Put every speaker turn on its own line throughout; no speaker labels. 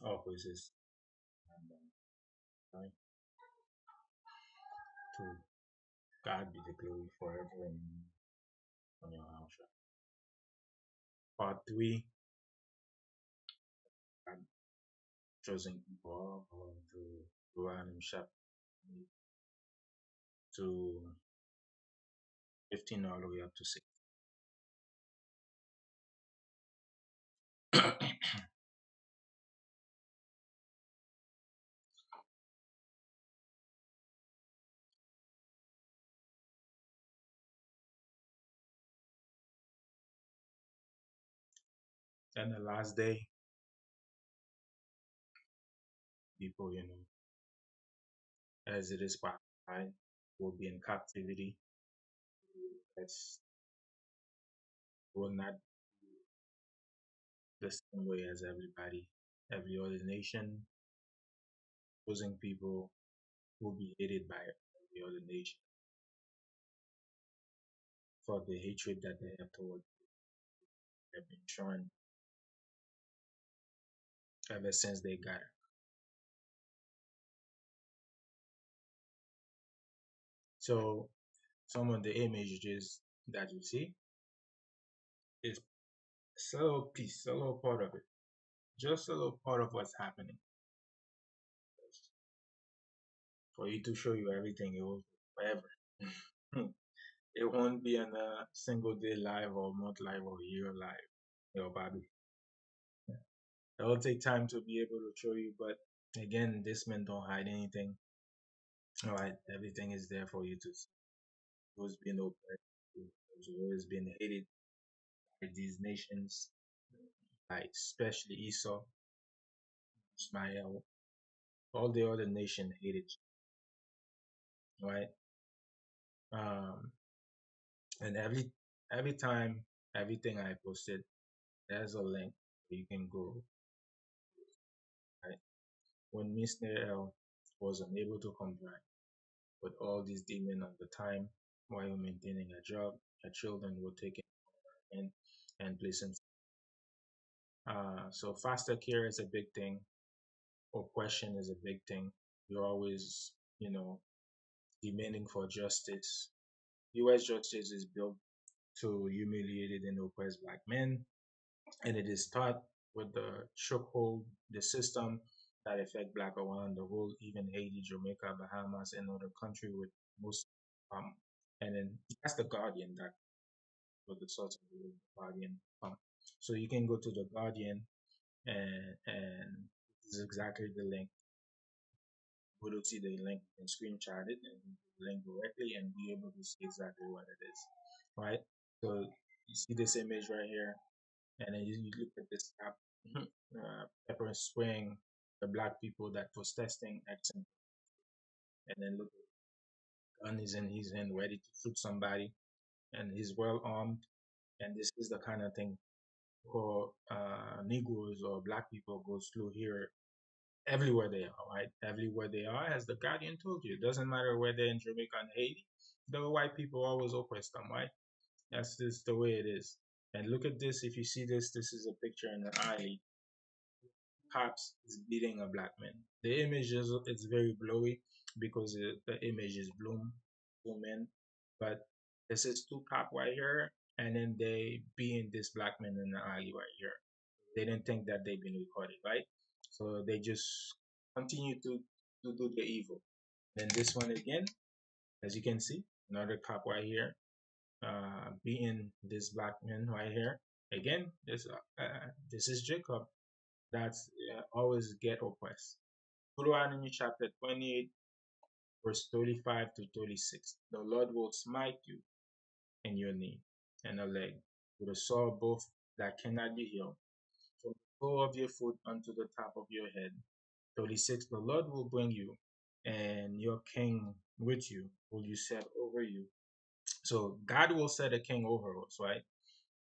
all praises and right, to God be the glory forever and on your house. Part three, God chosen people to Deuteronomy chapter to 15 all the way up to 6. Then the last day, people, as it is prophesied, will be in captivity. That's will not be the same way as everybody. Every other nation, chosen people will be hated by every other nation for the hatred that they have toward have been shown ever since they got it. So some of the images that you see is a little piece, a little part of it, just a little part of what's happening for you to show you everything. It will forever. It won't be in a single day live or month live or year live. Bobby. It will take time to be able to show you, but again, this man don't hide anything. All right, everything is there for you to see. Who's been oppressed, who's always been hated by these nations, like especially Esau, Ismail, all the other nation hated, right? Um, and every time, everything I posted, there's a link where you can go, right? When Mr. L was unable to comply with all these demons at the time while maintaining a job, her children were taken in and placed in. So foster care is a big thing. Oppression is a big thing. You're always, demanding for justice. U.S. justice is built to humiliated and oppressed black men, and it is taught with the chokehold, the system that affect black around the world, even Haiti, Jamaica, Bahamas, and other country with most. Um, and then that's the Guardian that was the source of the Guardian. So you can go to the Guardian and this is exactly the link. Go to see the link and screenshot it and link directly and be able to see exactly what it is, right? So you see this image right here, and then you look at this app, pepper spraying the black people that was testing accent, and then look, gun is in his hand, ready to shoot somebody, and he's well armed, and this is the kind of thing for Negroes or black people goes through here everywhere they are, right? Everywhere they are, as the Guardian told you, it doesn't matter whether in Jamaica and Haiti, the white people always oppress them, right? That's just the way it is. And look at this. If you see this, this is a picture in an alley. Cops is beating a black man. The image is it's very blurry because the image is bloom in. But this is two cop right here, and then they being this black man in the alley right here. They didn't think that they've been recorded, right? So they just continue to do the evil. Then this one again, as you can see, another cop right here, beating this black man right here. Again, this is Jacob. That's always get oppressed. Deuteronomy chapter 28, verse 35 to 36. The Lord will smite you in your knee and a leg with a sore both that cannot be healed, from the toe of your foot unto the top of your head. 36. The Lord will bring you and your king with you, will you set over you. So God will set a king over us, right?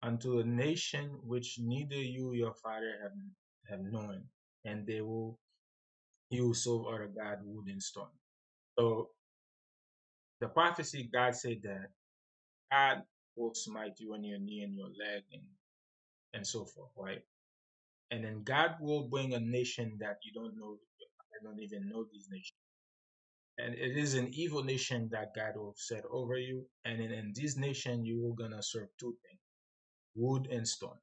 Unto a nation which neither you your father have known, and they will you will serve other God wood and stone. So the prophecy God said that God will smite you on your knee and your leg and so forth, right? And then God will bring a nation that you don't know, I don't even know these nations. And it is an evil nation that God will set over you. And in this nation, you are gonna serve two things: wood and stone.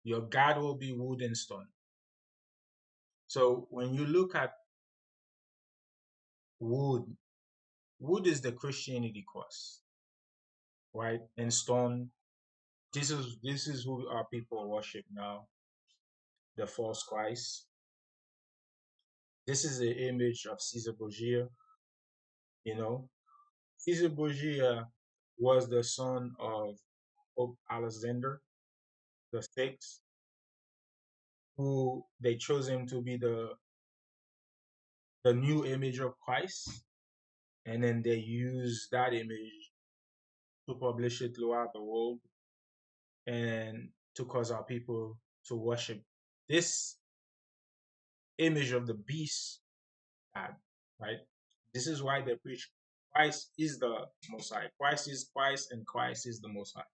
Your God will be wood and stone. So when you look at wood, wood is the Christianity cross, right? And stone, this is who our people worship now, the false Christ. This is the image of Caesar Borgia, you know. Caesar Borgia was the son of Pope Alexander the Sixth, who they chose him to be the new image of Christ, and then they used that image to publish it throughout the world and to cause our people to worship this image of the beast God, right? This is why they preach Christ is the Most High. Christ is Christ, and Christ is the Most High.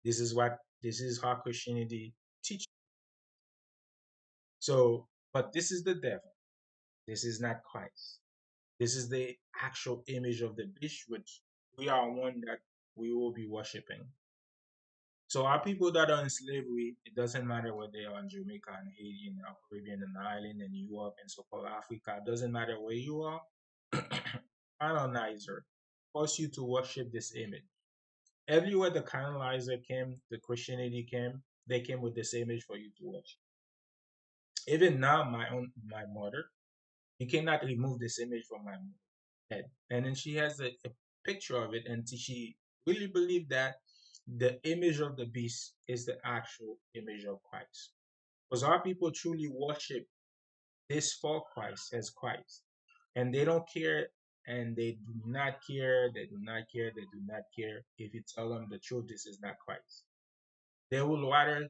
This is how Christianity teaches. So, but this is the devil. This is not Christ. This is the actual image of the beast, which we are one that we will be worshiping. So our people that are in slavery, it doesn't matter where they are in Jamaica and Haiti and the Caribbean and Ireland and Europe and so-called Africa, it doesn't matter where you are, colonizer force you to worship this image. Everywhere the colonizer came, the Christianity came, they came with this image for you to worship. Even now, my mother, you cannot remove this image from my head. And then she has a picture of it, and she really believed that the image of the beast is the actual image of Christ. Because our people truly worship this for Christ as Christ. And they don't care, and they do not care, they do not care, they do not care if you tell them the truth, this is not Christ. They will rather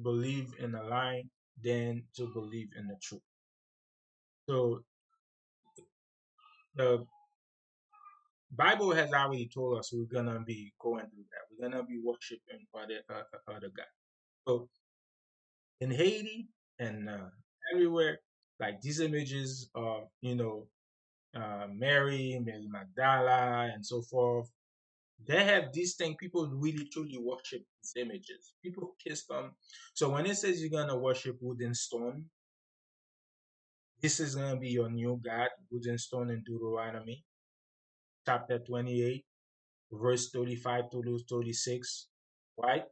believe in a lie than to believe in the truth. So the Bible has already told us we're gonna be going through that. We're gonna be worshiping other God. So in Haiti and everywhere, like these images of Mary Magdala, and so forth. They have these things. People really truly worship these images. People kiss them. So when it says you're gonna worship wood and stone, this is gonna be your new God, wood and stone in Deuteronomy chapter 28, verse 35 to 36, right?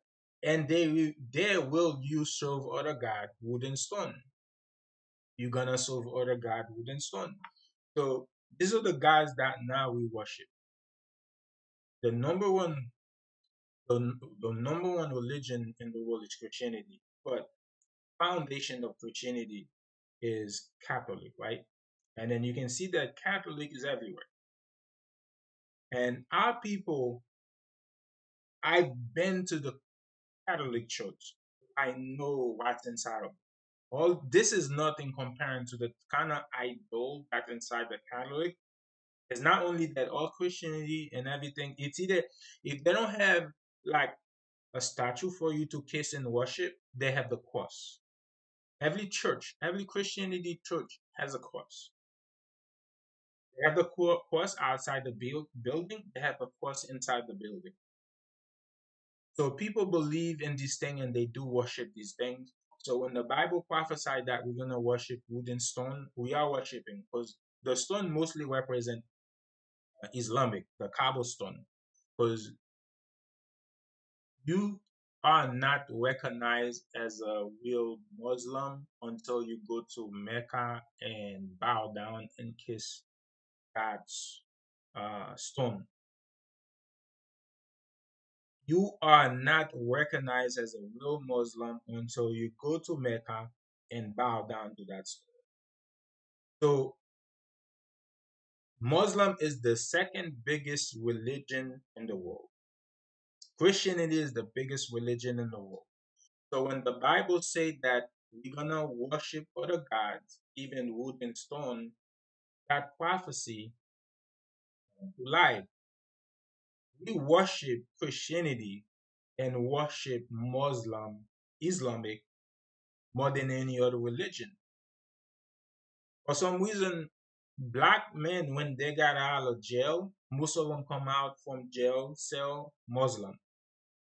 And they will you serve other God, wood and stone. You're gonna serve other God, wood and stone. So these are the gods that now we worship. The number one the number one religion in the world is Christianity, but foundation of Christianity is Catholic, right? And then you can see that Catholic is everywhere. And our people, I've been to the Catholic Church. I know what's inside of it. All this is nothing comparing to the kind of idol that's inside the Catholic. It's not only that all Christianity and everything, it's either if they don't have like a statue for you to kiss and worship, they have the cross. Every church, every Christianity church has a cross. They have the cross outside the building. They have a cross inside the building. So people believe in these things and they do worship these things. So when the Bible prophesied that we're gonna worship wood and stone, we are worshiping because the stone mostly represent Islamic, the cobblestone, because you are not recognized as a real Muslim until you go to Mecca and bow down and kiss God's stone. You are not recognized as a real Muslim until you go to Mecca and bow down to that stone. So Muslim is the second biggest religion in the world. Christianity is the biggest religion in the world. So when the Bible say that we're gonna worship other gods, even wood and stone, that prophecy lied. We worship Christianity and worship Muslim Islamic more than any other religion. For some reason, black men, when they got out of jail, most of them come out from jail cell Muslim.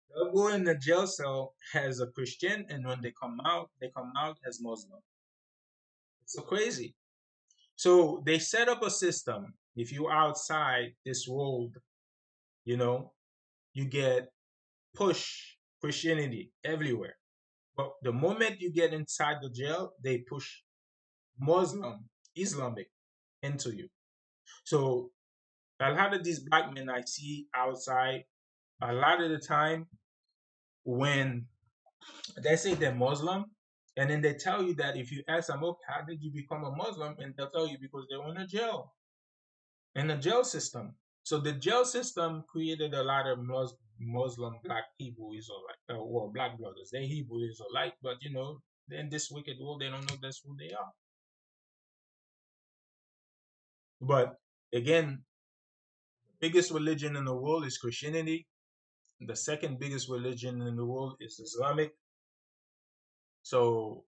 They'll go in the jail cell as a Christian, and when they come out as Muslim. It's so crazy. So they set up a system. If you're outside this world, you know, you get push Christianity everywhere. But the moment you get inside the jail, they push Muslim, Islamic into you. So a lot of these black men I see outside, a lot of the time when they say they're Muslim, and then they tell you that if you ask them, okay, how did you become a Muslim? And they'll tell you because they were in a jail, in a jail system. So the jail system created a lot of Muslim black Hebrew Israelite, well, black brothers. They're Hebrew Israelite, but in this wicked world, they don't know that's who they are. But again, the biggest religion in the world is Christianity. The second biggest religion in the world is Islamic. So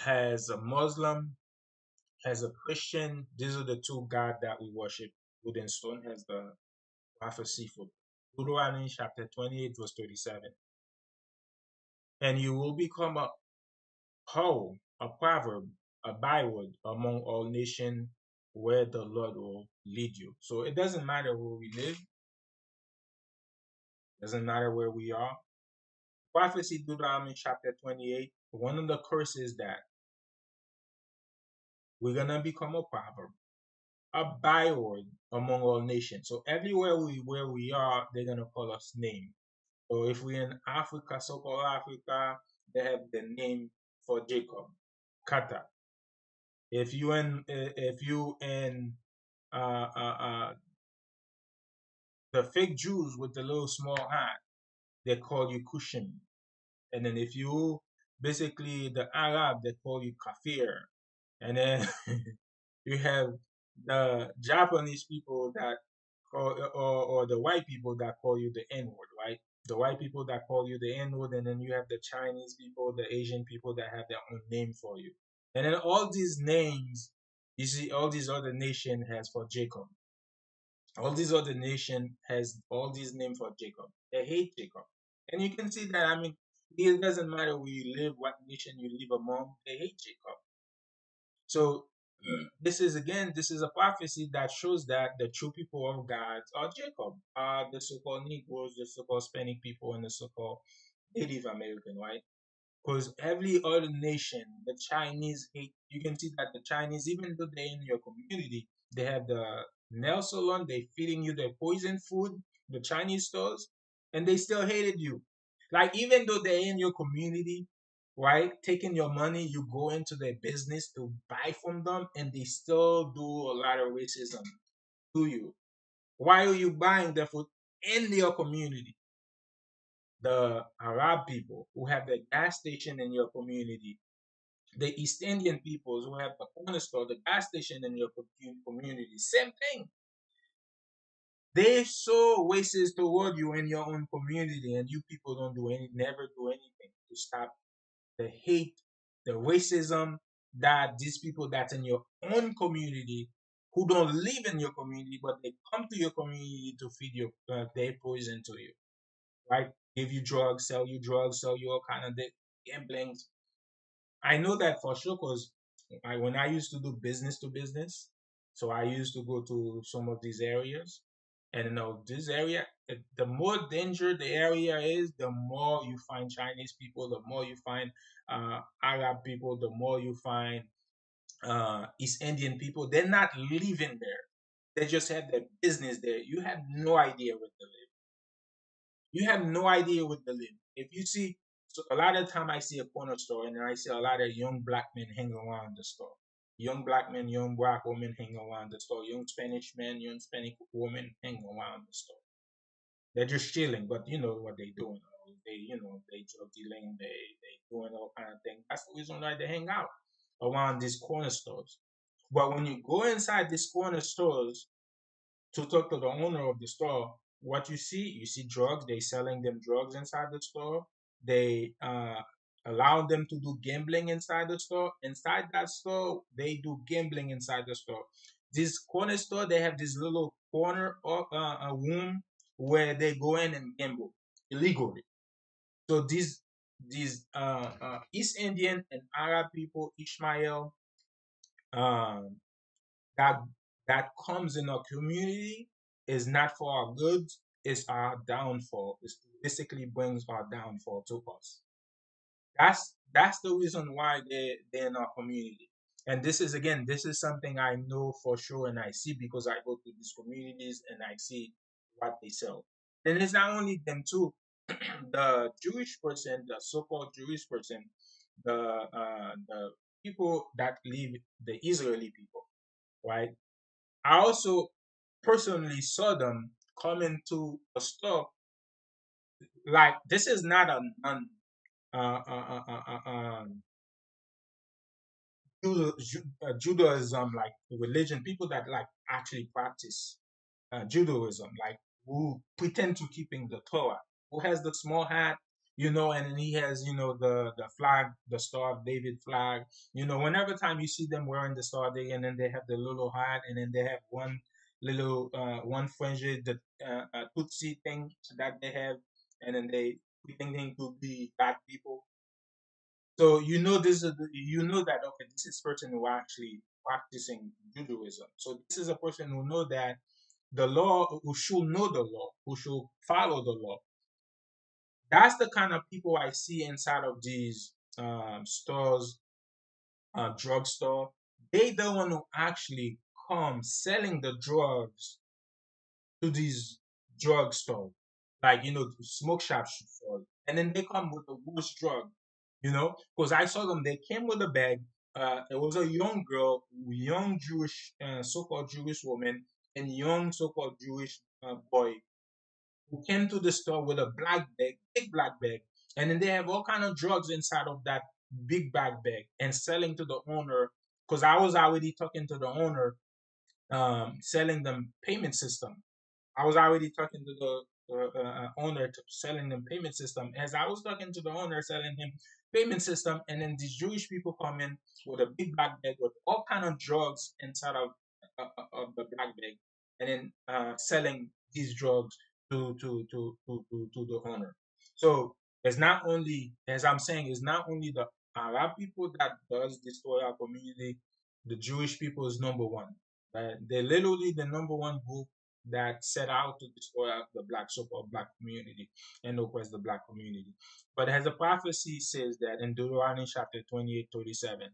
has a Muslim, has a Christian. These are the two God that we worship. Wood and stone has the prophecy for Deuteronomy chapter 28, verse 37. And you will become a whole, a proverb, a byword among all nations where the Lord will lead you. So it doesn't matter where we live, doesn't matter where we are. Prophecy Deuteronomy chapter 28, one of the curses that we're gonna become a proverb, a byword among all nations. So everywhere where we are, they're gonna call us name. So if we're in Africa, so-called Africa, they have the name for Jacob, Kata. If you in the fake Jews with the little small hat, they call you Kushim. And then if you basically the Arab, they call you Kafir. And then you have the Japanese people that call, or the white people that call you the N word, right? The white people that call you the N word, and then you have the Chinese people, the Asian people that have their own name for you. And then all these names, you see, all these other nation has for Jacob. All these other nation has all these names for Jacob. They hate Jacob. And you can see that, I mean, it doesn't matter where you live, what nation you live among, they hate Jacob. So this is a prophecy that shows that the true people of God are Jacob, are the so-called Negroes, the so-called Hispanic people, and the so-called Native American, right? Because every other nation, the Chinese hate. You can see that the Chinese, even though they're in your community, they have the nail salon, they feeding you their poison food, the Chinese stores, and they still hated you. Like even though they're in your community, right, taking your money, you go into their business to buy from them, and they still do a lot of racism to you. Why are you buying their food in your community? The Arab people who have the gas station in your community, the East Indian peoples who have the corner store, the gas station in your community, same thing. They so racist toward you in your own community, and you people don't do any, never do anything to stop the hate, the racism that these people that's in your own community who don't live in your community, but they come to your community to feed your their poison to you, right? Give you drugs, sell you all kind of gambling. I know that for sure because when I used to do business to business, so I used to go to some of these areas, and this area, the more danger the area is, the more you find Chinese people, the more you find Arab people, the more you find East Indian people. They're not living there; they just have their business there. You have no idea what they live. You have no idea what they live. If you see, so a lot of time I see a corner store and I see a lot of young black men hanging around the store. Young black men, young black women hanging around the store. Young Spanish men, young Spanish women hanging around the store. They're just chilling, but you know what they doing. They drug dealing, they doing all kind of things. That's the reason why they hang out around these corner stores. But when you go inside these corner stores, to talk to the owner of the store, what you see drugs. They selling them drugs inside the store. They allow them to do gambling inside the store. Inside that store, they do gambling inside the store. This corner store, they have this little corner of a room where they go in and gamble illegally. So these East Indian and Arab people, Ishmael, um, that that comes in our community is not for our good. It's our downfall. It basically brings our downfall to us. That's the reason why they're in our community. And this is something I know for sure and I see because I go to these communities and I see what they sell. And it's not only them too. The Jewish person, the so-called Jewish person, the people that live, the Israeli people, right? I also personally saw them come into a store. Like this is not an uh, uh, uh, uh, uh, um, Judaism, like religion, people that like actually practice Judaism, like who pretend to keeping the Torah, who has the small hat, and then he has, the flag, the Star of David flag. Whenever time you see them wearing the Star of David, and then they have the little hat, and then they have one fringe, the Tutsi thing that they have, and then they pretending to be bad people. So you know that okay, this is person who actually practicing Judaism. So this is a person who know that the law, who should know the law, who should follow the law. That's the kind of people I see inside of these stores, drugstore. They the one who actually come selling the drugs to these drugstore, like smoke shop stores, and then they come with the worst drug, because I saw them. They came with a bag. It was a young girl, young Jewish, so-called Jewish woman, and young so-called Jewish boy who came to the store with a black bag, big black bag, and then they have all kind of drugs inside of that big black bag and selling to the owner. Because I was already talking to the owner, selling them payment system. I was already talking to the owner to selling them payment system. As I was talking to the owner selling him payment system, and then these Jewish people come in with a big black bag with all kind of drugs inside of the black bag, and then selling these drugs to the owner. So it's not only, as I'm saying, it's not only the Arab people that does destroy our community. The Jewish people is number one. They're literally the number one group that set out to destroy the black so-called black community and oppress the black community. But as the prophecy says that in Deuteronomy chapter 28:37,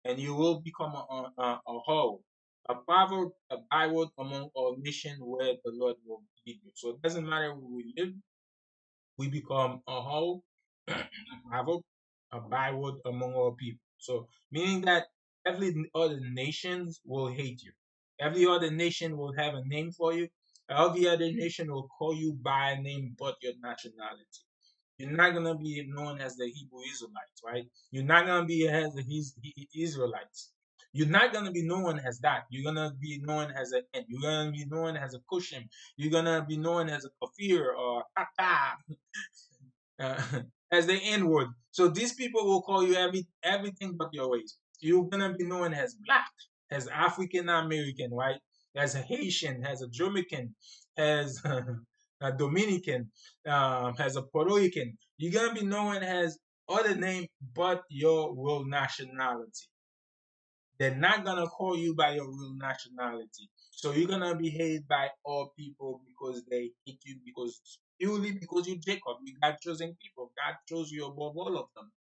and you will become a whole, a proverb, a byword among all nations where the Lord will lead you. So it doesn't matter where we live, we become a whole, a proverb, a byword among all people. So meaning that every other nations will hate you. Every other nation will have a name for you. Every other nation will call you by a name but your nationality. You're not gonna be known as the Hebrew Israelites, right? You're not gonna be as the Israelites. You're not gonna be known as that. You're gonna be known as a. You're gonna be known as a Cushim. You're gonna be known as a Kafir or Tata, uh, as the N word. So these people will call you everything but your race. You're gonna be known as black, as African American, right? As a Haitian, as a Jamaican, as a Dominican, as a Puerto Rican. You're gonna be known as other name but your real nationality. They're not gonna call you by your real nationality. So you're gonna be hated by all people because they hate you because purely because you Jacob, you God chosen people. God chose you above all of them.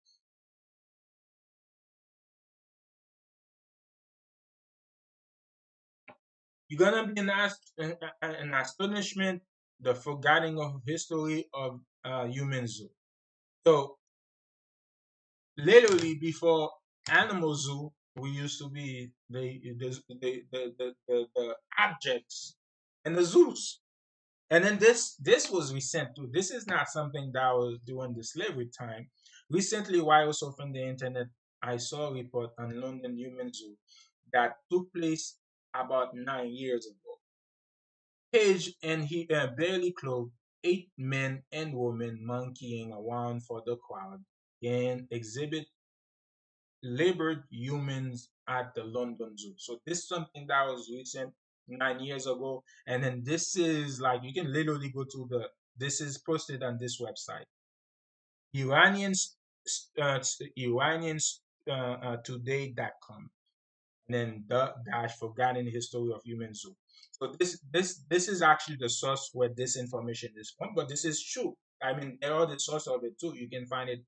You're gonna be an astonishment, the forgetting of history of human zoo. So literally before animal zoo, we used to be the objects and the zoos. And then this was recent too. This is not something that was during the slavery time. Recently, while I was surfing the internet, I saw a report on London Human Zoo that took place about 9 years ago. Caged and he barely clothed, 8 men and women monkeying around for the crowd. and exhibit labored humans at the London Zoo. So this is something that was recent 9 years ago. And then this is like you can literally go to the this is posted on this website. Iranians Iranians today.com, and then the dash forgotten history of human zoo. So this is actually the source where this information is from, but this is true. I mean, there are the source of it too. You can find it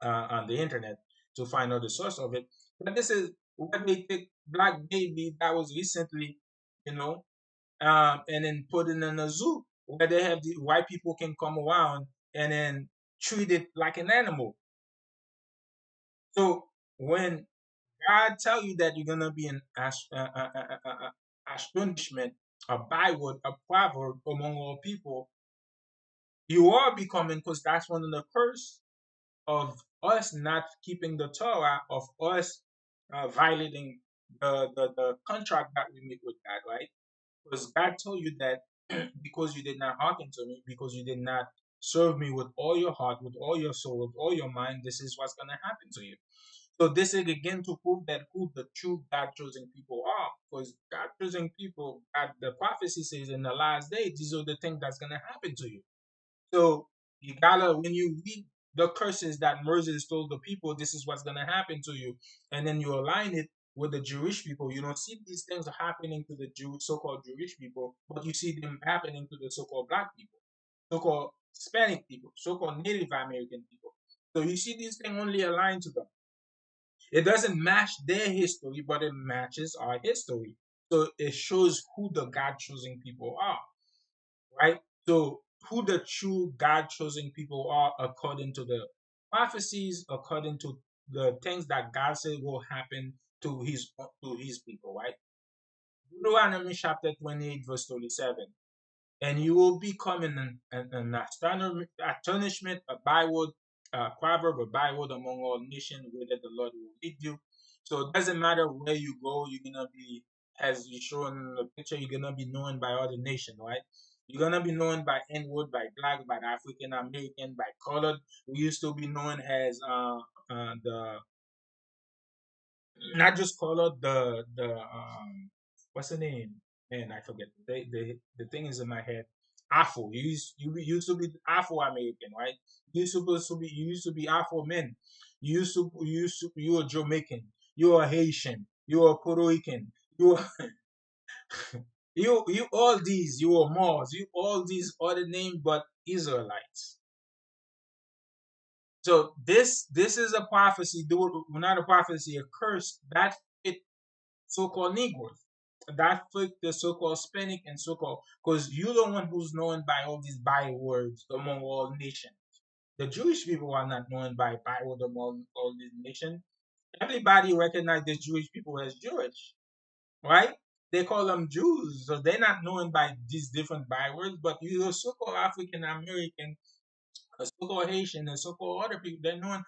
on the internet to find out the source of it. But this is what they take black baby that was recently, you know, and then put it in a zoo where they have the white people can come around and then treat it like an animal. So when God tell you that you're gonna be an astonishment, a byword, a proverb among all people, you are becoming, because that's one of the curse of us not keeping the Torah, of us violating the contract that we make with God, right? Because God told you that because you did not hearken to me, because you did not serve me with all your heart, with all your soul, with all your mind, this is what's going to happen to you. So this is again to prove that who the true God chosen people are. Because God chosen people, God, the prophecy says in the last day, these are the things that's going to happen to you. So you gotta, when you read the curses that Moses told the people, this is what's gonna happen to you, and then you align it with the Jewish people. You don't see these things happening to the so-called Jewish people, but you see them happening to the so-called black people, so-called Hispanic people, so-called Native American people. So you see these things only align to them. It doesn't match their history, but it matches our history. So it shows who the God choosing people are, right? So, who the true God chosen people are according to the prophecies, according to the things that God said will happen to his people, right? Deuteronomy chapter 28, verse 37. And you will become an astonishment, a byword, a proverb, a byword among all nations, whether the Lord will lead you. So it doesn't matter where you go, you're gonna be, as you show in the picture, you're gonna be known by other nations, right? You're gonna be known by N-word, by black, by African American, by colored. We used to be known as the not just colored, the what's the name? Man, I forget. The thing is in my head. Afro. You used to be Afro American, right? You used to be Afro men. You were Jamaican. You were Haitian. You were Puerto Rican. You were you all these. You were Moors. You all these other names, but Israelites. So this is a prophecy. Not a prophecy, a curse that fit so-called Negroes. That fit the so-called Hispanic and so-called, because you're the one who's known by all these bywords among all nations. The Jewish people are not known by byword among all these nations. Everybody recognize the Jewish people as Jewish, right? They call them Jews, so they're not known by these different bywords. But you so-called African American, so-called Haitian, and so-called other people, they're known.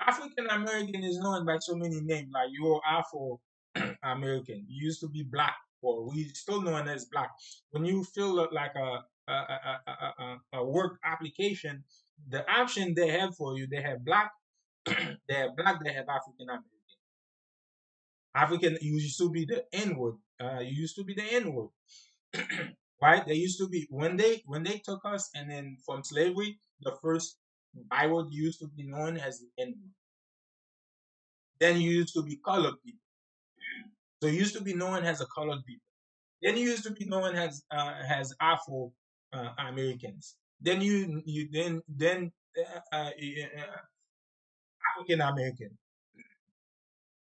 African American is known by so many names, like you're Afro American. You used to be black, or we still known as black. When you fill out like a work application, the option they have for you, they have black, they have black, they have African American. African, you used to be the N word. You used to be the N word, right? They used to be when they took us and then from slavery, the first byword used to be known as the N word. Then you used to be colored people. So you used to be known as a colored people. Then you used to be known as Afro Americans. Then you then African American.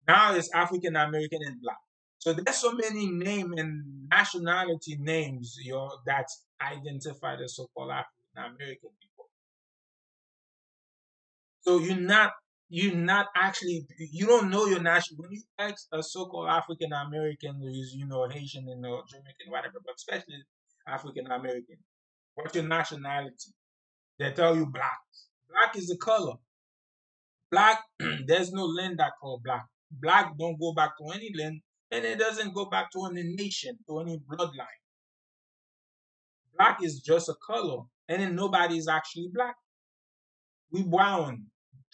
Now it's African American and black. So there's so many name and nationality names, that identify the so-called African American people. So you're not actually, you don't know your national. When you ask a so-called African American who is Haitian and Jamaican, whatever, but especially African American, what's your nationality? They tell you black. Black is the color. Black, there's no land that called black. Black don't go back to any land, and it doesn't go back to any nation, to any bloodline. Black is just a color, and then nobody is actually black. We brown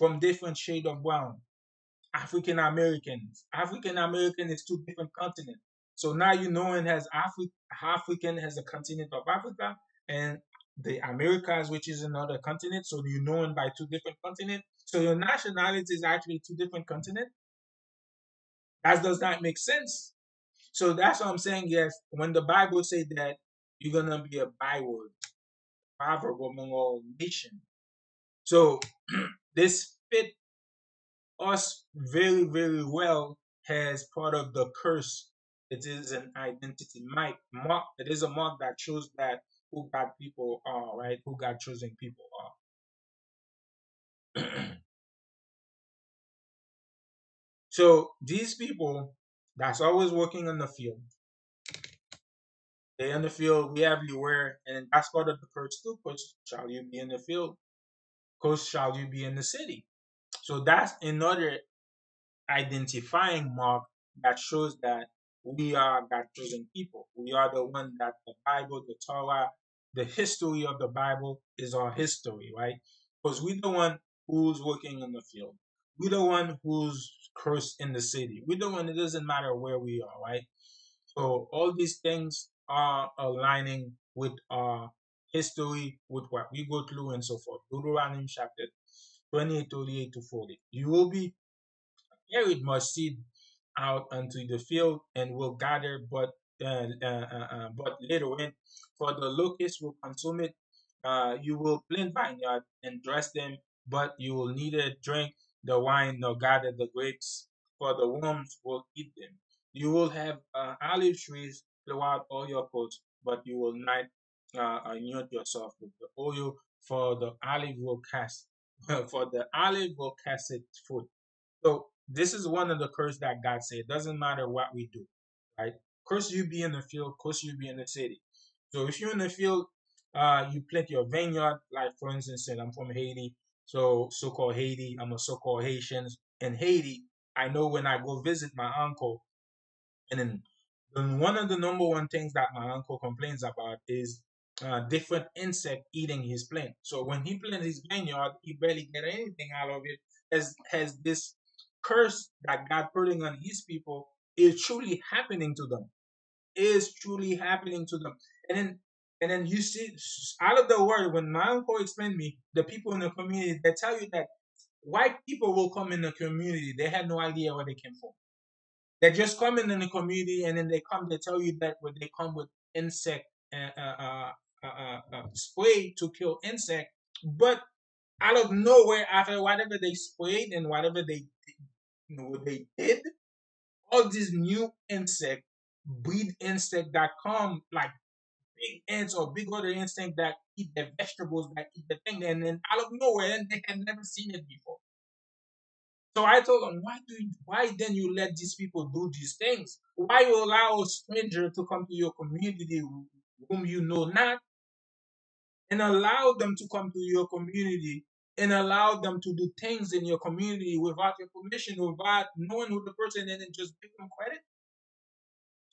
from different shade of brown. African Americans. African American is two different continents. So now you knowing as African has a continent of Africa and the Americas, which is another continent. So you knowing by two different continents. So your nationality is actually two different continents. That does not make sense. So that's what I'm saying. Yes, when the Bible says that you're gonna be a byword, proverb among all nations. So this fit us very, very well as part of the curse. It is an identity mark. It is a mark that shows that who God people are, right? Who God chosen people are. So these people that's always working in the field, they in the field, we everywhere, and that's part of the curse too. Because shall you be in the field? Because shall you be in the city? So that's another identifying mark that shows that we are God's chosen people. We are the one that the Bible, the Torah, the history of the Bible is our history, right? Because we're the one who's working in the field. We're the one who's cursed in the city. We're the one, it doesn't matter where we are, right? So all these things are aligning with our history, with what we go through and so forth. Deuteronomy chapter 28, 38 to 40. You will be carried much seed out unto the field and will gather, but little in, for the locusts will consume it. You will plant vineyard and dress them, but you will neither drink the wine nor gather the grapes, for the worms will eat them. You will have olive trees throughout all your coasts, but you will not anoint yourself with the oil, for the olive will cast, for the olive will cast its fruit. So this is one of the curse that God said. It doesn't matter what we do, right? Curse you be in the field, curse you be in the city. So if you're in the field, you plant your vineyard. Like for instance, I'm from Haiti, so so-called Haiti. I'm a so-called Haitians in Haiti. I know when I go visit my uncle, and then one of the number one things that my uncle complains about is different insect eating his plant. So when he plants his vineyard, he barely get anything out of it. Has this curse that God putting on his people is truly happening to them. Is truly happening to them. And then you see out of the word when my uncle explained me, the people in the community they tell you that white people will come in the community. They have no idea where they came from. They're just coming in the community, and then they tell you that when they come with insect spray to kill insect, but out of nowhere, after whatever they sprayed and whatever they did, all these new insect, breed insect that come like big ants or big other insect that eat the vegetables, that eat the thing, and then out of nowhere, and they had never seen it before. So I told them, why then you let these people do these things? Why you allow a stranger to come to your community whom you know not and allow them to come to your community and allow them to do things in your community without your permission, without knowing who the person is and just give them credit?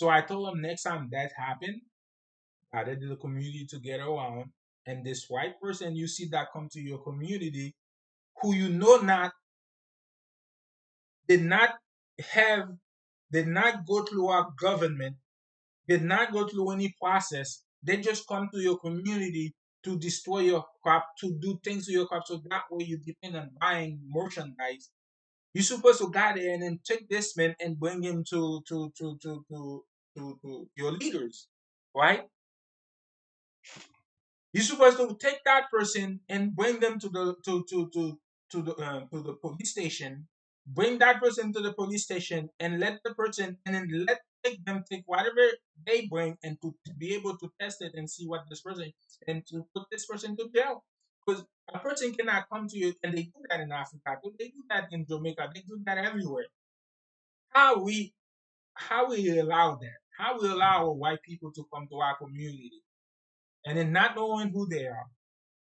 So I told them next time that happened, gather the community together around and this white person you see that come to your community who you know not did not have did not go through our government, did not go through any process. They just come to your community to destroy your crop, to do things to your crop, so that way you depend on buying merchandise. You're supposed to go there and then take this man and bring him to your leaders, right? You're supposed to take that person and bring them to the police station. Bring that person to the police station and let the person and then let take them take whatever they bring and to be able to test it and see what this person and to put this person to jail. Because a person cannot come to you and they do that in Africa, they do that in Jamaica, they do that everywhere. How we how we allow that? How we allow white people to come to our community and then not knowing who they are,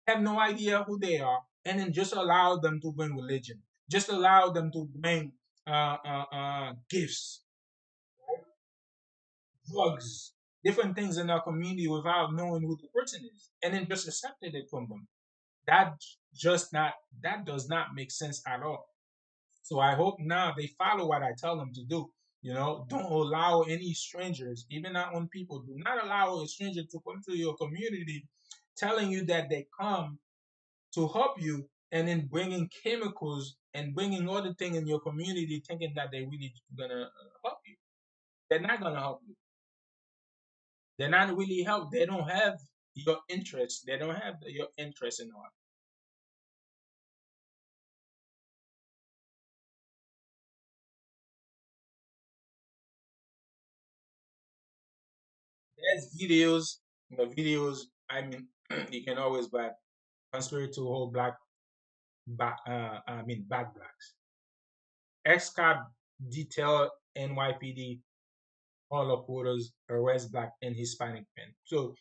have no idea who they are, and then just allow them to bring religion, just allow them to bring gifts, drugs, different things in our community without knowing who the person is, and then just accepted it from them. That just not, that does not make sense at all. So I hope now they follow what I tell them to do. Don't allow any strangers, even our own people, do not allow a stranger to come to your community telling you that they come to help you, and then bringing chemicals and bringing other things in your community thinking that they really gonna help you. They're not gonna help you. They're not really help. They don't have your interest. They don't have your interest in all. There's videos, videos. I mean, you can always buy conspiracy to hold black, back. Bad blacks. XCAP detail NYPD all of quotas arrest black and Hispanic men. So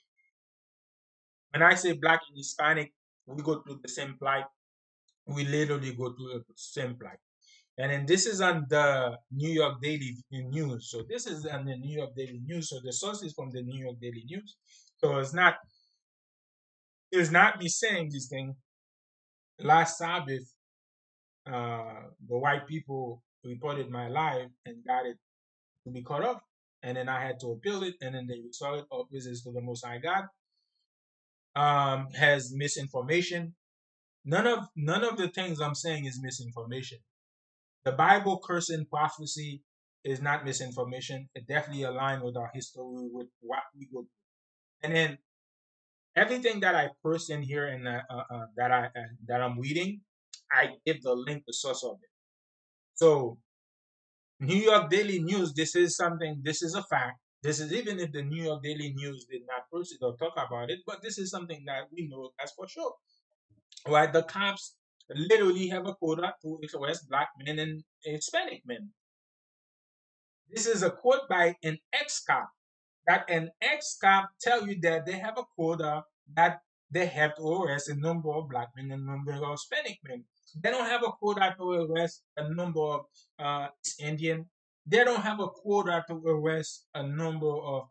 when I say black and Hispanic, we go through the same plight. We literally go through the same plight. And then this is on the New York Daily News. So this is on the New York Daily News. So the source is from the New York Daily News. So it's not me saying this thing. Last Sabbath, the white people reported my live and got it to be cut off. And then I had to appeal it, and then they restored it. All praises to the Most High God. Has misinformation. None of the things I'm saying is misinformation. The Bible cursing prophecy is not misinformation. It definitely aligns with our history, with what we go through. And then everything that I post in here and that I'm reading, I give the link, the source of it. So New York Daily News, this is something. This is a fact. This is even if the New York Daily News did not post it or talk about it, but this is something that we know as for sure. Right? The cops literally have a quota to arrest black men and Hispanic men. This is a quote by an ex-cop, that an ex-cop tell you that they have a quota that they have to arrest a number of black men and a number of Hispanic men. They don't have a quota to arrest a number of Indian. They don't have a quota to arrest a number of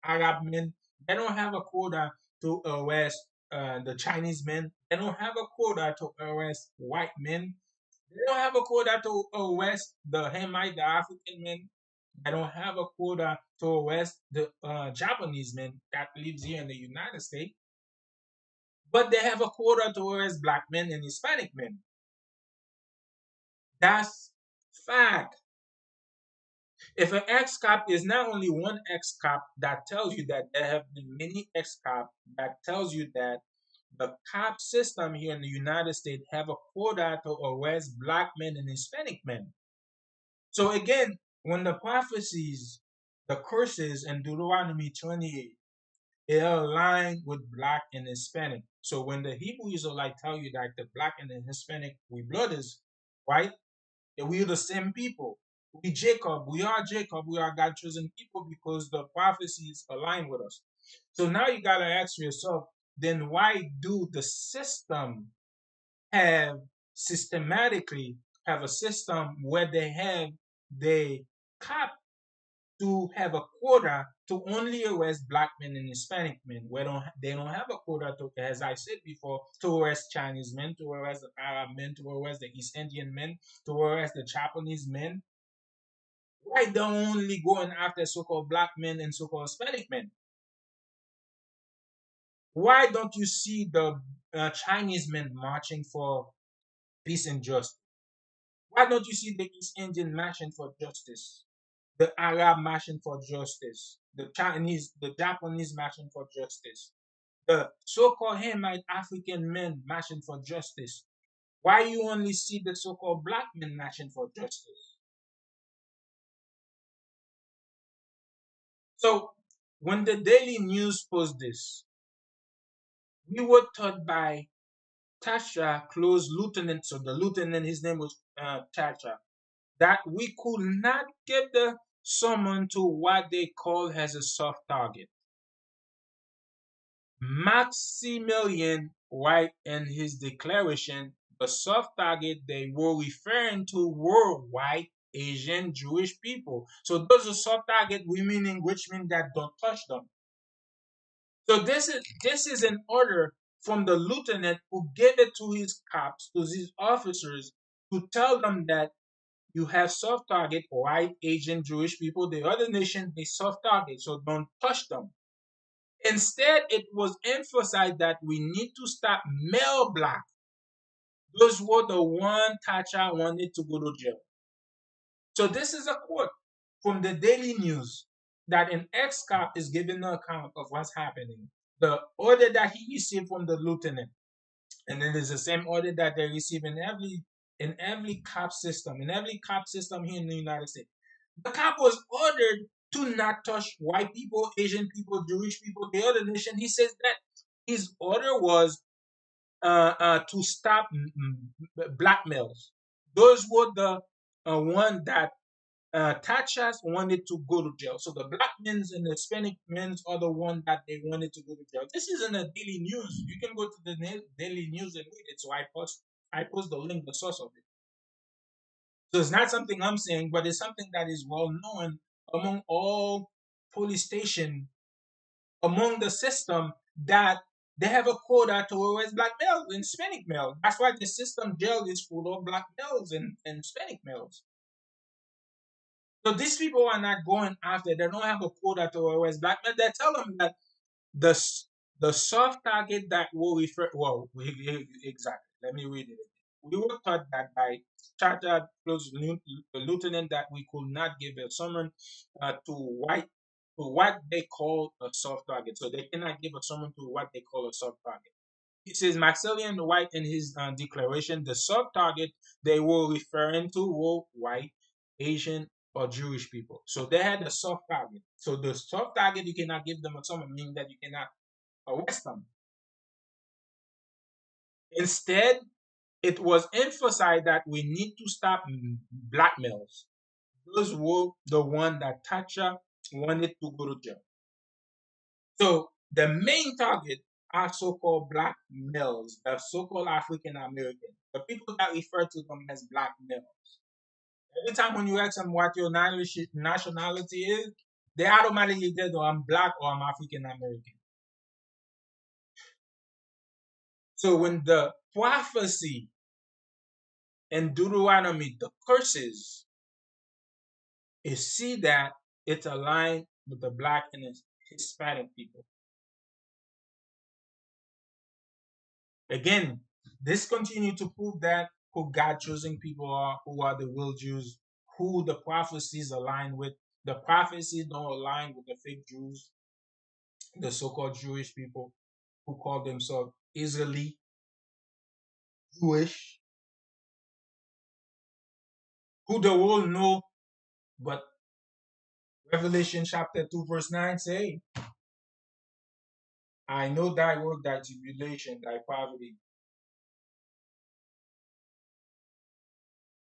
Arab men. They don't have a quota to arrest the Chinese men. They don't have a quota to arrest white men. They don't have a quota to arrest the Hamite, the African men. They don't have a quota to arrest the Japanese men that lives here in the United States. But they have a quota to arrest black men and Hispanic men. That's fact. If an ex-cop is not only one ex-cop that tells you that, there have been many ex-cop that tells you that the cop system here in the United States have a quota to arrest black men and Hispanic men. So again, when the prophecies, the curses in Deuteronomy 28, it aligned with black and Hispanic. So when the Hebrew Israelite tell you that the black and the Hispanic, we brothers, right? That we are the same people. We are Jacob, we are God chosen people because the prophecies align with us. So now you gotta ask yourself, then why do the system have systematically have a system where they cap to have a quota to only arrest black men and Hispanic men. Where they don't have a quota to, as I said before, to arrest Chinese men, to arrest the Arab men, to arrest the East Indian men, to arrest the Japanese men. Why don't only going after so-called black men and so-called Hispanic men? Why don't you see the Chinese men marching for peace and justice? Why don't you see the East Indian marching for justice? The Arab marching for justice? The Chinese, the Japanese marching for justice? The so-called Hamite African men marching for justice? Why you only see the so-called black men marching for justice? So when the Daily News posts this, we were taught by Tasha, close lieutenant, so the lieutenant, his name was Tasha, that we could not get the someone to what they call as a soft target. Maximilian White in his declaration, the soft target they were referring to were white, Asian, Jewish people. So those are soft target, we meaning which mean that don't touch them. So this is in order from the lieutenant who gave it to his cops, to his officers, to tell them that you have soft target, white, Asian, Jewish people. The other nation, they soft target, so don't touch them. Instead, it was emphasized that we need to stop male black. Those were the one Thatcher wanted to go to jail. So this is a quote from the Daily News that an ex-cop is giving an account of what's happening. The order that he received from the lieutenant, and it is the same order that they receive in every cop system here in the United States. The cop was ordered to not touch white people, Asian people, Jewish people, the other nation. He says that his order was to stop black males. Those were the one that Tachas wanted to go to jail. So the black men's and the Hispanic men's are the one that they wanted to go to jail. This isn't a daily news. You can go to the daily news and read it. So I post the link, the source of it. So it's not something I'm saying, but it's something that is well known among all police stations, among the system, that they have a quota towards black males and Hispanic males. That's why the system jail is full of black males and Hispanic males. So these people are not going after. They don't have a quota towards black men. They tell them that the the soft target that will refer. Well, exactly. Let me read it. We were taught that by charter plus lieutenant that we could not give a summon to what they call a soft target. So they cannot give a summon to what they call a soft target. It says Maxillian White in his declaration, the soft target they were referring to were white, Asian, or Jewish people. So they had a soft target. So the soft target, you cannot give them a summon, meaning that you cannot arrest them. Instead, it was emphasized that we need to stop black males. Those were the one that Thatcher wanted to go to jail. So the main target are so-called black males, the so-called African American, the people that refer to them as black males. Every time when you ask them what your nationality is, they automatically say, "Oh, I'm black or I'm African American." So when the prophecy in Deuteronomy, the curses, you see that it's aligned with the black and Hispanic people. Again, this continue to prove that who God chosen people are, who are the real Jews, who the prophecies align with. The prophecies don't align with the fake Jews, the so-called Jewish people who call themselves Israeli, Jewish, who the world know, but Revelation chapter 2 verse 9 say, I know thy work, thy tribulation, thy poverty,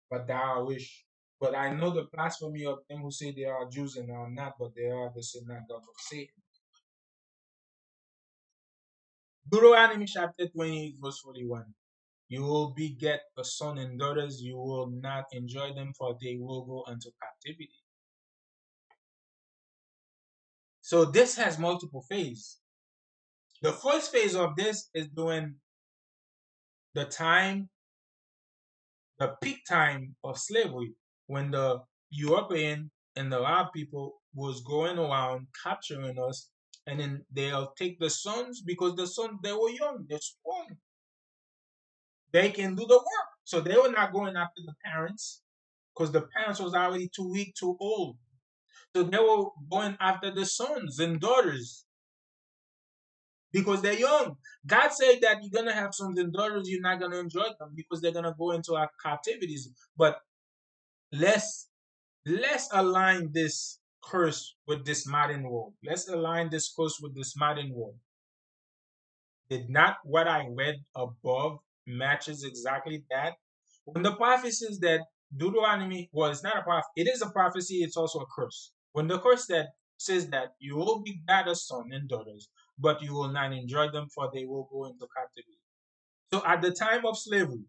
but thou art rich. But I know the blasphemy of them who say they are Jews and are not, but they are the synagogue of Satan. Deuteronomy chapter 28, verse 41. You will beget a son and daughters, you will not enjoy them, for they will go into captivity. So this has multiple phases. The first phase of this is during the time, the peak time of slavery, when the European and the Arab people was going around capturing us, and then they'll take the sons because the sons they were young, they're strong, they can do the work. So they were not going after the parents because the parents was already too weak, too old. So they were going after the sons and daughters because they're young. God said that you're gonna have sons and daughters, you're not gonna enjoy them because they're gonna go into our captivities. But let's let's align this curse with this modern world. Let's align this curse with this modern world. Did not what I read above matches exactly that? When the prophecy says that Deuteronomy, well, it's not a prophecy, it is a prophecy, it's also a curse. When the curse that says that you will be better sons and daughters, but you will not enjoy them, for they will go into captivity. So at the time of slavery,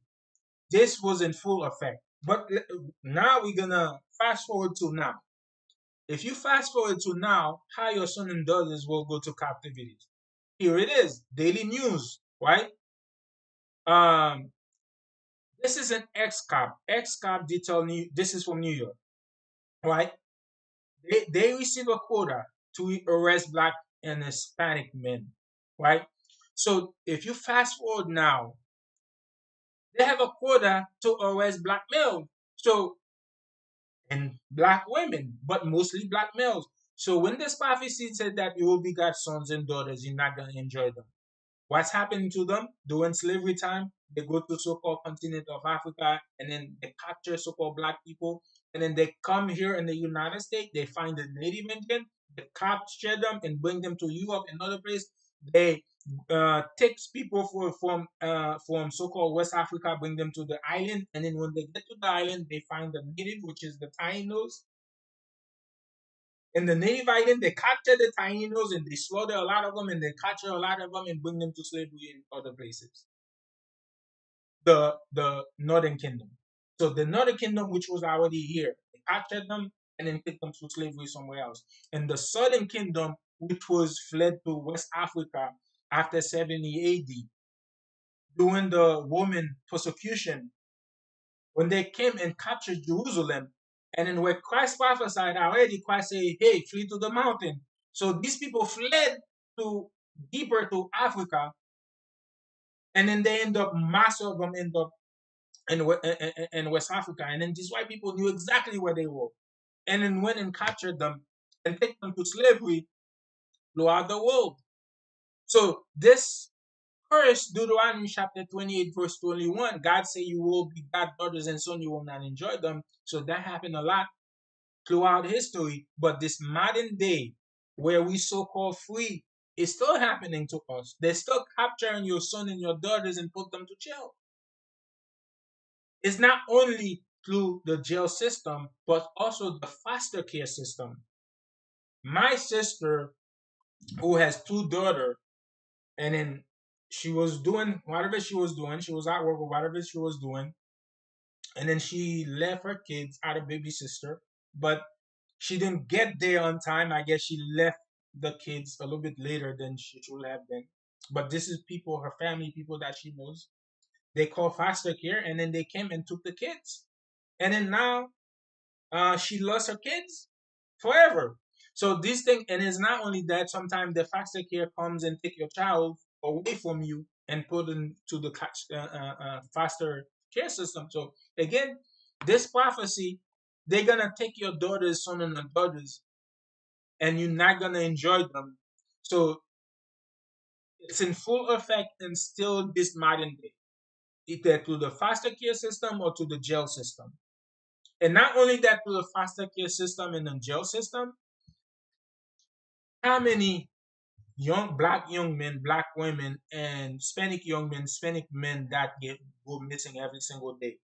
this was in full effect. But now we're gonna fast forward to now. If you fast forward to now, how your son and daughters will go to captivity. Here it is, daily news. right? Um, this is an ex-cop. Ex-cop detail new. This is from New York, right? They receive a quota to arrest black and Hispanic men, right? So if you fast forward now, they have a quota to arrest black males. So and black women, but mostly black males. So when this prophecy said that you will be God's sons and daughters, you're not gonna enjoy them. What's happening to them during slavery time? They go to so-called continent of Africa and then they capture so-called black people, and then they come here in the United States. They find the Native Indian, they capture them and bring them to Europe and other places. They take people from so-called West Africa, bring them to the island, and then when they get to the island, they find the native, which is the Tainos. In the native island, they capture the Tainos and they slaughter a lot of them, and they capture a lot of them and bring them to slavery in other places. The Northern Kingdom. So the Northern Kingdom, which was already here, they captured them and then took them to slavery somewhere else. And the Southern Kingdom, which was fled to West Africa after 70 AD, during the Roman persecution, when they came and captured Jerusalem, and then where Christ prophesied already, Christ said, "Hey, flee to the mountain." So these people fled to deeper to Africa, and then they end up mass of them end up in West Africa, and then these white people knew exactly where they were, and then went and captured them and take them to slavery throughout the world. So this first, Deuteronomy chapter 28, verse 21, God say you will be God daughters and son, you will not enjoy them. So that happened a lot throughout history. But this modern day, where we so-called free, is still happening to us. They're still capturing your son and your daughters and put them to jail. It's not only through the jail system, but also the foster care system. My sister, who has two daughters, and then she was doing whatever she was doing. She was at work or whatever she was doing, and then she left her kids at her baby sister, but she didn't get there on time. I guess she left the kids a little bit later than she should have been. But this is people, her family, people that she knows. They call foster care, and then they came and took the kids, and then now she lost her kids forever. So this thing, and it's not only that. Sometimes the foster care comes and take your child away from you and put into the foster care system. So again, this prophecy, they're gonna take your daughters, son and daughters, and you're not gonna enjoy them. So it's in full effect and still this modern day, either through the foster care system or to the jail system. And not only that, through the foster care system and the jail system, how many young men, black women, and Hispanic young men, Hispanic men that get go missing every single day.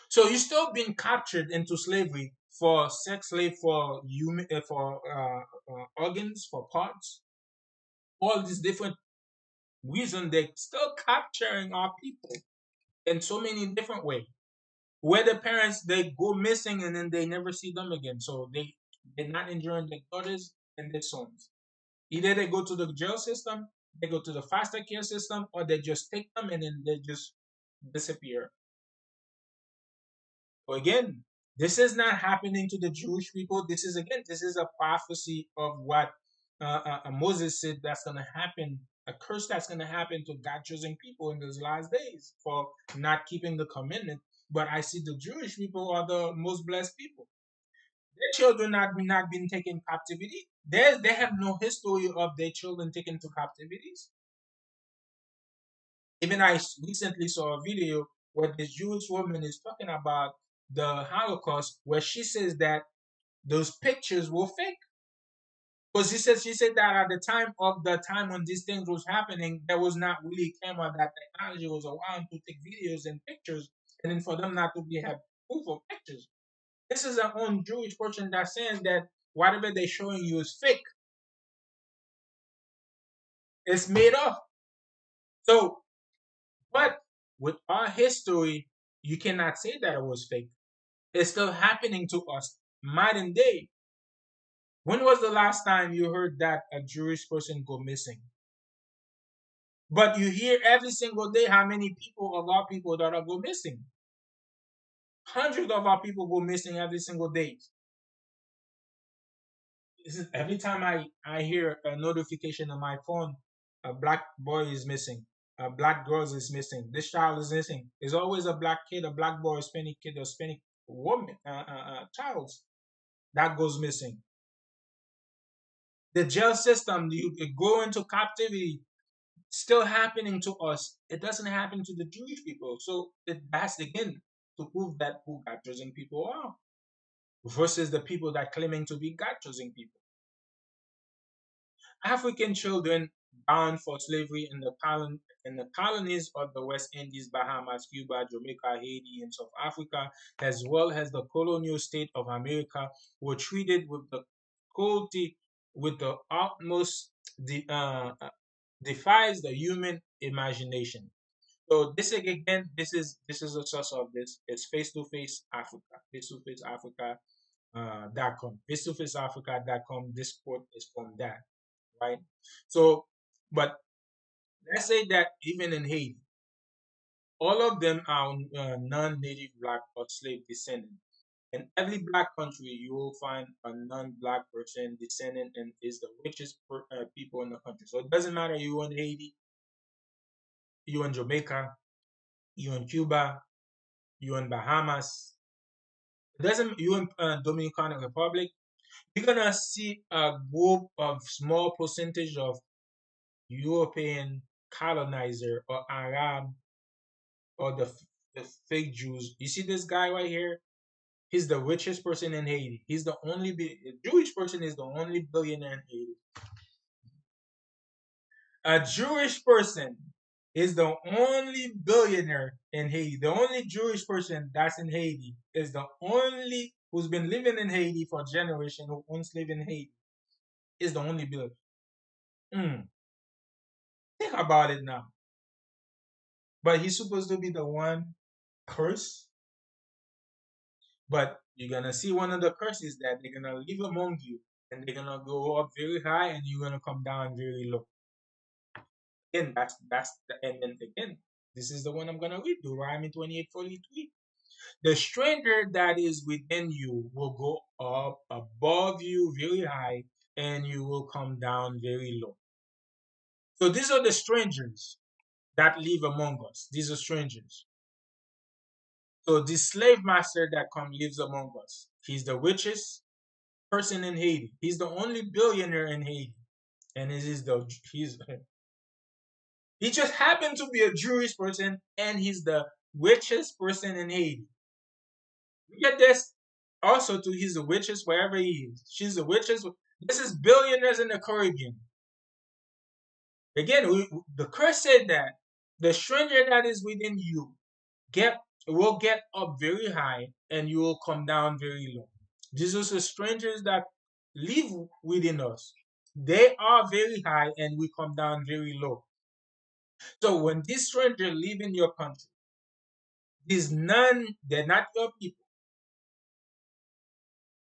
So you're still being captured into slavery for sex slave, for human, for organs, for parts, all these different reasons. They're still capturing our people in so many different ways. Where the parents they go missing and then they never see them again. So they're not enjoying their daughters and their sons. Either they go to the jail system, they go to the foster care system, or they just take them and then they just disappear. So again, this is not happening to the Jewish people. This is a prophecy of what Moses said that's going to happen, a curse that's going to happen to God choosing people in those last days for not keeping the commandment. But I see the Jewish people are the most blessed people. Their children not been taken captivity. They have no history of their children taken to captivities. Even I recently saw a video where this Jewish woman is talking about the Holocaust, where she says that those pictures were fake. Because she said that at the time when these things was happening, there was not really camera, that technology was around to take videos and pictures, and then for them not to be have proof of pictures. This is our own Jewish person that's saying that whatever they're showing you is fake. It's made up. So, but with our history, you cannot say that it was fake. It's still happening to us modern day. When was the last time you heard that a Jewish person go missing? But you hear every single day how many people of our people that are go missing. Hundreds of our people go missing every single day. This is every time I hear a notification on my phone, a black boy is missing, a black girl is missing, this child is missing. There's always a black kid, a black boy, a Hispanic kid, a Hispanic woman, child that goes missing. The jail system, you go into captivity, still happening to us. It doesn't happen to the Jewish people. So that's again to prove that who God chosen people are versus the people that claiming to be God chosen people. African children bound for slavery in the colonies of the West Indies, Bahamas, Cuba, Jamaica, Haiti, and South Africa, as well as the colonial state of America, were treated with the cruelty with the utmost defies the human imagination. So this again, this is a source of this. It's face to face Africa, face to face Africa. .com, face to face Africa.com. This quote is from that, right? So, but let's say that even in Haiti, all of them are non-native black or slave descendant. In every black country, you will find a non-black person descendant and is the richest people in the country. So it doesn't matter you in Haiti, you in Jamaica, you in Cuba, you in Bahamas. It doesn't you in Dominican Republic. You're gonna see a group of small percentage of European colonizer or Arab or the fake Jews. You see this guy right here? He's the richest person in Haiti. He's the only Jewish person is the only billionaire in Haiti. A Jewish person is the only billionaire in Haiti. The only Jewish person that's in Haiti is the only who's been living in Haiti for generations who owns live in Haiti is the only billionaire. Mm, think about it now. But he's supposed to be the one curse. But you're gonna see one of the curses that they're gonna live among you, and they're gonna go up very high, and you're gonna come down very low. Again, that's the and then again, this is the one I'm gonna read, Deuteronomy 28:43. The stranger that is within you will go up above you very high, and you will come down very low. So these are the strangers that live among us. These are strangers. So this slave master that come lives among us. He's the richest person in Haiti. He's the only billionaire in Haiti, and he just happened to be a Jewish person, and he's the richest person in Haiti. Get this. Also, too, he's the richest wherever he is. She's the richest. This is billionaires in the Caribbean. Again, the curse said that the stranger that is within you get will get up very high, and you will come down very low. These are the strangers that live within us. They are very high, and we come down very low. So when these strangers live in your country, they're not your people.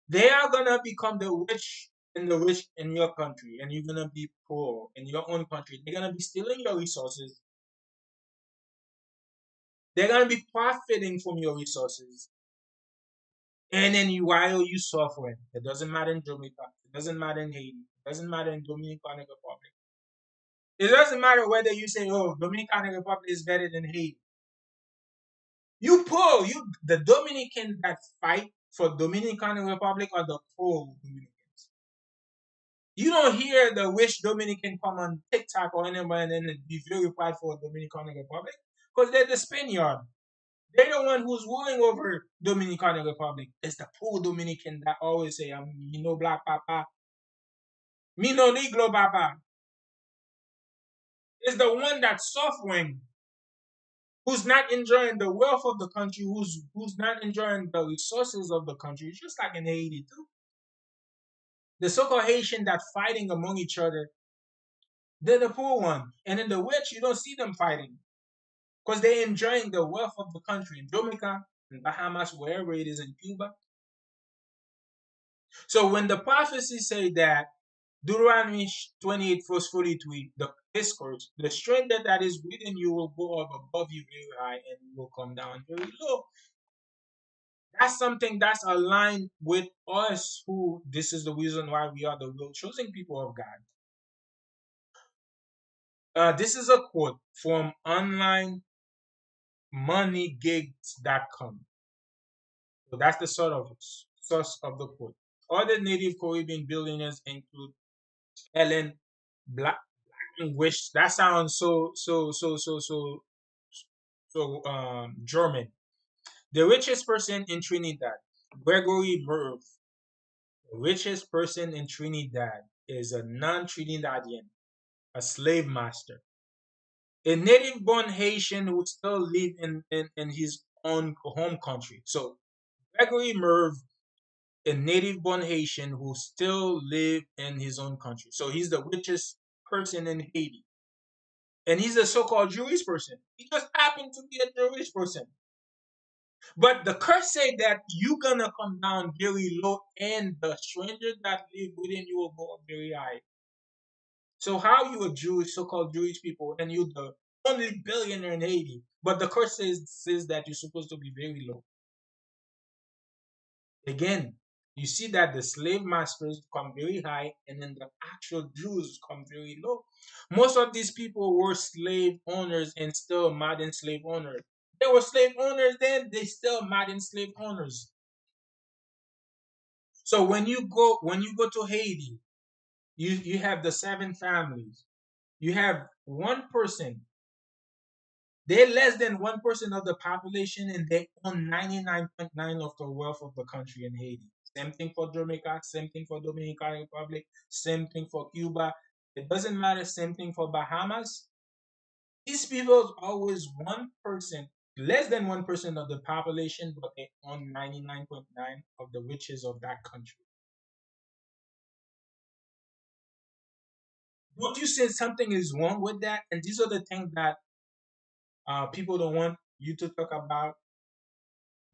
They are gonna become the rich and the rich in your country, and you're gonna be poor in your own country. They're gonna be stealing your resources. They're gonna be profiting from your resources. And then while you suffering, it doesn't matter in Jamaica, it doesn't matter in Haiti, it doesn't matter in Dominican Republic. It doesn't matter whether you say, "Oh, Dominican Republic is better than Haiti." You poor, you the Dominicans that fight for Dominican Republic are the pro Dominicans. You don't hear the wish Dominican come on TikTok or anywhere and then be very proud for Dominican Republic because they're the Spaniard. They're the one who's ruling over Dominican Republic. It's the poor Dominican that always say, "Me no black papa, me no Negro papa." It's the one that's suffering, who's not enjoying the wealth of the country, who's not enjoying the resources of the country. It's just like in Haiti too. The so-called Haitian that fighting among each other, they're the poor one. And in the rich, you don't see them fighting because they're enjoying the wealth of the country in Jamaica, in Bahamas, wherever it is in Cuba. So when the prophecy say that Deuteronomy 28 verse 43, discourse, the stranger that is within you will go up above you very high and you will come down very low. That's something that's aligned with us who this is the reason why we are the real chosen people of God. This is a quote from onlinemoneygigs.com. So that's the source of the quote. Other native Caribbean billionaires include Ellen Black, which that sounds so German. The richest person in Trinidad, Gregory Merv. The richest person in Trinidad is a non-Trinidadian, a slave master, a native-born Haitian who still live in his own home country. So Gregory Merv, a native-born Haitian who still live in his own country. So he's the richest person in Haiti. And he's a so-called Jewish person. He just happened to be a Jewish person. But the curse say that you're gonna come down very low, and the stranger that live within you will go up very high. So how you a Jewish, so-called Jewish people, and you the only billionaire in Haiti, but the curse says that you're supposed to be very low. Again, you see that the slave masters come very high, and then the actual Jews come very low. Most of these people were slave owners and still modern slave owners. They were slave owners then, they still modern slave owners. So when you go to Haiti, you have the seven families. You have one person. They're less than 1% of the population, and they own 99.9 of the wealth of the country in Haiti. Same thing for Jamaica, same thing for Dominican Republic, same thing for Cuba. It doesn't matter, same thing for Bahamas. These people is always 1%, less than 1% of the population, but they own 99.9 of the riches of that country. Don't you say something is wrong with that? And these are the things that people don't want you to talk about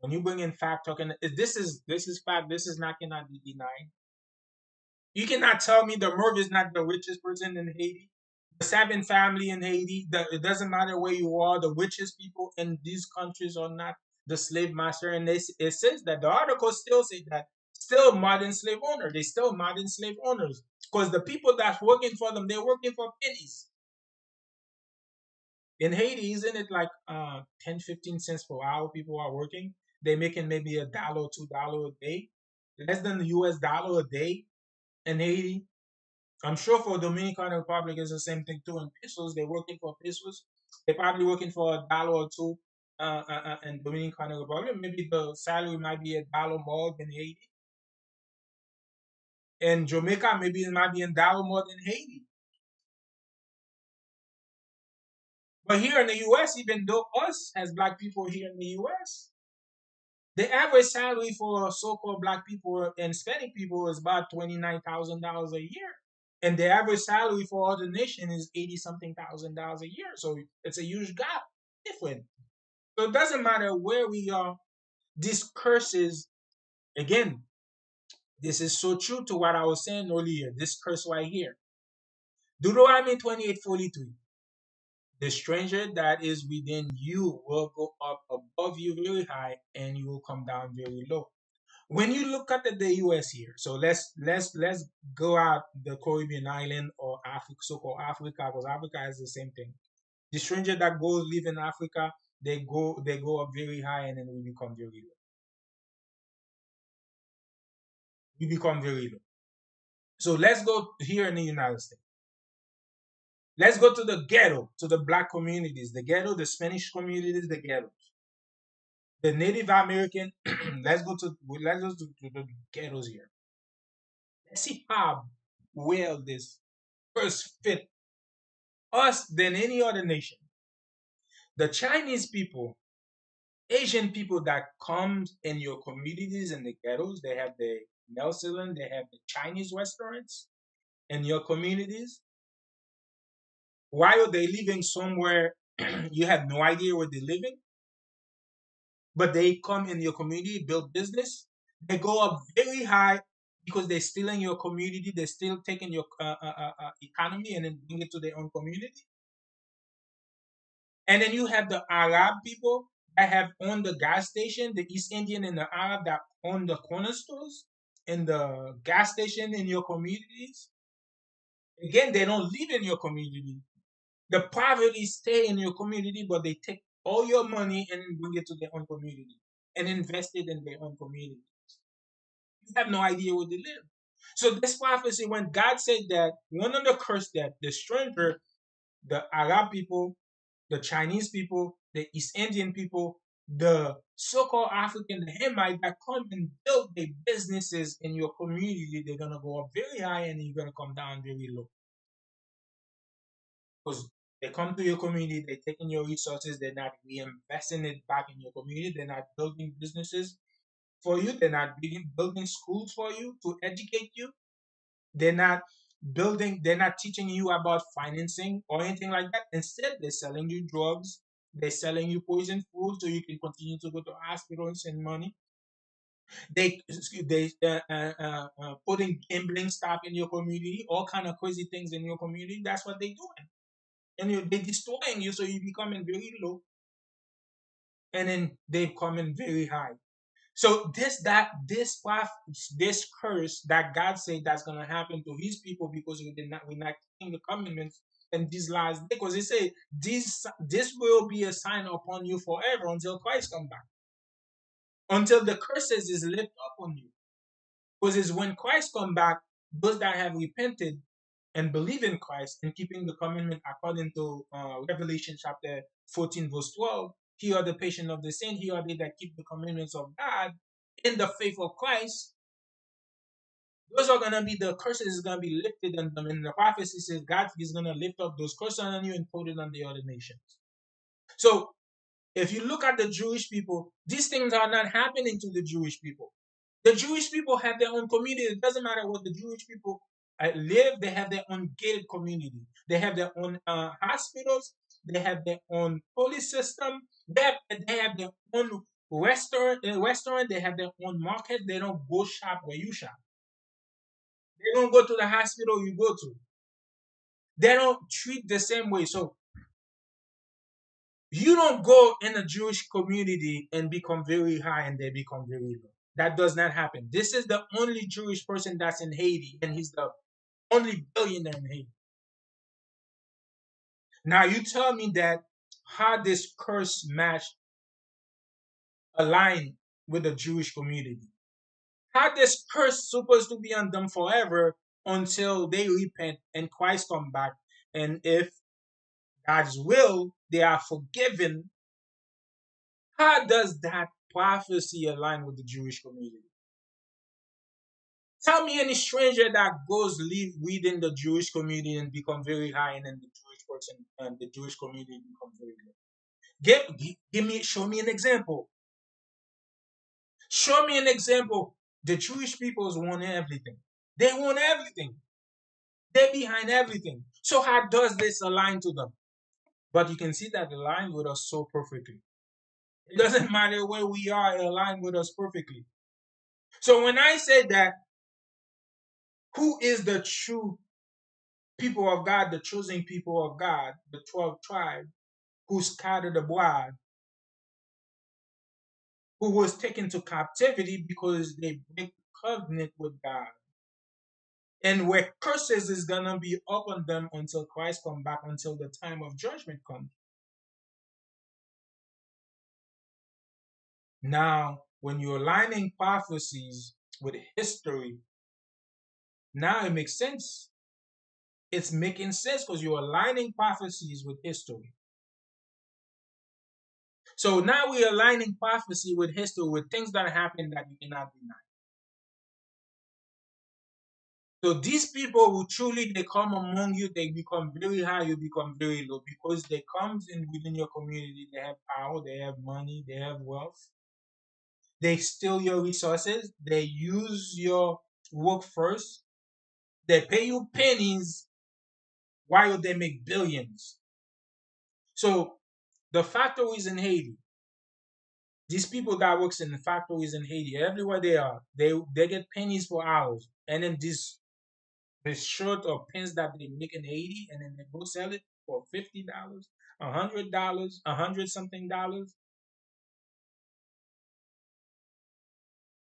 when you bring in fact talking. This is fact. This is not cannot be denied. You cannot tell me the Merv is not the richest person in Haiti. The seven family in Haiti. It doesn't matter where you are. The richest people in these countries are not the slave master. And it says that the article still says that still modern slave owner. They still modern slave owners because the people that's working for them, they're working for pennies. In Haiti, isn't it like 10, 15 cents per hour people are working? They're making maybe $1, $2 a day, less than the US dollar a day in Haiti. I'm sure for Dominican Republic it's the same thing too. In pesos, they're working for pesos. They're probably working for $1 or two in Dominican Republic. Maybe the salary might be $1 more than Haiti. In Jamaica, maybe it might be $1 more than Haiti. But here in the US, even though us as black people here in the US, the average salary for so-called black people and Hispanic people is about $29,000 a year. And the average salary for other nation is 80 something $1,000 a year. So it's a huge gap different. So it doesn't matter where we are, these curses, again, this is so true to what I was saying earlier, this curse right here. Deuteronomy 28:43. The stranger that is within you will go up above you very high, and you will come down very low. When you look at the US here, so let's go out the Caribbean island or Africa, so-called Africa, because Africa is the same thing. The stranger that goes live in Africa, they go up very high, and then we become very low. We become very low. So let's go here in the United States. Let's go to the ghetto, to the black communities, the ghetto, the Spanish communities, the ghettos, the Native American. let's go to the ghettos here. Let's see how well this first fit us than any other nation. The Chinese people, Asian people that comes in your communities in the ghettos, they have the nail salon, they have the Chinese restaurants in your communities. While they living somewhere, you have no idea where they're living, but they come in your community, build business. They go up very high. because they're stealing your community. They're still taking your economy and then bring it to their own community. And then you have the Arab people that have owned the gas station, the East Indian and the Arab that own the corner stores and the gas station in your communities. Again, they don't live in your community. The poverty stay in your community, but they take all your money and bring it to their own community and invest it in their own community. You have no idea where they live. So this prophecy, when God said that one of the curse that the stranger, the Arab people, the Chinese people, the East Indian people, the so-called African, the Hamite that come and build their businesses in your community, they're gonna go up very high and you're gonna come down very low. Because they come to your community, they're taking your resources, they're not reinvesting it back in your community, they're not building businesses for you, they're not building schools for you to educate you, they're not they're not teaching you about financing or anything like that. Instead, they're selling you drugs, they're selling you poison food so you can continue to go to hospitals and money. They putting gambling stuff in your community, all kind of crazy things in your community. That's what they're doing, and they're destroying you, so you becoming very low, and then they coming very high. So this curse that God said that's gonna happen to His people because we're not keeping the commandments and these last days, because He said this will be a sign upon you forever until Christ come back, until the curses is lifted up on you. Because it's when Christ come back, those that have repented and believe in Christ and keeping the commandment according to Revelation chapter 14, verse 12. Here are the patient of the saint. Here are they that keep the commandments of God in the faith of Christ. Those are gonna be the curses is gonna be lifted on them. And the prophecy says God is gonna lift up those curses on you and put it on the other nations. So if you look at the Jewish people, these things are not happening to the Jewish people. The Jewish people have their own community. It doesn't matter what the Jewish people live, they have their own gated community. They have their own hospitals. They have their own police system. They have their own restaurant. They have their own market. They don't go shop where you shop. They don't go to the hospital you go to. They don't treat the same way. So you don't go in a Jewish community and become very high and they become very low. That does not happen. This is the only Jewish person that's in Haiti, and he's the only billionaire in Haiti. Now you tell me that how this curse match align with the Jewish community. How this curse supposed to be on them forever until they repent and Christ come back. And if God's will, they are forgiven. How does that prophecy align with the Jewish community? Tell me any stranger that goes live within the Jewish community and become very high, and then the Jewish person and the Jewish community become very low. Show me an example. Show me an example. The Jewish peoples want everything. They want everything. They're behind everything. So how does this align to them? But you can see that it aligns with us so perfectly. It doesn't matter where we are, it aligns with us perfectly. So when I say that, who is the true people of God, the chosen people of God, the 12 tribes, who scattered abroad, who was taken to captivity because they break covenant with God. And where curses is gonna be upon them until Christ come back, until the time of judgment comes. Now, when you're aligning prophecies with history, now it makes sense. It's making sense because you're aligning prophecies with history. So now we're aligning prophecy with history, with things that happen that you cannot deny. So these people who truly they come among you, they become very high, you become very low because they comes in within your community. They have power, they have money, they have wealth. They steal your resources. They use your work first. They pay you pennies while they make billions. So the factories in Haiti, These people that works in the factories in Haiti, everywhere they are, they get pennies for hours, and then this shirt or pins that they make in Haiti, and then they go sell it for $50, $100, $100 something dollars.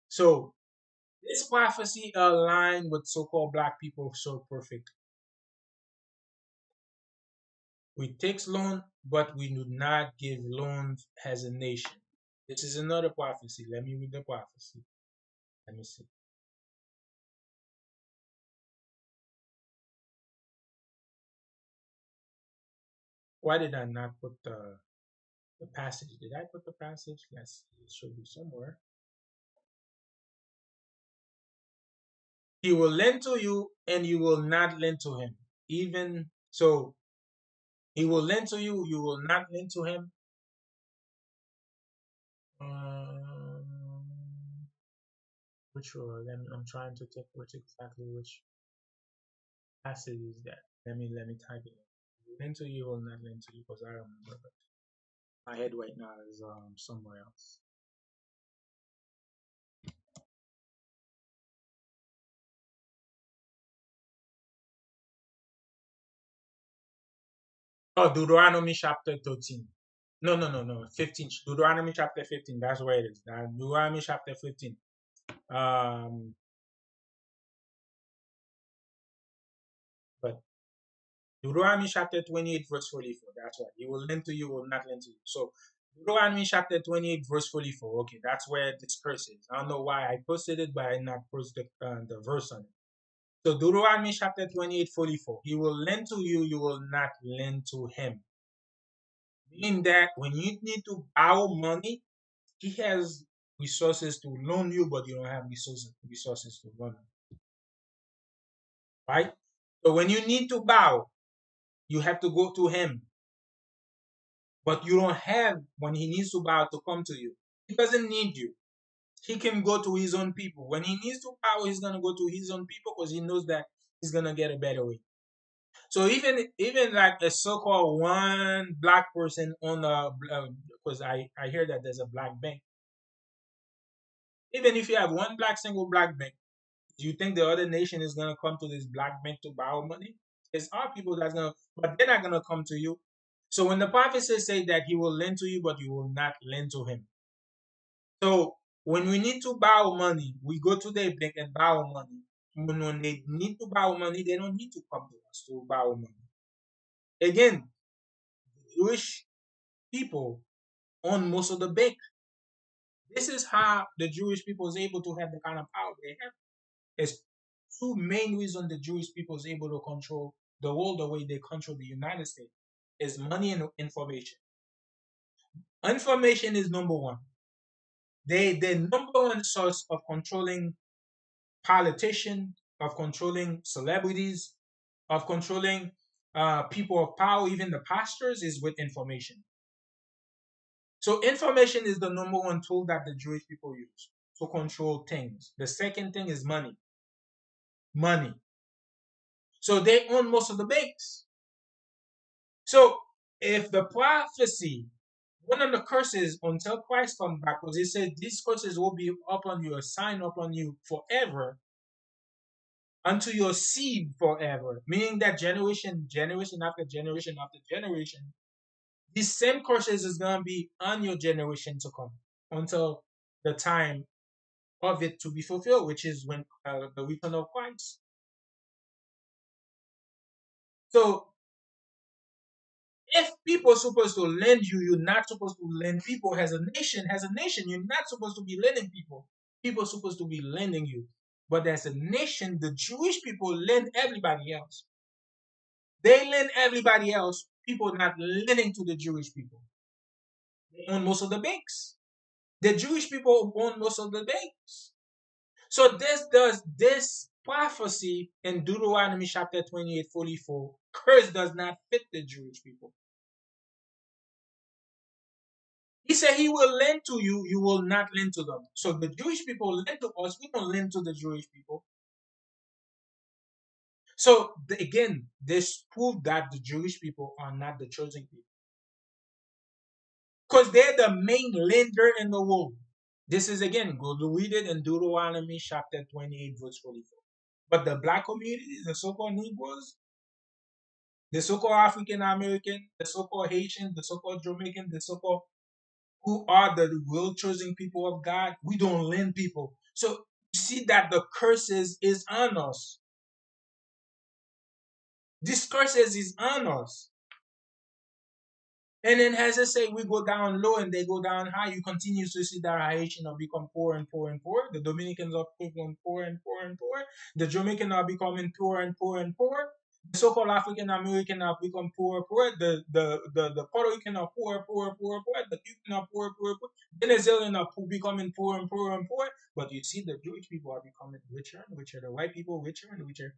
So this prophecy aligned with so-called black people so perfect. We take loan, but we do not give loans as a nation. This is another prophecy. Let me read the prophecy. Let me see. Why did I not put the passage? Did I put the passage? Yes, it should be somewhere. He will lend to you, and you will not lend to him. Even so, he will lend to you, you will not lend to him. Which one? I'm trying to take which exactly which passage is that. Let me type it. Lend to you will not lend to you because I don't remember. But my head right now is somewhere else. Oh, Deuteronomy chapter 13. No, no, no, no. 15. Deuteronomy chapter 15. That's where it is. Deuteronomy chapter 15. Um, but Deuteronomy chapter 28, verse 44. That's right. He will lend to you, will not lend to you. So Deuteronomy chapter 28, verse 44. Okay, that's where this curse is. I don't know why I posted it, but I not posted the verse on it. So Deuteronomy chapter 28, 44. He will lend to you, you will not lend to him. Meaning that when you need to borrow money, he has resources to loan you, but you don't have resources to loan him. Right? So when you need to borrow, you have to go to him. But you don't have when he needs to borrow to come to you. He doesn't need you. He can go to his own people. When he needs to borrow, he's gonna go to his own people because he knows that he's gonna get a better way. So even like a so-called one black person on a because I hear that there's a black bank. Even if you have one black single black bank, do you think the other nation is gonna come to this black bank to borrow money? It's our people that's gonna, but they're not gonna come to you. So when the prophecies say that he will lend to you, but you will not lend to him. So when we need to borrow money, we go to the bank and borrow money. When they need to borrow money, they don't need to come to us to borrow money. Again, Jewish people own most of the bank. This is how the Jewish people is able to have the kind of power they have. It's two main reasons the Jewish people is able to control the world the way they control the United States is money and information. Information is number one. The number one source of controlling politicians, of controlling celebrities, of controlling people of power, even the pastors, is with information. So information is the number one tool that the Jewish people use to control things. The second thing is money. Money. So they own most of the banks. So if the prophecy, one of the curses until Christ comes back, because he said these curses will be upon you, a sign upon you forever, unto your seed forever, meaning that generation after generation after generation, these same curses is gonna be on your generation to come until the time of it to be fulfilled, which is when the return of Christ. So if people are supposed to lend you, you're not supposed to lend people as a nation. As a nation, you're not supposed to be lending people. People are supposed to be lending you. But as a nation, the Jewish people lend everybody else. They lend everybody else. People not lending to the Jewish people. They own most of the banks. The Jewish people own most of the banks. So this prophecy in Deuteronomy chapter 28, 44, curse does not fit the Jewish people. He said he will lend to you, you will not lend to them. So the Jewish people lend to us, we don't lend to the Jewish people. So again, this proved that the Jewish people are not the chosen people. Because they're the main lender in the world. This is again, go to read it in Deuteronomy chapter 28, verse 44. But the black communities, the so-called Negroes, the so-called African American, the so-called Haitian, the so-called Jamaican, the so-called who are the real chosen people of God, we don't lend people. So you see that the curses is on us. This curses is on us. And then, as I say, we go down low and they go down high. You continue to see that Haitian are become poor and poor and poor. The Dominicans are becoming poor and poor and poor. The Jamaican are becoming poor and poor and poor. The so-called African American have become poor, poor. The Puerto Rican are poor, poor, poor, poor. The Cuban are poor, poor, poor. Venezuelan are becoming poor and poor and poor. But you see, the Jewish people are becoming richer and richer. The white people richer and richer.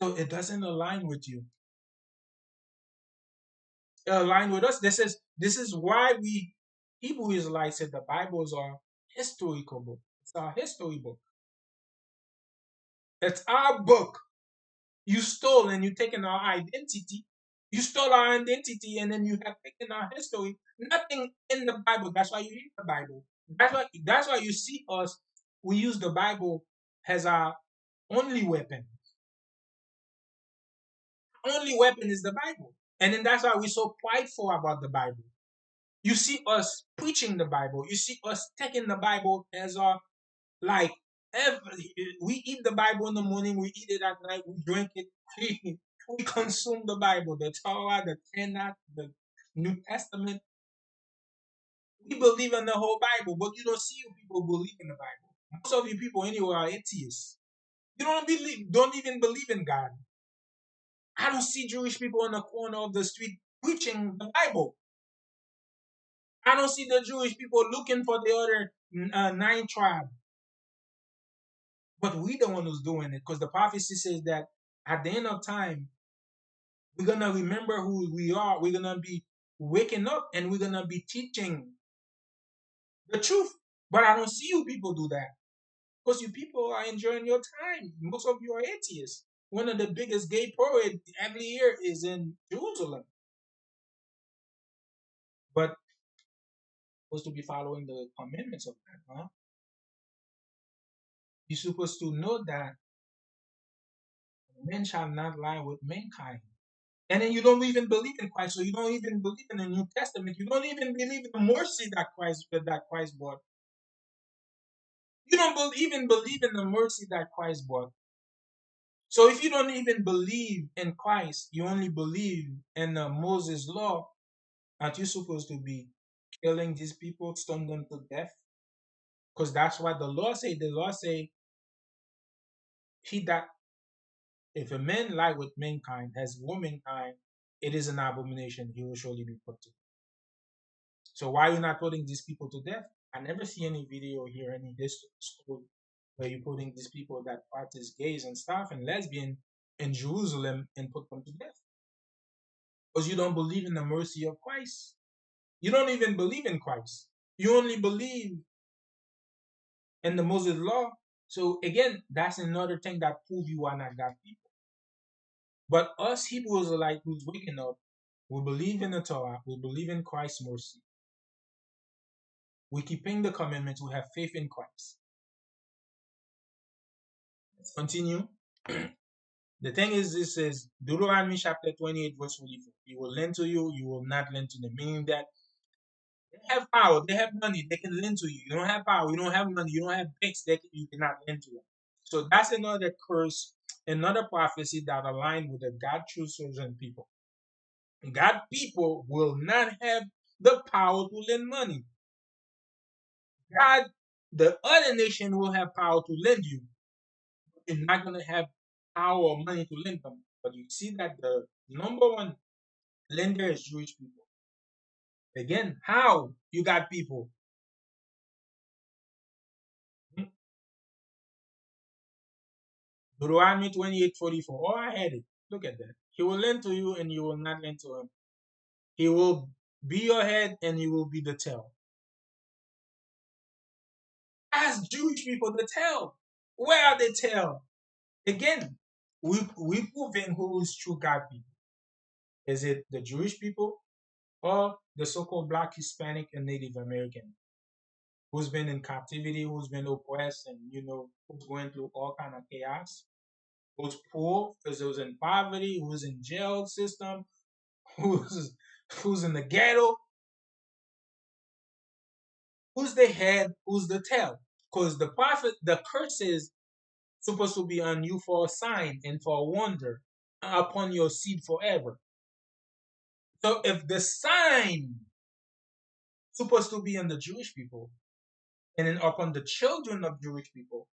So it doesn't align with you. Align with us. This is why we Hebrew Israelites said the Bibles are historical book. It's our history book. It's our book. You stole and you taken our identity. You stole our identity and then you have taken our history. Nothing in the Bible. That's why you read the Bible. That's why you see us. We use the Bible as our only weapon. Only weapon is the Bible. And then that's why we're so prideful about the Bible. You see us preaching the Bible. You see us taking the Bible as our like we eat the Bible in the morning, we eat it at night, we drink it, we consume the Bible, the Torah, the Tanakh, the New Testament. We believe in the whole Bible, but you don't see you people believe in the Bible. Most of you people anyway are atheists. You don't even believe in God. I don't see Jewish people in the corner of the street preaching the Bible. I don't see the Jewish people looking for the other nine tribes. But we the one who's doing it because the prophecy says that at the end of time, we're gonna remember who we are. We're gonna be waking up and we're gonna be teaching the truth. But I don't see you people do that because you people are enjoying your time. Most of you are atheists. One of the biggest gay parade every year is in Jerusalem, but supposed to be following the commandments of that, huh? You're supposed to know that men shall not lie with mankind. And then you don't even believe in Christ, so you don't even believe in the New Testament. You don't even believe in the mercy that Christ brought. You don't even believe in the mercy that Christ brought. So if you don't even believe in Christ, you only believe in the Moses law, aren't you supposed to be killing these people, stone them to death? Because that's what the law say. The law say he that if a man lie with mankind as womankind, it is an abomination. He will surely be put to death. So why are you not putting these people to death? I never see any video or hear any this story where you're putting these people that practice gays and stuff and lesbian in Jerusalem and put them to death. Because you don't believe in the mercy of Christ. You don't even believe in Christ. You only believe in the Moses law. So again, that's another thing that proves you are not God people. But us Hebrews are like who's waking up, we believe in the Torah, we believe in Christ's mercy. We keeping the commandments, we have faith in Christ. Let's continue. The thing is, this is Deuteronomy chapter 28, verse 44. He will lend to you, you will not lend to them. Meaning that they have power, they have money, they can lend to you. You don't have power, you don't have money, you don't have banks, you cannot lend to them. So that's another curse, another prophecy that aligned with the God true chosen people. God people will not have the power to lend money. God, the other nation will have power to lend you. You're not going to have power or money to lend them. But you see that the number one lender is Jewish people. Again, how you got people? Hmm? Deuteronomy 28:44. Oh, I had it. Look at that. He will lend to you and you will not lend to him. He will be your head and you will be the tail. Ask Jewish people the tail. Where are the tail? Again, we proving who is true God people. Is it the Jewish people or the so-called Black, Hispanic, and Native American, who's been in captivity, who's been oppressed, and who's going through all kind of chaos, who's poor because who's in poverty, who's in jail system, who's who's in the ghetto, who's the head, who's the tail. Because the curse is supposed to be on you for a sign and for a wonder upon your seed forever. So if the sign supposed to be on the Jewish people and then upon the children of Jewish people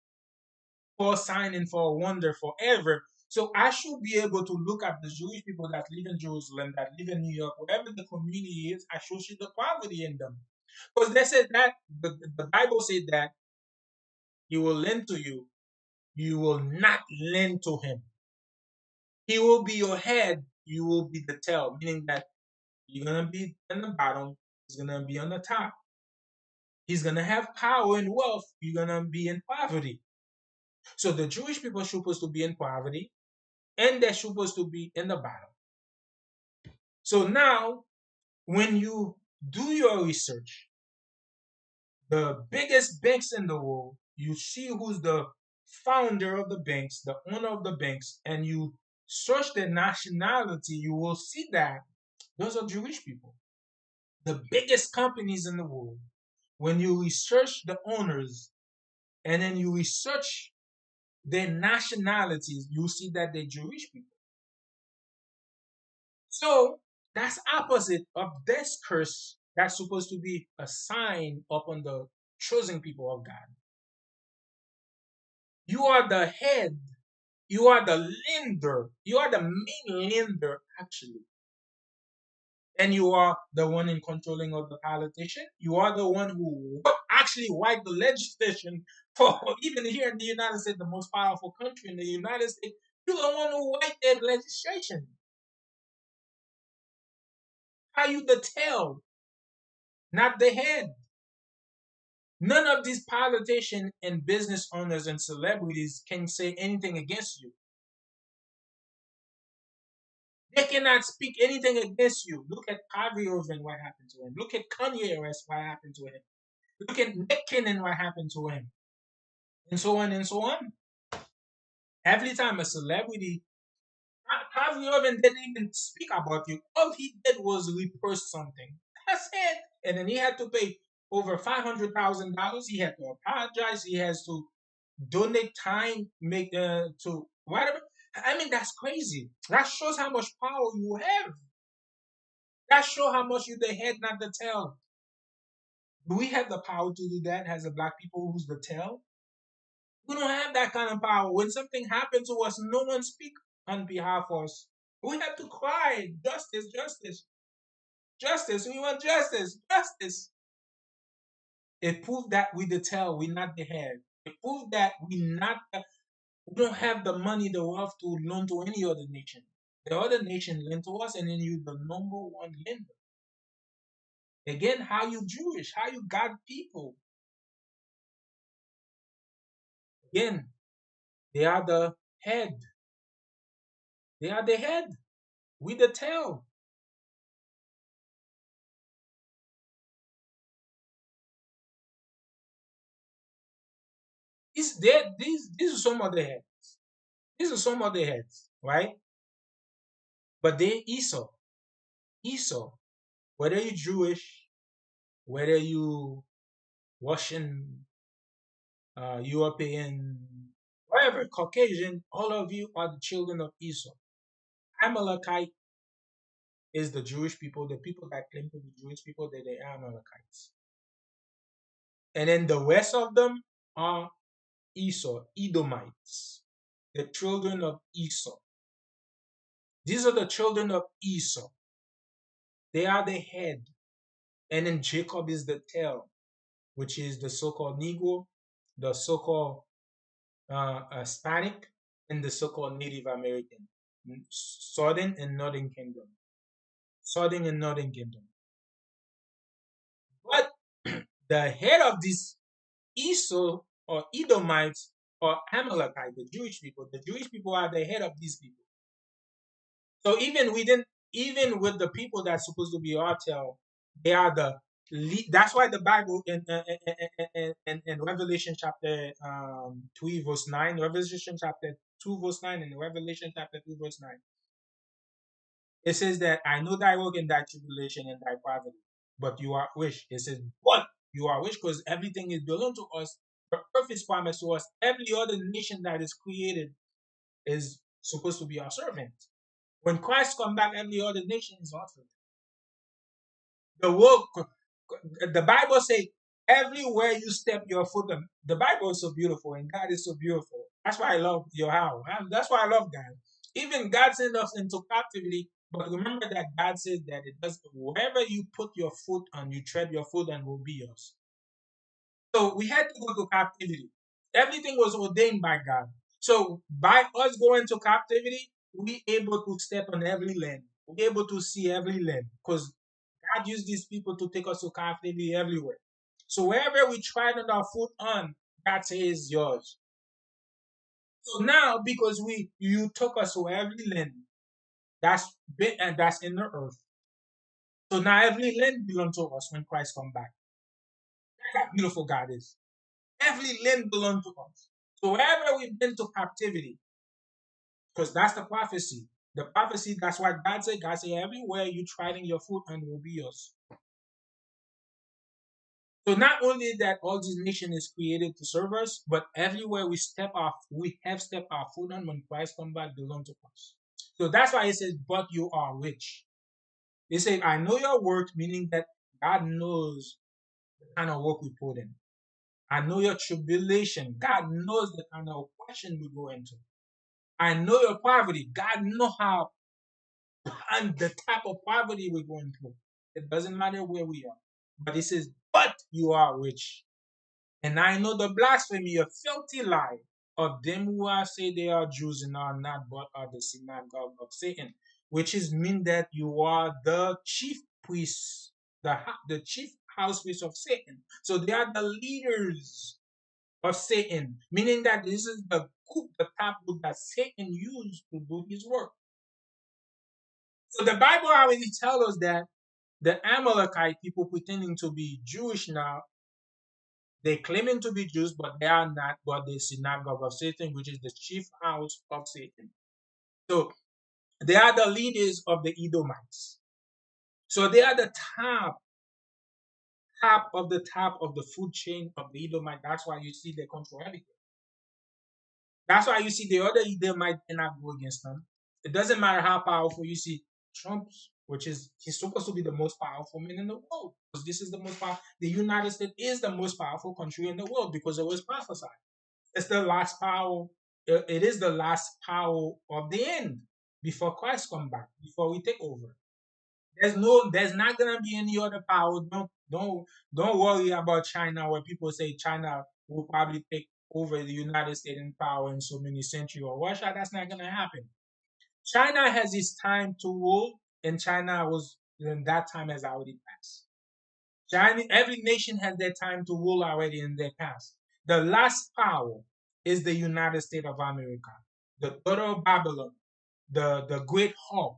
for a sign and for a wonder forever, so I should be able to look at the Jewish people that live in Jerusalem, that live in New York, wherever the community is, I should see the poverty in them. Because they said that the Bible said that he will lend to you, you will not lend to him. He will be your head, you will be the tail, meaning that you're gonna be in the bottom, he's gonna be on the top. He's gonna have power and wealth, you're gonna be in poverty. So the Jewish people are supposed to be in poverty, and they're supposed to be in the bottom. So now, when you do your research, the biggest banks in the world, you see who's the founder of the banks, the owner of the banks, and you search their nationality, you will see that those are Jewish people. The biggest companies in the world, when you research the owners and then you research their nationalities, you see that they're Jewish people. So that's opposite of this curse that's supposed to be a sign upon the chosen people of God. You are the head. You are the lender. You are the main lender, actually. And you are the one in controlling of the politician. You are the one who actually write the legislation for even here in the United States, the most powerful country in the United States. You're the one who write that legislation. Are you the tail, not the head? None of these politicians and business owners and celebrities can say anything against you. They cannot speak anything against you. Look at Kyrie Irving, what happened to him. Look at Kanye West, what happened to him. Look at Nick Cannon, what happened to him. And so on and so on. Every time a celebrity, Kyrie Irving didn't even speak about you. All he did was repost something. That's it. And then he had to pay over $500,000. He had to apologize. He has to donate time, make to whatever. I mean, that's crazy. That shows how much power you have. That shows how much you're the head, not the tail. Do we have the power to do that as a black people who's the tail? We don't have that kind of power. When something happens to us, no one speak on behalf of us. We have to cry, justice, justice, justice. We want justice, justice. It proved that we the tail, we not the head. It proved that we don't have the money, the wealth to loan to any other nation. The other nation lend to us, and then you the number one lender. Again, how you Jewish, how you God people. Again, they are the head. They are the head. We the tail. These are some of the heads. These are some of the heads, right? But they Esau. Esau. Whether you Jewish, whether you Russian, European, whatever, Caucasian, all of you are the children of Esau. Amalekite is the Jewish people, the people that claim to be Jewish people, they're the Amalekites. And then the rest of them are Esau, Edomites, the children of Esau. These are the children of Esau. They are the head. And then Jacob is the tail, which is the so called Negro, the so called Hispanic, and the so called Native American, Southern and Northern Kingdom. Southern and Northern Kingdom. But the head of this Esau or Edomites or Amalekite, the Jewish people are the head of these people. So even within even with the people that's supposed to be Artel, they are the that's why the Bible in Revelation chapter 3 verse 9, Revelation chapter 2 verse 9, and Revelation chapter 2 verse 9, it says that I know thy work and thy tribulation and thy poverty, but you are rich. It says, but you are rich because everything is belong to us. The earth is promised to us. Every other nation that is created is supposed to be our servant. When Christ comes back, every other nation is our servant. The world, the Bible says, everywhere you step your foot on, the Bible is so beautiful and God is so beautiful. That's why I love your house. That's why I love God. Even God sent us into captivity, but remember that God says that it does wherever you put your foot on, you tread your foot on will be yours. So we had to go to captivity. Everything was ordained by God. So by us going to captivity, we able to step on every land. We able to see every land because God used these people to take us to captivity everywhere. So wherever we tried on our foot on, God says yours. So now because we you took us to every land that's big and that's in the earth. So now every land belongs to us when Christ come back. That's how beautiful God is. Every land belongs to us. So wherever we've been to captivity, because that's the prophecy. The prophecy, that's what God said, everywhere you trying your foot on will be yours. So not only that all this nation is created to serve us, but everywhere we have stepped our foot on when Christ come back belong to us. So that's why it says, but you are rich. They say, I know your work, meaning that God knows the kind of work we put in. I know your tribulation. God knows the kind of question we go into. I know your poverty. God knows how and the type of poverty we're going through. It doesn't matter where we are. But it says, but you are rich. And I know the blasphemy, a filthy lie of them who are say they are Jews and are not, but are the synagogue of Satan, which is mean that you are the chief priests, the chief house priest of Satan. So they are the leaders of Satan, meaning that this is the group, the type group that Satan used to do his work. So the Bible already tells us that the Amalekite people pretending to be Jewish now, they claiming to be Jews, but they are not, but the synagogue of Satan, which is the chief house of Satan. So they are the leaders of the Edomites. So they are the top of the food chain of the Edomite. That's why you see they control everything. That's why you see the other Edomite cannot go against them. It doesn't matter how powerful you see Trump, which is he's supposed to be the most powerful man in the world. Because this is the most powerful. The United States is the most powerful country in the world because it was prophesied. It's the last power. It is the last power of the end before Christ come back, before we take over. There's not gonna be any other power. Don't worry about China, where people say China will probably take over the United States in power in so many centuries, or Russia. That's not gonna happen. China has its time to rule, and China was then that time has already passed. China, every nation has their time to rule already in their past. The last power is the United States of America, the daughter of Babylon, the great whore.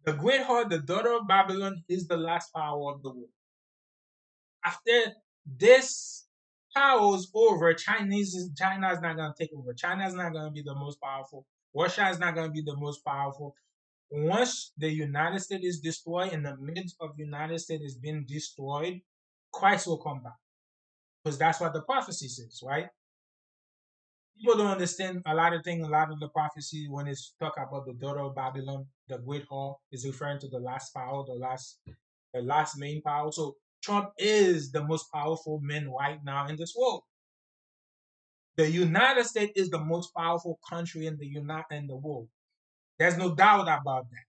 The great whore, the daughter of Babylon, is the last power of the world. After this power is over, China is not gonna take over. China is not gonna be the most powerful. Russia is not gonna be the most powerful. Once the United States is destroyed and the midst of the United States is being destroyed, Christ will come back. Because that's what the prophecy says, right? People don't understand a lot of things, a lot of the prophecy when it's talk about the daughter of Babylon, the great whore, is referring to the last power, the last main power. So Trump is the most powerful man right now in this world. The United States is the most powerful country in the world. There's no doubt about that.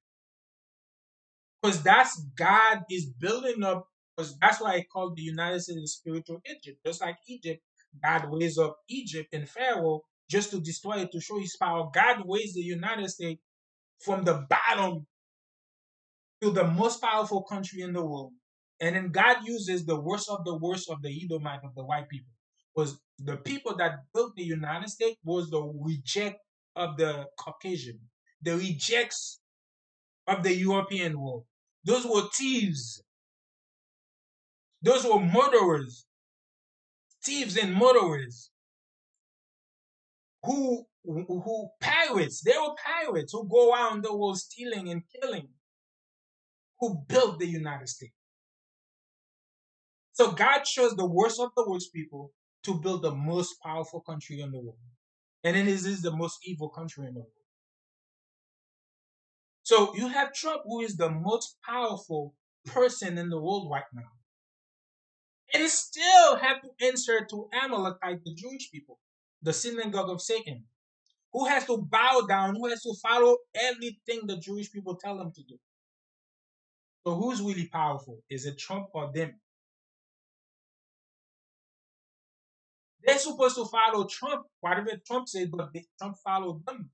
Because that's God is building up, because that's why I call the United States spiritual Egypt. Just like Egypt, God raised up Egypt and Pharaoh just to destroy it, to show his power. God raised the United States from the bottom to the most powerful country in the world. And then God uses the worst of the Edomite, of the white people. Because the people that built the United States was the reject of the Caucasian. The rejects
of the European world. Those were thieves. Those were murderers, thieves and murderers who pirates. They were pirates who go around the world stealing and killing. Who built the United States? So God chose the worst of the worst people to build the most powerful country in the world, and it is the most evil country in the world. So you have Trump, who is the most powerful person in the world right now, and still have to answer to Amalekite, the Jewish people, the synagogue of Satan, who has to bow down, who has to follow everything the Jewish people tell them to do. So who's really powerful? Is it Trump or them? They're supposed to follow Trump, whatever Trump said, but Trump followed them.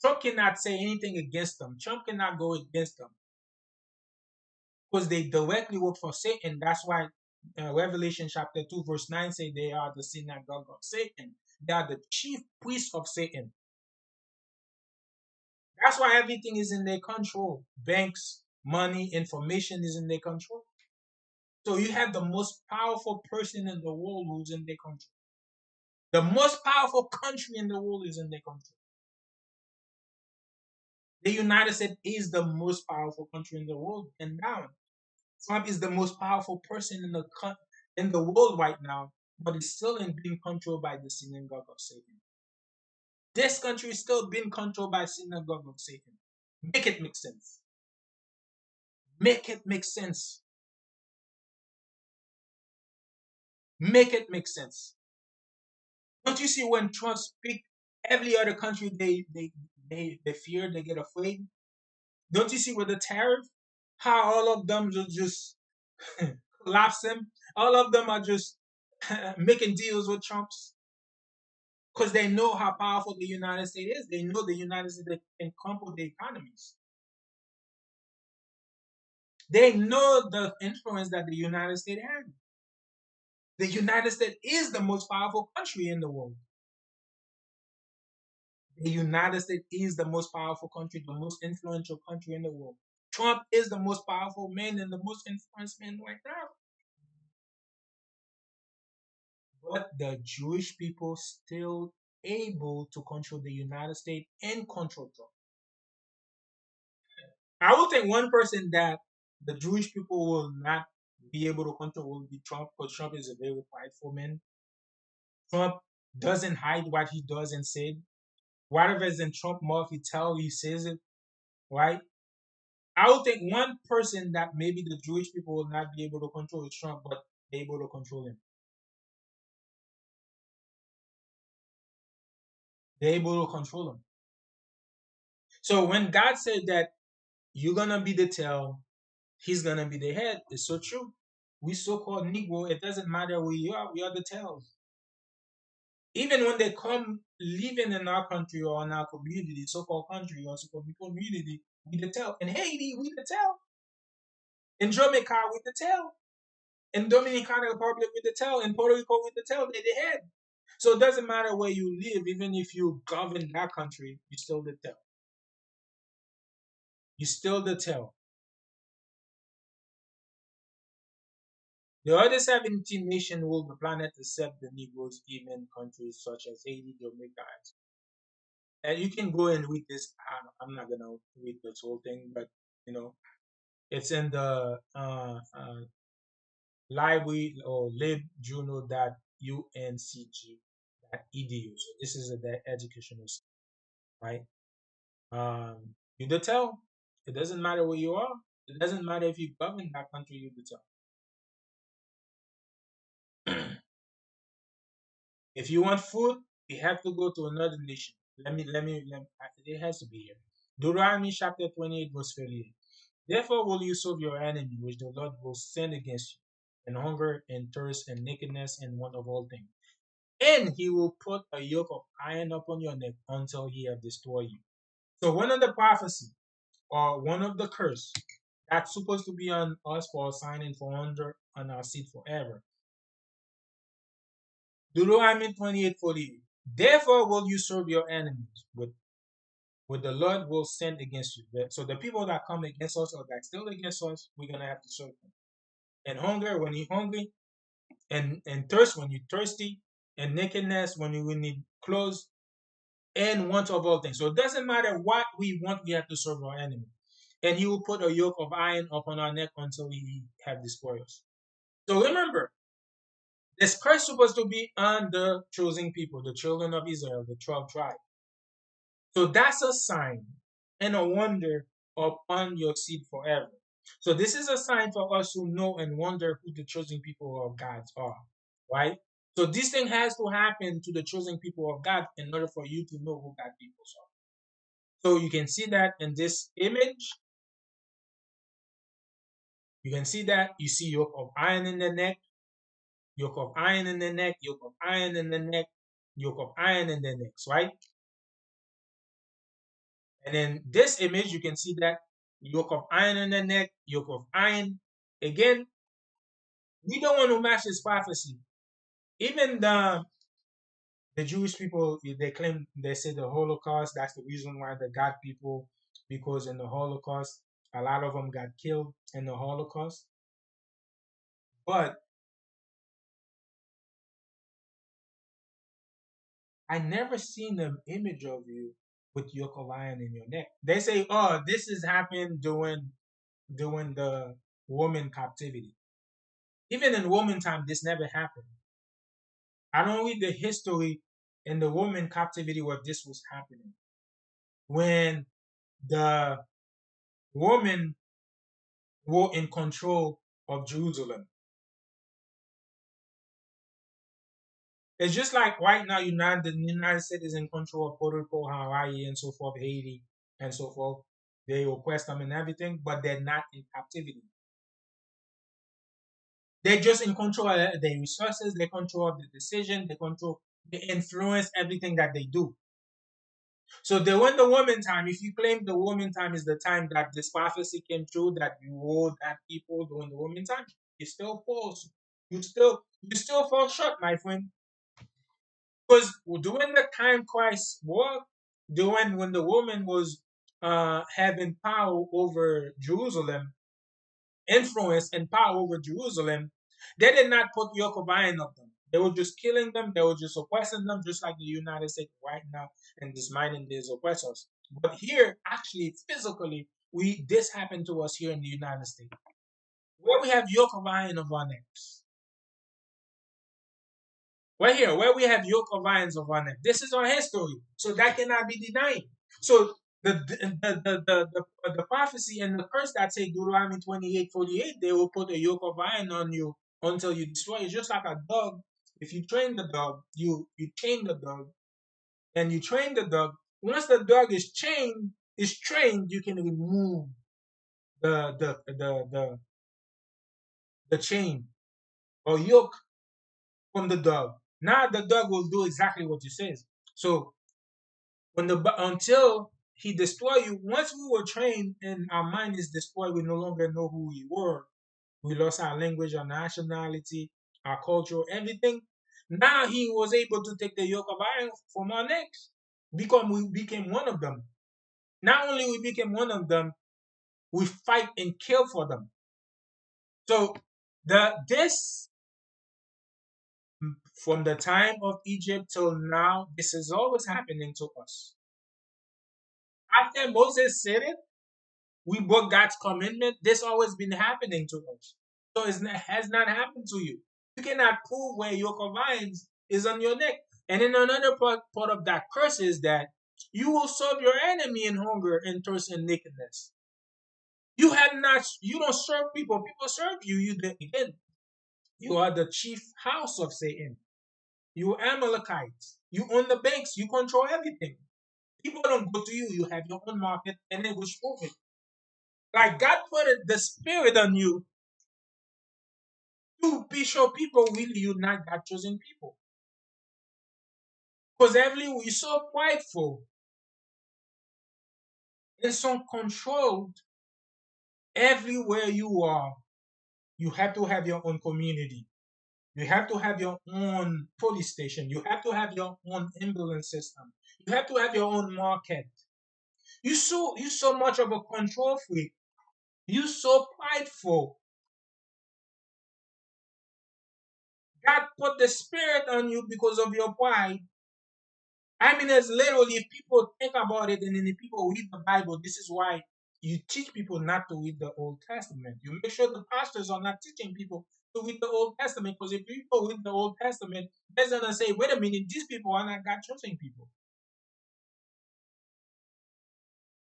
Trump cannot say anything against them. Trump cannot go against them because they directly work for Satan. That's why Revelation chapter 2, verse 9 say they are the synagogue of Satan. They are the chief priests of Satan. That's why everything is in their control. Banks, money, information is in their control. So you have the most powerful person in the world who's in their control. The most powerful country in the world is in their control. The United States is the most powerful country in the world, and now Trump is the most powerful person in the world right now, but it's still in being controlled by the synagogue of Satan. This country is still being controlled by synagogue of Satan. Make it make sense. Make it make sense. Make it make sense. Don't you see when Trump speak, every other country they fear, they get afraid. Don't you see with the tariff, how all of them just collapse him? All of them are just making deals with Trump's because they know how powerful the United States is. They know the United States can crumple the economies. They know the influence that the United States has. The United States is the most powerful country in the world. The United States is the most powerful country, the most influential country in the world. Trump is the most powerful man and the most influenced man right now. But the Jewish people still able to control the United States and control Trump. I would think one person that the Jewish people will not be able to control will be Trump, because Trump is a very prideful man. Trump doesn't hide what he does and said. Whatever is in Trump mouth, he says it, right? I would think one person that maybe the Jewish people will not be able to control is Trump, but be able to control him. They're able to control him. So when God said that you're gonna be the tail, he's gonna be the head, it's so true. We so-called Negro, it doesn't matter where you are, we are the tails. Even when they come living in our country or in our community, so-called country or so-called community, we the tail. In Haiti, we the tail. In Jamaica, we the tail. In Dominican Republic, we the tail. In Puerto Rico, we the tail. They the head. So it doesn't matter where you live, even if you govern that country, you still the tail. You still the tail. The other 17 nations rule the planet except the Negroes, even countries such as Haiti, Jamaica. And you can go and read this. I'm not gonna read this whole thing, but you know, it's in the library or libjuno.uncg.edu. So this is the educational site, right? You do tell. It doesn't matter where you are. It doesn't matter if you govern that country. You do tell. If you want food, you have to go to another nation. It has to be here. Deuteronomy chapter 28, verse 38. Therefore will you serve your enemy, which the Lord will send against you, and hunger and thirst and nakedness and want of all things. And he will put a yoke of iron upon your neck until he have destroyed you. So one of the prophecy or one of the curse that's supposed to be on us for a sign and for wonder on our seed forever. Deuteronomy 28:48. Therefore will you serve your enemies with what the Lord will send against you. So the people that come against us or that still against us, we're gonna have to serve them. And hunger when you're hungry, and thirst when you're thirsty, and nakedness when you will need clothes, and want of all things. So it doesn't matter what we want, we have to serve our enemy. And he will put a yoke of iron upon our neck until he have destroyed us. So remember, this curse supposed to be on the chosen people, the children of Israel, the 12 tribes. So that's a sign and a wonder upon your seed forever. So this is a sign for us to know and wonder who the chosen people of God are, right? So this thing has to happen to the chosen people of God in order for you to know who God people are. So you can see that in this image. You can see that you see yoke of iron in the neck, yoke of iron in the neck, yoke of iron in the neck, yoke of iron in the necks, right? And in this image, you can see that yoke of iron in the neck, yoke of iron. Again, we don't want to match this prophecy. Even the Jewish people, they claim, they say the Holocaust, that's the reason why the God people, because in the Holocaust, a lot of them got killed in the Holocaust. But I never seen an image of you with yoke of iron in your neck. They say, oh, this has happened during the woman captivity. Even in woman time, this never happened. I don't read the history in the woman captivity where this was happening. When the women were in control of Jerusalem. It's just like right now, the United States is in control of Puerto Rico, Hawaii, and so forth, Haiti, and so forth. They oppress them and everything, but they're not in captivity. They're just in control of their resources, they control the decision, they influence everything that they do. So during the woman time, if you claim the woman time is the time that this prophecy came true, that you hold that people during the woman time, you still false. You still fall short, my friend. Because during the time Christ walked, during when the woman was having power over Jerusalem, influence and power over Jerusalem, they did not put yoke of iron on them. They were just killing them. They were just oppressing them, just like the United States right now in this modern days oppress us. But here, actually, physically, we this happened to us here in the United States, where we have yoke of iron of our necks. Right here, where we have yoke of irons of our neck. This is our history, so that cannot be denied. So the prophecy and the curse that say Deuteronomy 28:48, they will put a yoke of iron on you until you destroy it. Just like a dog, if you train the dog, you chain the dog, and you train the dog. Once the dog is trained, you can remove the the the the, the chain or yoke from the dog. Now the dog will do exactly what you says. So until he destroy you, once we were trained and our mind is destroyed, we no longer know who we were. We lost our language, our nationality, our culture, everything. Now he was able to take the yoke of iron from our necks because we became one of them. Not only we became one of them, we fight and kill for them. So this from the time of Egypt till now, this is always happening to us. After Moses said it, we broke God's commandment. This always been happening to us. So has not happened to you. You cannot prove where yoke of irons is on your neck. And then another part of that curse is that you will serve your enemy in hunger and thirst and nakedness. You don't serve people. People serve you. Again, you are the chief house of Satan. You Amalekites. You own the banks. You control everything. People don't go to you. You have your own market and they will prove it. Like God put the spirit on you to be sure people really you're not God chosen people. Because you're so prideful and so controlled everywhere you are. You have to have your own community. You have to have your own police station. You have to have your own ambulance system. You have to have your own market. You so much of a control freak. You so prideful. God put the spirit on you because of your pride. I mean, as literally, if people think about it and then if people read the Bible, this is why you teach people not to read the Old Testament. You make sure the pastors are not teaching people to read the Old Testament, because if people read the Old Testament, they're gonna say, "Wait a minute, these people are not God chosen people."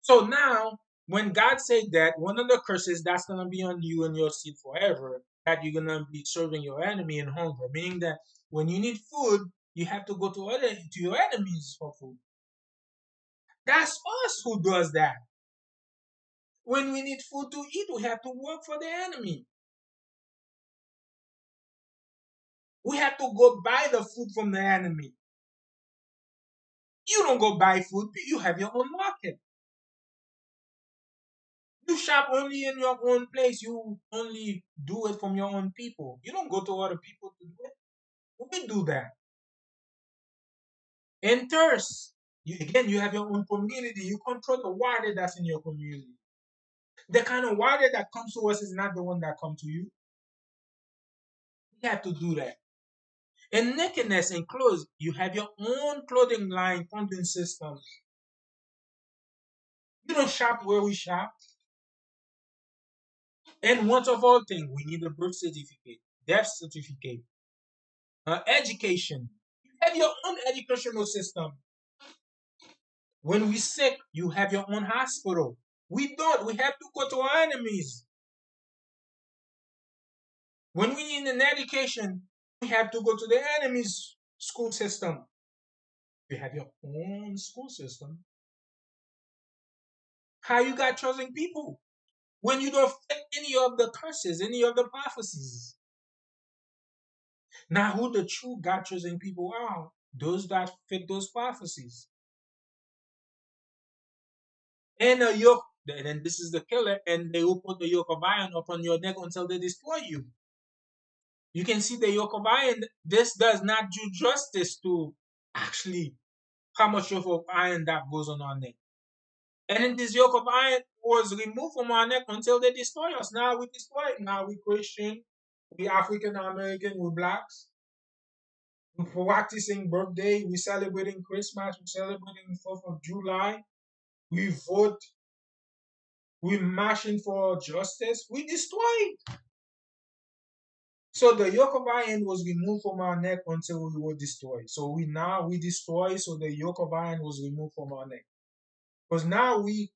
So now, when God said that, one of the curses that's gonna be on you and your seed forever, that you're gonna be serving your enemy in hunger, meaning that when you need food, you have to go to your enemies for food. That's us who does that. When we need food to eat, we have to work for the enemy. We have to go buy the food from the enemy. You don't go buy food, you have your own market. You shop only in your own place. You only do it from your own people. You don't go to other people to do it. We do that. And thirst. Again, you have your own community. You control the water that's in your community. The kind of water that comes to us is not the one that comes to you. We have to do that. And nakedness and clothes, you have your own clothing line funding system. You don't shop where we shop. And once of all things, we need a birth certificate, death certificate, education. You have your own educational system. When we sick, you have your own hospital. We don't. We have to go to our enemies. When we need an education, we have to go to the enemy's school system. You have your own school system. How you got chosen people when you don't fit any of the curses, any of the prophecies? Now, who the true God chosen people are? Those that fit those prophecies. And a yoke, and then this is the killer, and they will put the yoke of iron upon your neck until they destroy you. You can see the yoke of iron. This does not do justice to actually how much yoke of iron that goes on our neck. And then this yoke of iron was removed from our neck until they destroy us. Now we destroy it. Now we Christian, we African American, we blacks. We practicing birthday, we celebrating Christmas, we celebrating 4th of July. We vote, we marching for justice. We destroy. So the yoke of iron was removed from our neck until we were destroyed. So we destroy. So the yoke of iron was removed from our neck. Because now we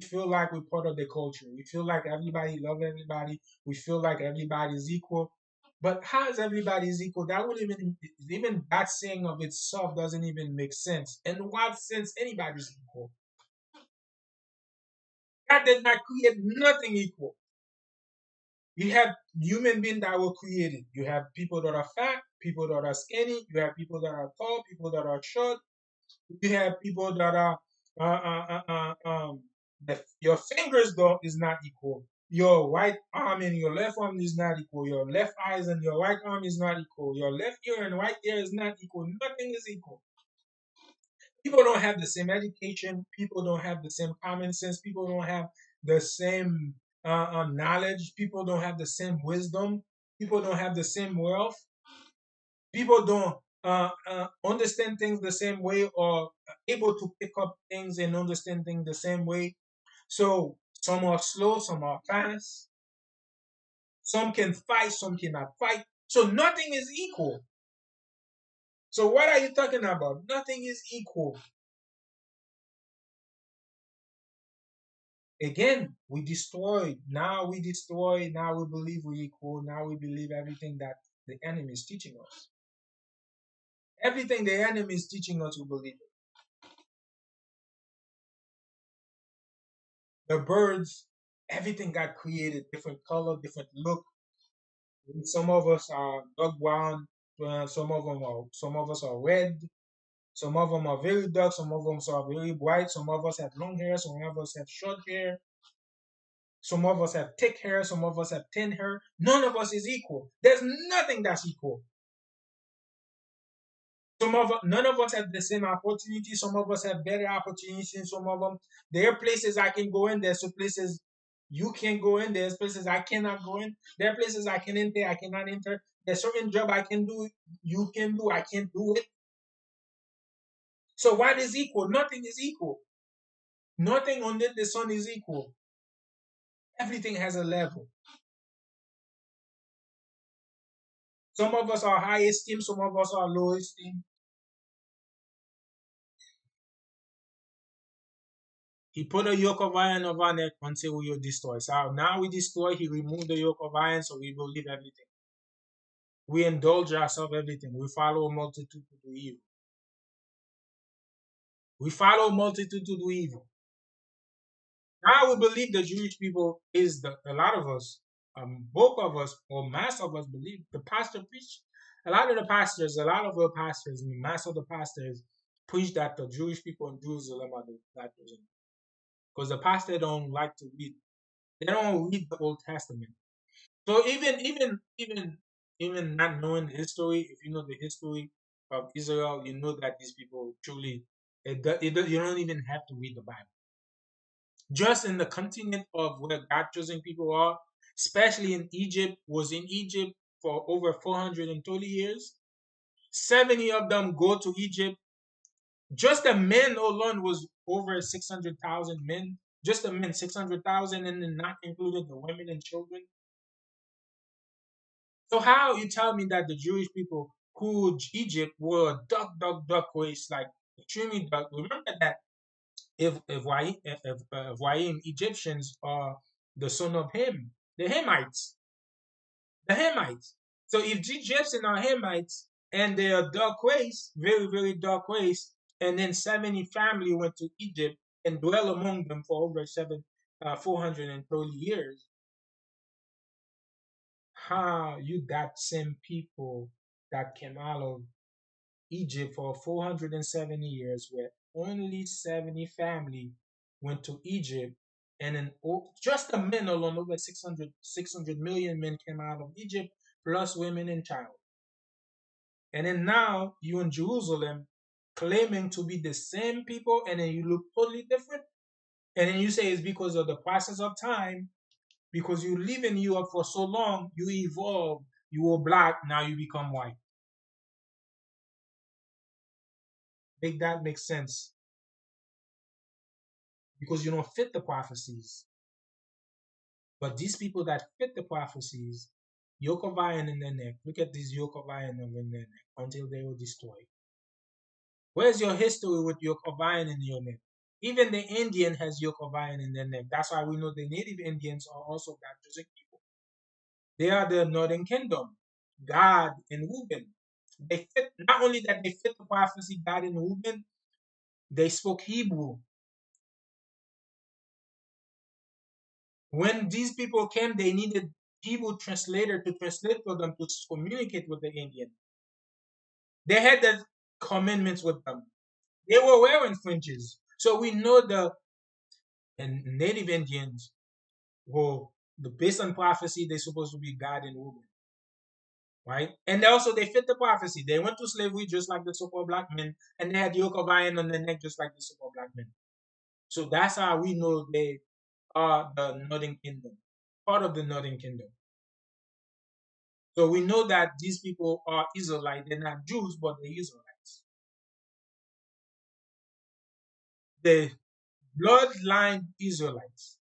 feel like we're part of the culture. We feel like everybody love everybody. We feel like everybody's equal. But how is everybody's equal? That would even that saying of itself doesn't even make sense. In what sense anybody's equal? God did not create nothing equal. You have human beings that were created. You have people that are fat, people that are skinny. You have people that are tall, people that are short. You have people that are your fingers though is not equal. Your right arm and your left arm is not equal. Your left eyes and your right arm is not equal. Your left ear and right ear is not equal. Nothing is equal. People don't have the same education. People don't have the same common sense. People don't have the same knowledge. People don't have the same wisdom. People don't have the same wealth. People don't understand things the same way or able to pick up things and understand things the same way. So some are slow, some are fast. Some can fight, some cannot fight. So nothing is equal. So what are you talking about? Nothing is equal. Again, we destroy. Now we destroy. Now we believe we're equal. Now we believe everything that the enemy is teaching us. Everything the enemy is teaching us, we believe it. The birds, everything got created, different color, different look. Some of us are dark brown, some of us are red, some of them are very dark, some of them are very bright, some of us have long hair, some of us have short hair, some of us have thick hair, some of us have thin hair. None of us is equal. There's nothing that's equal. None of us have the same opportunity. Some of us have better opportunities than some of them. There are places I can go in. There's some places you can't go in. There's places I cannot go in. There are places I can enter. I cannot enter. There's certain job I can do. You can do. I can't do it. So what is equal? Nothing is equal. Nothing under the sun is equal. Everything has a level. Some of us are high esteem. Some of us are low esteem. He put a yoke of iron over our neck until we are destroyed. So now we destroy, he removed the yoke of iron, so we believe everything. We indulge ourselves everything. We follow a multitude to do evil. We follow a multitude to do evil. Now we believe the Jewish people is a lot of us, both of us, or mass of us believe the pastor preached. A lot of the pastors, a lot of the pastors, mass of the pastors preach that the Jewish people in Jerusalem are the that because the pastor don't like to read. They don't read the Old Testament. So even not knowing the history, if you know the history of Israel, you know that these people truly you don't even have to read the Bible. Just in the continent of where God chosen people are, especially in Egypt, was in Egypt for over 430 years. 70 of them go to Egypt. Just the men alone was over 600,000 men. Just the men, 600,000, and then not including the women and children. So how you tell me that the Jewish people who Egypt were duck race, like extremely duck? Remember that if Egyptians are the son of Ham, the Hamites, the Hamites. So if Egyptians are Hamites and they are dark race, very very dark race, and then 70 family went to Egypt and dwell among them for over 430 years, how you got same people that came out of Egypt for 470 years, where only 70 family went to Egypt, and then just the men alone, over 600 million men came out of Egypt, plus women and child. And then now you in Jerusalem claiming to be the same people, and then you look totally different. And then you say it's because of the process of time, because you live in Europe for so long, you evolve, you were black, now you become white. Make that make sense because you don't fit the prophecies. But these people that fit the prophecies, yoke of iron in their neck, look at this yoke of iron in their neck until they will destroy. Where's your history with yoke of iron in your neck? Even the Indian has yoke of iron in their neck. That's why we know the native Indians are also baptizing people. They are the northern kingdom, God and Reuben. They fit not only that they fit the prophecy, God and Reuben, they spoke Hebrew. When these people came, they needed Hebrew translator to translate for them to communicate with the Indian. They had the commandments with them. They were wearing fringes. So we know the and native Indians were based on prophecy, they're supposed to be God and woman, right? And also they fit the prophecy. They went to slavery just like the so-called black men, and they had yoke of iron on their neck just like the so-called black men. So that's how we know they are the Northern Kingdom, part of the Northern Kingdom. So we know that these people are Israelites. They're not Jews, but they're Israelites. The bloodline Israelites.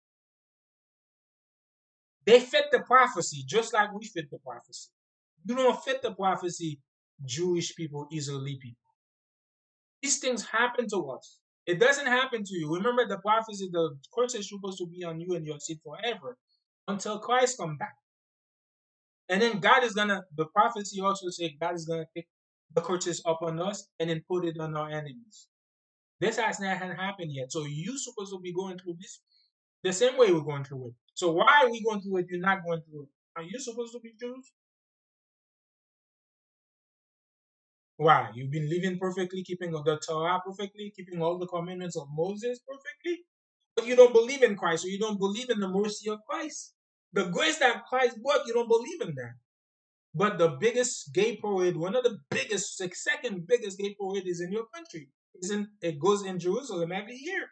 They fit the prophecy just like we fit the prophecy. You don't fit the prophecy, Jewish people, Israeli people. These things happen to us. It doesn't happen to you. Remember the prophecy, the curse is supposed to be on you and your seed forever until Christ comes back. And then God is gonna, the prophecy also say God is gonna take the curses upon us and then put it on our enemies. This has not happened yet. So you're supposed to be going through this the same way we're going through it. So why are we going through it? You're not going through it. Are you supposed to be Jews? Why? You've been living perfectly, keeping the Torah perfectly, keeping all the commandments of Moses perfectly, but you don't believe in Christ, or you don't believe in the mercy of Christ. The grace that Christ brought, you don't believe in that. But the biggest gay parade, one of the biggest, like second biggest gay parade is in your country. Isn't it goes in Jerusalem every year?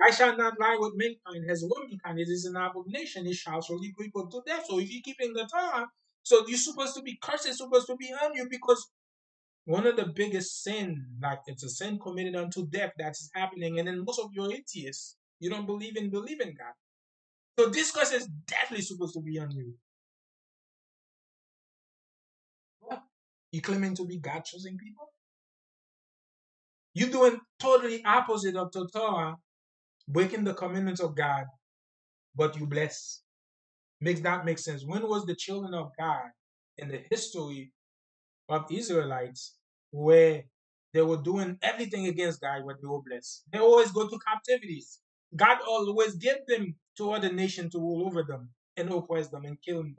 I shall not lie with mankind as womankind. It is an abomination. It shall surely people to death. So if you're keeping the Torah, so you're supposed to be cursed, it's supposed to be on you because one of the biggest sin, like it's a sin committed unto death that is happening, and then most of you are atheists. You don't believe in God. So this curse is definitely supposed to be on you. What? You claiming to be God choosing people? You're doing totally opposite of the Torah, breaking the commandments of God, but you bless. Makes that make sense? When was the children of God in the history of Israelites where they were doing everything against God, but they were blessed? They always go to captivities. God always gave them to other nations to rule over them and oppress them and kill them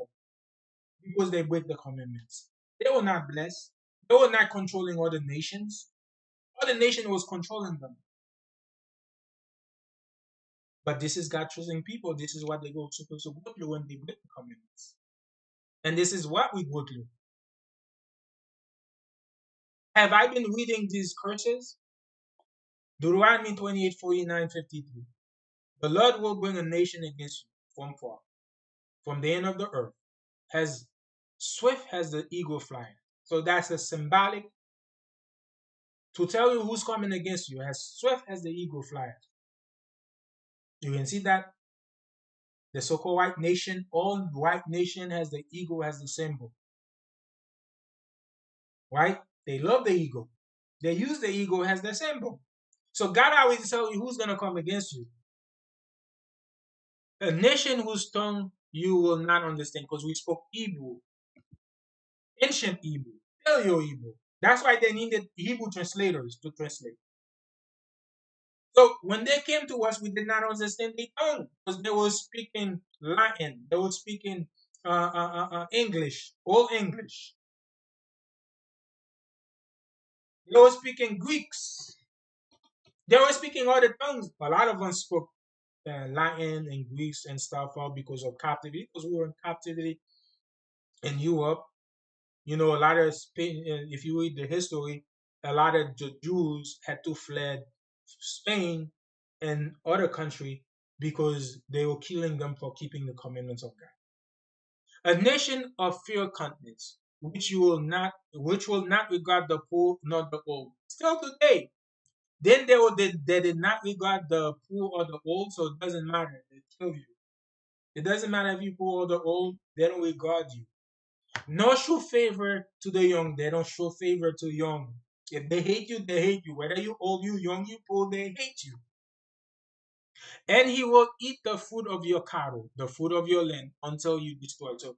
because they break the commandments. They were not blessed. They were not controlling other nations. Other nation was controlling them. But this is God choosing people. This is what they go supposed to go through when they break the commandments. And this is what we go through. Have I been reading these curses? Deuteronomy 28, 49, 53. The Lord will bring a nation against you from far, from the end of the earth, as swift as the eagle flying. So that's a symbolic to tell you who's coming against you, as swift as the eagle flying. You can see that the so-called white nation, all white nation has the eagle as the symbol, right? They love the eagle. They use the eagle as the symbol. So God always tell you who's gonna come against you. A nation whose tongue you will not understand, because we spoke Hebrew, ancient Hebrew, Paleo Hebrew. That's why they needed Hebrew translators to translate. So when they came to us, we did not understand their tongue because they were speaking Latin, they were speaking English, all English. They were speaking Greeks. They were speaking other tongues. A lot of them spoke Latin and Greeks and stuff all because of captivity, because we were in captivity in Europe. You know, a lot of Spain, if you read the history, a lot of the Jews had to fled Spain and other country because they were killing them for keeping the commandments of God. A nation of fair countenance, which will not regard the poor nor the old. Still today, then they did not regard the poor or the old, so it doesn't matter. They kill you. It doesn't matter if you poor or the old, they don't regard you. Nor show favor to the young. They don't show favor to young. If they hate you, they hate you. Whether you old, you young, you poor, they hate you. And he will eat the fruit of your cattle, the fruit of your land, until you destroy it. So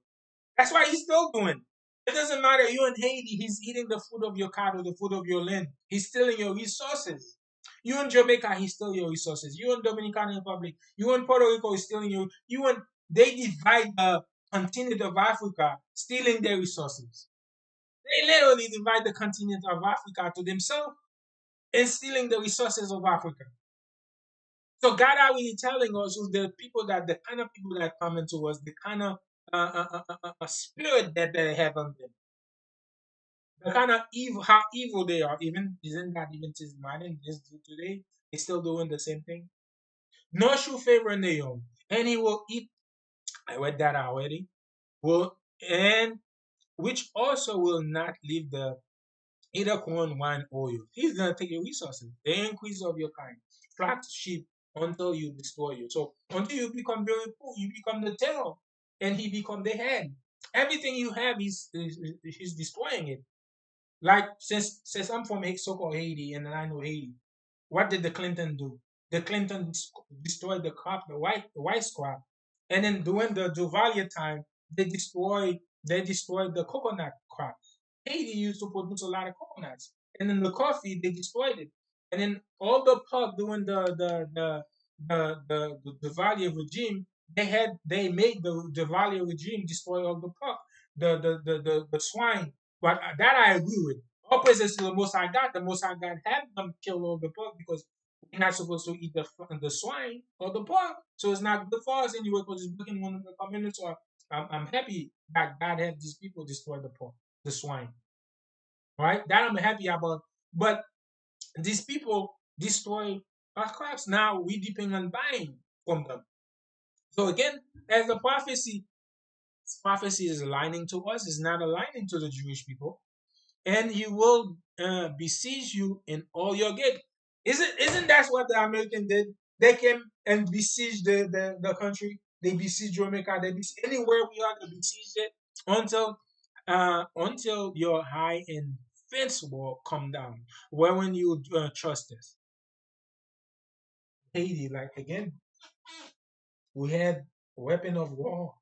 that's why he's still doing. It doesn't matter. You in Haiti, he's eating the fruit of your cattle, the fruit of your land. He's stealing your resources. You in Jamaica, he's stealing your resources. You in Dominican Republic, you in Puerto Rico, he's stealing you. You in they divide the continent of Africa, stealing their resources. They literally divide the continent of Africa to themselves and stealing the resources of Africa. So God already telling us who's the people that the kind of people that come into us, the kind of spirit that they have on them, the kind of evil, how evil they are. Even isn't that even this modern this today? They still doing the same thing. No shoe favor in the young, and he will eat. I read that already. Will and which also will not leave the either corn, wine, oil. He's gonna take your resources, the increase of your kind, flock sheep until you destroy you. So until you become very poor, you become the tail, and he become the head. Everything you have, he's destroying it. Like since I'm from so-called Haiti and I know Haiti, what did the Clinton do? The Clinton destroyed the crop, the rice crop, and then during the Duvalier time, they destroyed the coconut crop. Haiti used to produce a lot of coconuts, and then the coffee they destroyed it, and then all the pub during the Duvalier regime, they made the Duvalier regime destroy all the pub, the swine. But that I agree with. All praises to the Most High God. The Most High God had them kill all the pub because We're not supposed to eat the swine or the pork. So it's not good for us anyway because it's breaking one of the commandments. So I'm happy that God had these people destroy the pork, the swine, right? That I'm happy about. But these people destroy our crops. Now we depend on buying from them. So again, as the prophecy is aligning to us, is not aligning to the Jewish people, and he will besiege you in all your gate. Isn't that what the American did? They came and besieged the country. They besieged Jamaica. They besieged anywhere we are. They besieged it until your high and fence wall come down. Where when you trust us, Haiti, like again, we had weapon of war.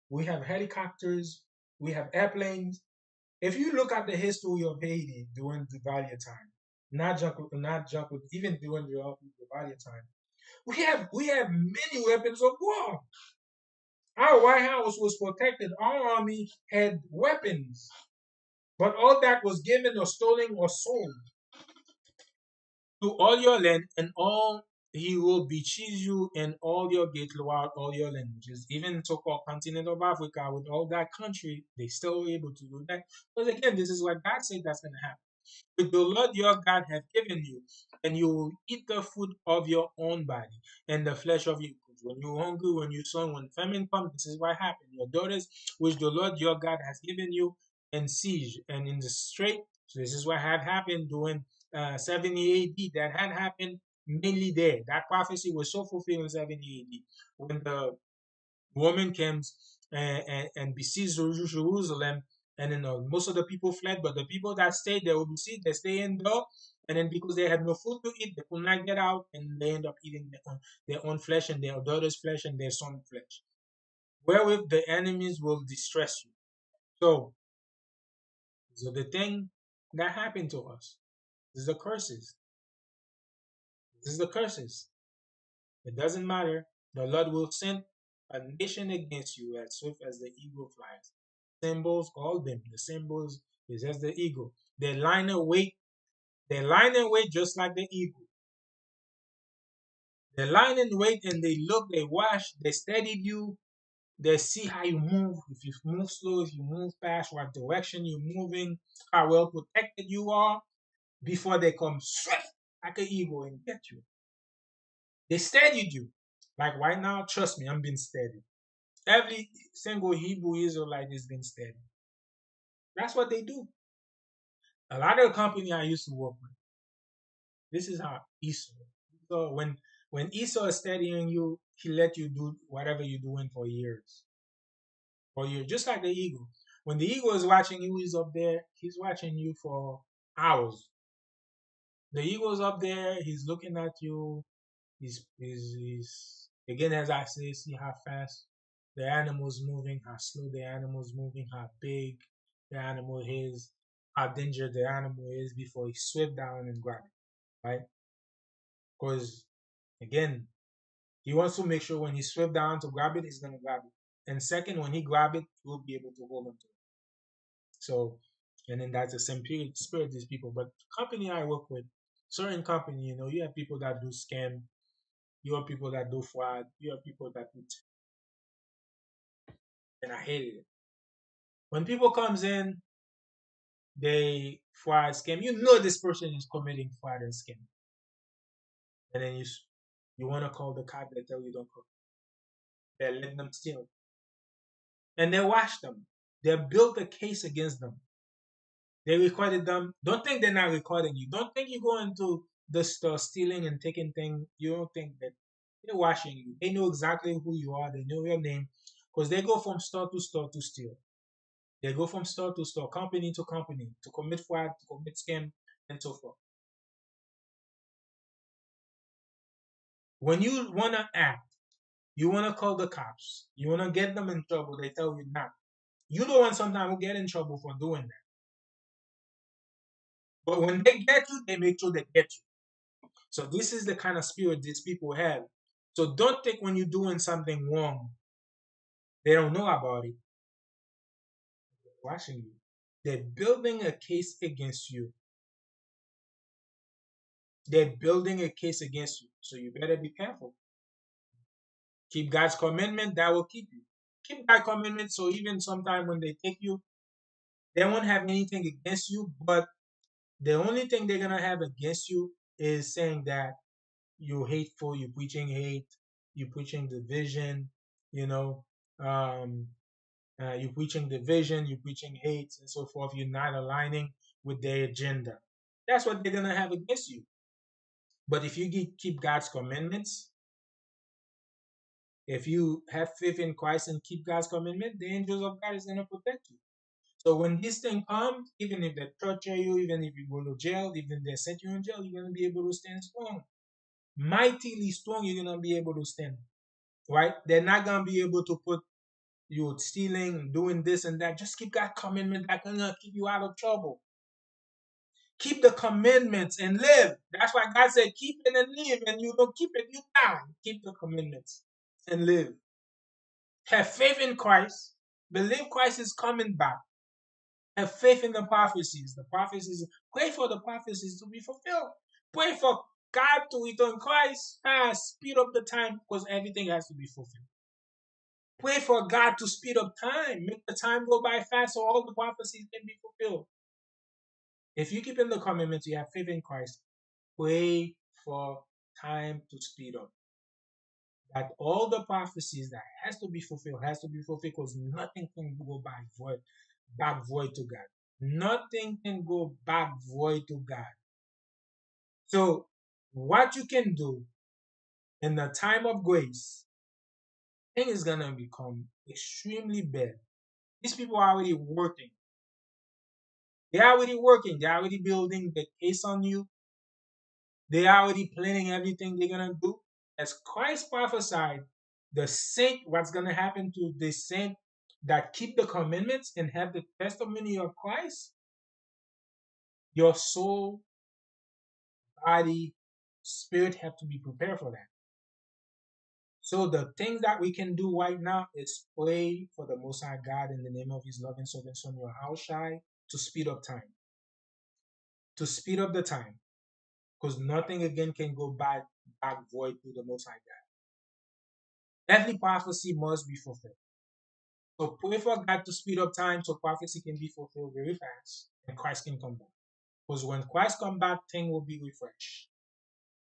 We have helicopters. We have airplanes. If you look at the history of Haiti during the Valiant time, not junk with even during the Valiant time, we have many weapons of war. Our White House was protected. Our army had weapons, but all that was given or stolen or sold to all your land, and all he will beseech you in all your gates throughout all your languages. Even so-called continent of Africa, with all that country, they still were able to do that. But again, this is what God said that's going to happen. Which the Lord your God hath given you, and you will eat the fruit of your own body and the flesh of your goods. When you're hungry, when you're son, when famine comes, this is what happened. Your daughters, which the Lord your God has given you, in siege and in the strait. So this is what had happened during 70 AD. That had happened mainly there. That prophecy was so fulfilled in 70 AD when the Roman camps and besieged Jerusalem, and then most of the people fled, but the people that stayed, they will besieged, they stay indoor, and then because they had no food to eat, they could not get out, and they end up eating their own flesh and their daughter's flesh and their son's flesh. Wherewith the enemies will distress you. So, so the thing that happened to us is the curses. This is the curses. It doesn't matter. The Lord will send a nation against you as swift as the eagle flies. Symbols, all them. The symbols is as the eagle. They line and wait. They line and wait just like the eagle. They line and wait and they look, they watch, they study you. They see how you move. If you move slow, if you move fast, what direction you're moving, how well protected you are before they come swift like an eagle and get you. They studied you. Like right now, trust me, I'm being studied. Every single Hebrew Israelite has been studied. That's what they do. A lot of the company I used to work with, this is how Esau. So when Esau is studying you, he let you do whatever you're doing for years. For years, just like the eagle. When the eagle is watching you, he's up there, he's watching you for hours. The eagle's up there, he's looking at you, he's again as I say, see how fast the animal's moving, how slow the animal's moving, how big the animal is, how dangerous the animal is before he swift down and grab it, right? Because again, he wants to make sure when he swift down to grab it, he's gonna grab it. And second, when he grab it, he will be able to hold on to it. So, and then that's the same spirit these people. But company I work with, certain company, you have people that do scam, you have people that do fraud, you have people that do, and I hated it. When people comes in, they fraud scam. You know this person is committing fraud and scam, and then you want to call the cop. They tell you don't call. They let them steal, and they watch them. They built a case against them. They recorded them. Don't think they're not recording you. Don't think you go into the store stealing and taking things. You don't think that they're watching you. They know exactly who you are. They know your name because they go from store to store to steal. They go from store to store, company to commit fraud, to commit scam, and so forth. When you wanna act, you wanna call the cops, you wanna get them in trouble, they tell you not. You the one sometimes will get in trouble for doing that. But when they get you, they make sure they get you. So this is the kind of spirit these people have. So don't think when you're doing something wrong, they don't know about it. They're watching you. They're building a case against you. They're building a case against you. So you better be careful. Keep God's commandment, that will keep you. Keep God's commandment so even sometime when they take you, they won't have anything against you, but the only thing they're gonna have against you is saying that you're hateful, you're preaching hate, you're preaching division, you know, um, you're preaching division, you're preaching hate, and so forth. You're not aligning with their agenda. That's what they're gonna have against you. But if you keep God's commandments, if you have faith in Christ and keep God's commandment, the angels of God is gonna protect you. So when this thing comes, even if they torture you, even if you go to jail, even if they set you in jail, you're gonna be able to stand strong. Mightily strong, you're gonna be able to stand. Right? They're not gonna be able to put you stealing, doing this and that. Just keep that commandment that's gonna keep you out of trouble. Keep the commandments and live. That's why God said, keep it and live. And you don't keep it, you die. Keep the commandments and live. Have faith in Christ. Believe Christ is coming back. Have faith in the prophecies. The prophecies, pray for the prophecies to be fulfilled. Pray for God to return Christ fast, speed up the time because everything has to be fulfilled. Pray for God to speed up time, make the time go by fast so all the prophecies can be fulfilled. If you keep in the commandments, you have faith in Christ, pray for time to speed up. That all the prophecies that has to be fulfilled because nothing can go back void to God. Nothing can go back void to God. So what you can do in the time of grace, thing is gonna become extremely bad. These people are already working. They're already working. They're already building the case on you. They're already planning everything they're gonna do. As Christ prophesied, the saint, what's gonna happen to the saint that keep the commandments and have the testimony of Christ, your soul, body, spirit have to be prepared for that. So the thing that we can do right now is pray for the Most High God in the name of His loving servant Son Yahushai to speed up time, to speed up the time, because nothing again can go back void to the Most High God. Every prophecy must be fulfilled. So pray for God to speed up time so prophecy can be fulfilled very fast and Christ can come back. Because when Christ come back, thing will be refreshed.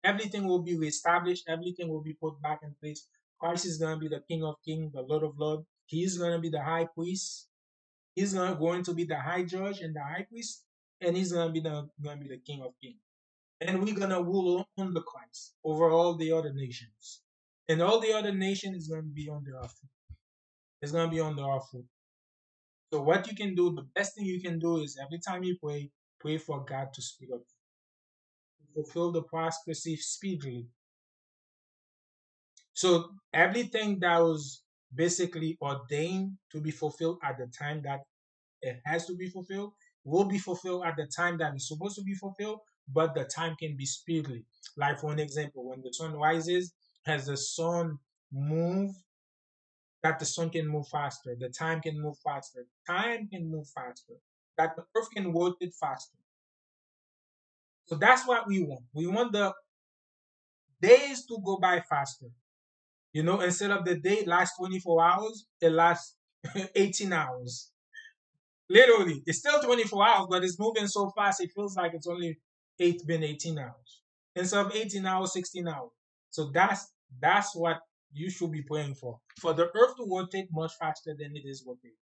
Everything will be reestablished. Everything will be put back in place. Christ is going to be the King of Kings, the Lord of Lords. He's going to be the High Priest. He's going to be the High Judge and the High Priest, and he's going to be the King of Kings. And we're going to rule under Christ over all the other nations, and all the other nations is going to be under our feet. It's going to be under our foot. So what you can do, the best thing you can do is every time you pray, pray for God to speed up, to fulfill the prophecy speedily. So everything that was basically ordained to be fulfilled at the time that it has to be fulfilled will be fulfilled at the time that it's supposed to be fulfilled, but the time can be speedily. Like for an example, when the sun rises, has the sun move, that the sun can move faster, the time can move faster, time can move faster, that the earth can rotate faster. So that's what we want. We want the days to go by faster. Instead of the day lasts 24 hours, it lasts 18 hours. Literally, it's still 24 hours, but it's moving so fast, it feels like it's only been 18 hours. Instead of 18 hours, 16 hours. So that's what you should be praying for the earth to rotate much faster than it is rotating,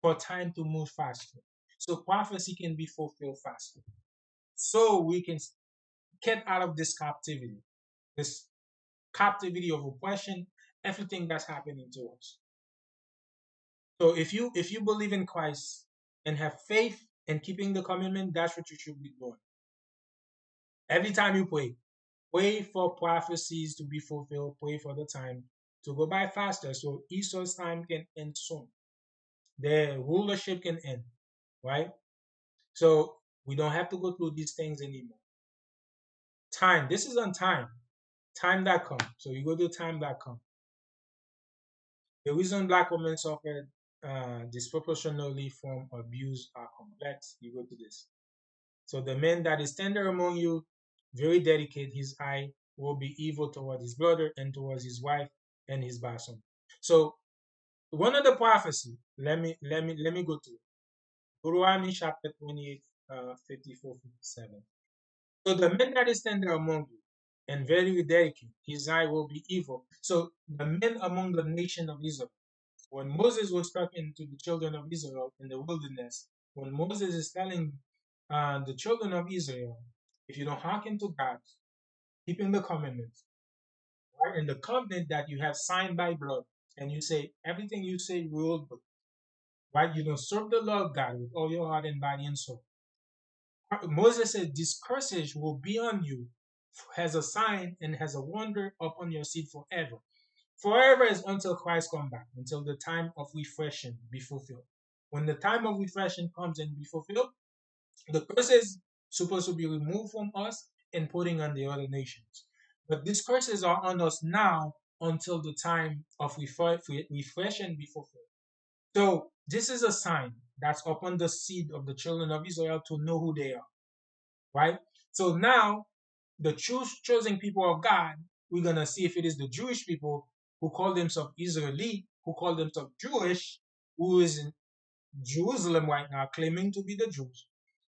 for time to move faster, so prophecy can be fulfilled faster, so we can get out of this captivity of oppression, everything that's happening to us. So if you believe in Christ and have faith in keeping the commandment, that's what you should be doing. Every time you pray, pray for prophecies to be fulfilled, pray for the time to go by faster so Esau's time can end soon. Their rulership can end, right? So we don't have to go through these things anymore. Time. This is on time. Time.com. So you go to time.com. The reason black women suffer disproportionately from abuse are complex. You go to this. So the man that is tender among you very dedicated, his eye will be evil toward his brother and towards his wife and his bosom. So one of the prophecy, let me go to it. Deuteronomy chapter 28, 54, 57. So the men that is tender among you and very delicate, his eye will be evil. So the men among the nation of Israel, when Moses was talking to the children of Israel in the wilderness, when Moses is telling the children of Israel, if you don't hearken to God, keeping the commandments, right, and the covenant that you have signed by blood, and you say everything you say we will do, right? You don't serve the Lord God with all your heart and body and soul. Moses said, "These curses will be on you as a sign and as a wonder upon your seed forever." Forever is until Christ come back, until the time of refreshing be fulfilled. When the time of refreshing comes and be fulfilled, the curses supposed to be removed from us and putting on the other nations. But these curses are on us now until the time of refreshing be fulfilled. So this is a sign that's upon the seed of the children of Israel to know who they are, right? So now the chosen people of God, we're gonna see if it is the Jewish people who call themselves Israelite, who call themselves Jewish, who is in Jerusalem right now, claiming to be the Jews.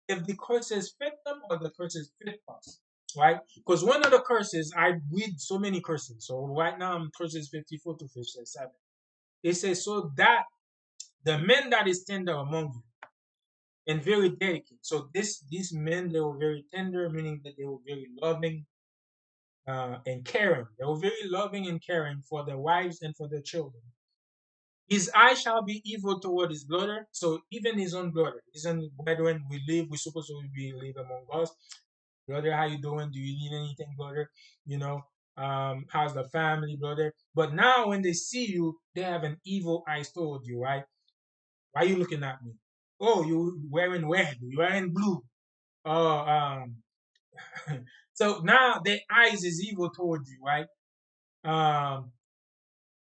If the curses fit them or the curses fit us, right? Because one of the curses, I read so many curses. So right now I'm curses 54 to 57. It says, so that the men that is tender among you and very delicate. So these men, they were very tender, meaning that they were very loving, and caring. They were very loving and caring for their wives and for their children. His eye shall be evil toward his brother, so even his own brother, his own brethren, we live, we're supposed to be live among us. Brother, how you doing? Do you need anything, brother? You know, how's the family, brother? But now when they see you, they have an evil eyes toward you, right? Why are you looking at me? Oh, you wearing red, you wearing blue. Oh, so now their eyes is evil towards you, right? Um,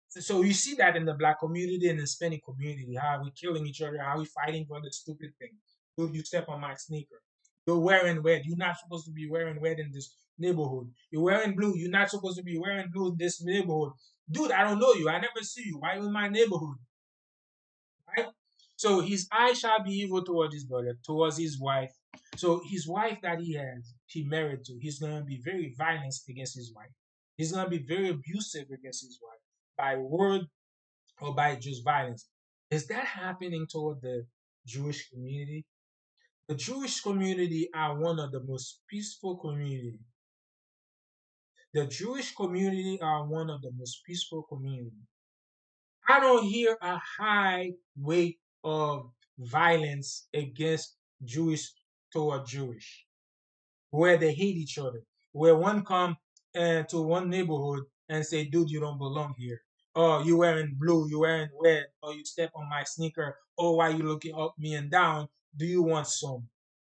so you see that in the black community and the Hispanic community, how we killing each other, how we fighting for the stupid thing. Dude, you step on my sneaker. You're wearing red. You're not supposed to be wearing red in this neighborhood. You're wearing blue. You're not supposed to be wearing blue in this neighborhood. Dude, I don't know you. I never see you. Why are you in my neighborhood? Right? So his eye shall be evil towards his brother, towards his wife. So his wife that he married to, he's gonna be very violent against his wife. He's gonna be very abusive against his wife by word or by just violence. Is that happening toward the Jewish community? The Jewish community are one of the most peaceful community. The Jewish community are one of the most peaceful community. I don't hear a high rate of violence against Jewish toward Jewish, where they hate each other, where one come to one neighborhood and say, "Dude, you don't belong here." Oh, you wearing blue, you wearing red, or you step on my sneaker. Oh, why you looking up me and down? Do you want some?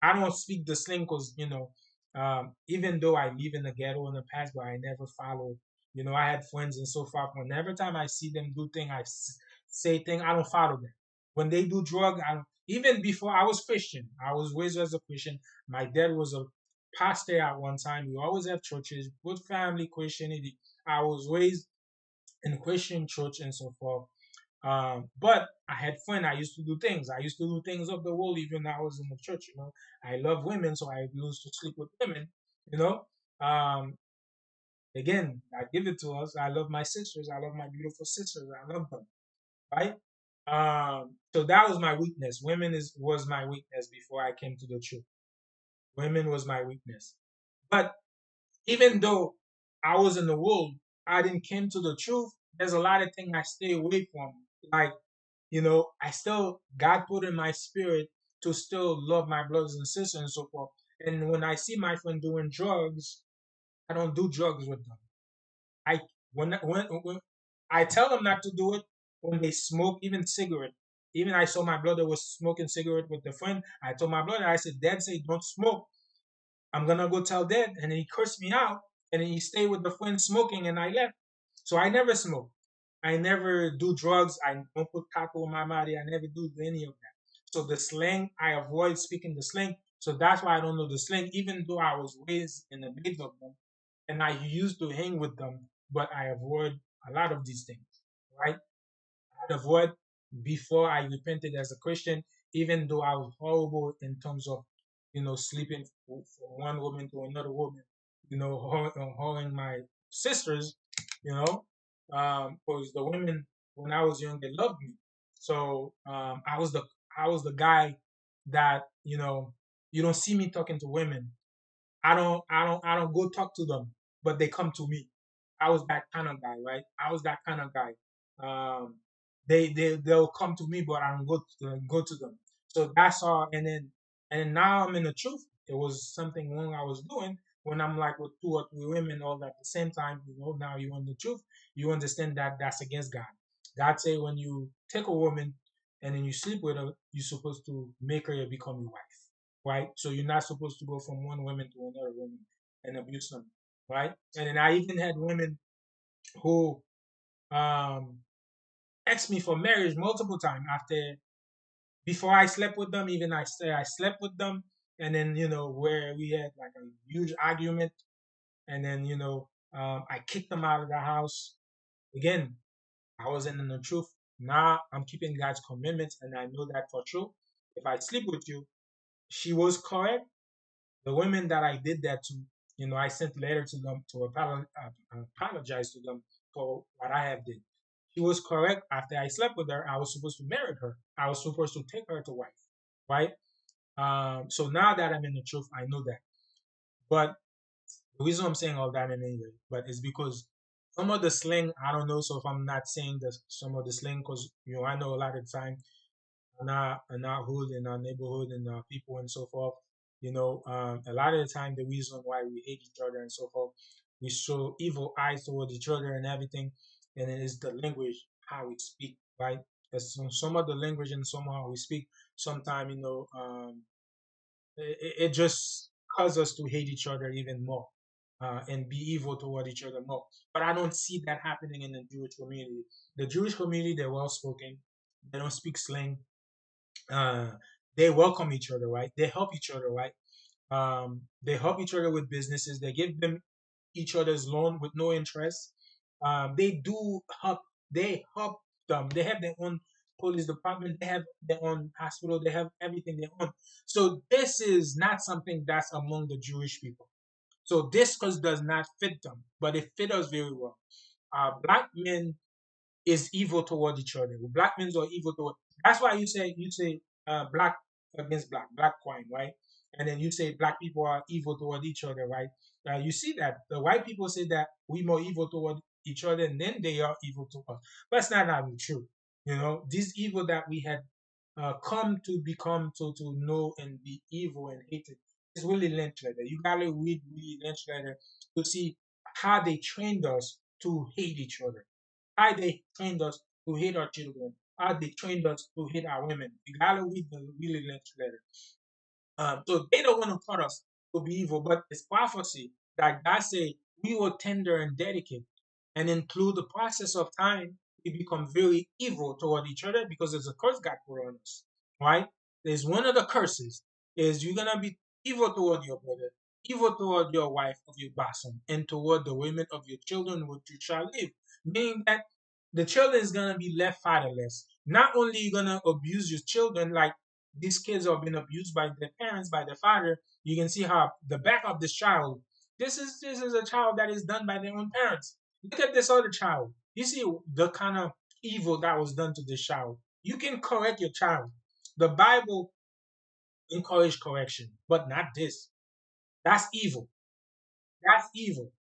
I don't speak the slang because even though I live in the ghetto in the past, but I never followed. I had friends and so far. When every time I see them do thing, say thing, I don't follow them. When they do drug, I don't, even before I was Christian, I was raised as a Christian. My dad was a pastor at one time. We always have churches, good family Christianity. I was raised in Christian church and so forth. But I had fun. I used to do things. I used to do things of the world even when I was in the church. I love women, so I used to sleep with women. You know, um, again, I give it to us. I love my sisters. I love my beautiful sisters. I love them. Right. So that was my weakness. Women was my weakness before I came to the truth. Women was my weakness. But even though I was in the world, I didn't came to the truth. There's a lot of things I stay away from. Like, I still God put in my spirit to still love my brothers and sisters and so forth. And when I see my friend doing drugs, I don't do drugs with them. I when I tell them not to do it when they smoke, even cigarette. Even I saw my brother was smoking cigarette with the friend. I told my brother, I said, Dad said don't smoke. I'm gonna go tell Dad, and then he cursed me out, and then he stayed with the friend smoking, and I left. So I never smoke. I never do drugs. I don't put taco in my body. I never do any of that. So the slang, I avoid speaking the slang. So that's why I don't know the slang, even though I was raised in the midst of them and I used to hang with them, but I avoid a lot of these things, right? Avoid before I repented as a Christian, even though I was horrible in terms of, sleeping from one woman to another woman, whoring my sisters, because the women when I was young they loved me. So I was the guy that you don't see me talking to women. I don't go talk to them, but they come to me. I was that kind of guy, right? I was that kind of guy. Um, they'll come to me, but I don't go to them. So that's all. And then now I'm in the truth. It was something wrong I was doing when I'm like with two or three women all at the same time. Now you want the truth. You understand that that's against God. God say when you take a woman and then you sleep with her, you're supposed to make her become your wife, right? So you're not supposed to go from one woman to another woman and abuse them, right? And then I even had women who um, asked me for marriage multiple times after before I slept with them. Even I say I slept with them, and then where we had like a huge argument, and then I kicked them out of the house. Again, I wasn't in the truth. Now I'm keeping God's commitments, and I know that for true. If I sleep with you, she was correct. The women that I did that to, I sent letter to them to apologize to them for what I have did. She was correct. After I slept with her, I was supposed to marry her. I was supposed to take her to wife, right? So now that I'm in the truth, I know that. But the reason I'm saying all that in anyway, but it's because some of the slang I don't know. So if I'm not saying that some of the slang, because I know a lot of time in our hood, in our neighborhood, and our people and so forth. A lot of the time, the reason why we hate each other and so forth, we show evil eyes toward each other and everything, and it is the language how we speak, right? As some of the language and some how we speak, sometimes it just causes us to hate each other even more. And be evil toward each other more. But I don't see that happening in the Jewish community. The Jewish community, they're well spoken. They don't speak slang. uh, they welcome each other, right? They help each other, right? They help each other with businesses. They give them each other's loan with no interest. They do help. They help them. They have their own police department. They have their own hospital. They have everything they own. So this is not something that's among the Jewish people. So this cause does not fit them, but it fit us very well. Black men is evil toward each other. Black men are evil toward. That's why you say black against black, black crime, right? And then you say black people are evil toward each other, right? You see that the white people say that we more evil toward each other, and then they are evil to us. But it's not really true. This evil that we had come to become to know and be evil and hated is really Lynch letter. You gotta read really Lynch letter to see how they trained us to hate each other, how they trained us to hate our children, how they trained us to hate our women. You gotta read the really Lynch letter. So they don't want to taught us to be evil, but it's prophecy that God say we will tender and dedicate, and include the process of time, we become very evil toward each other because there's a curse God put on us, right? There's one of the curses is you're gonna be evil toward your brother, evil toward your wife of your bosom, and toward the women of your children which you shall live. Meaning that the children is gonna be left fatherless. Not only you gonna abuse your children like these kids are being abused by their parents, by their father. You can see how the back of this child. This is a child that is done by their own parents. Look at this other child. You see the kind of evil that was done to this child. You can correct your child. The Bible encourage correction, but not this. That's evil. That's evil.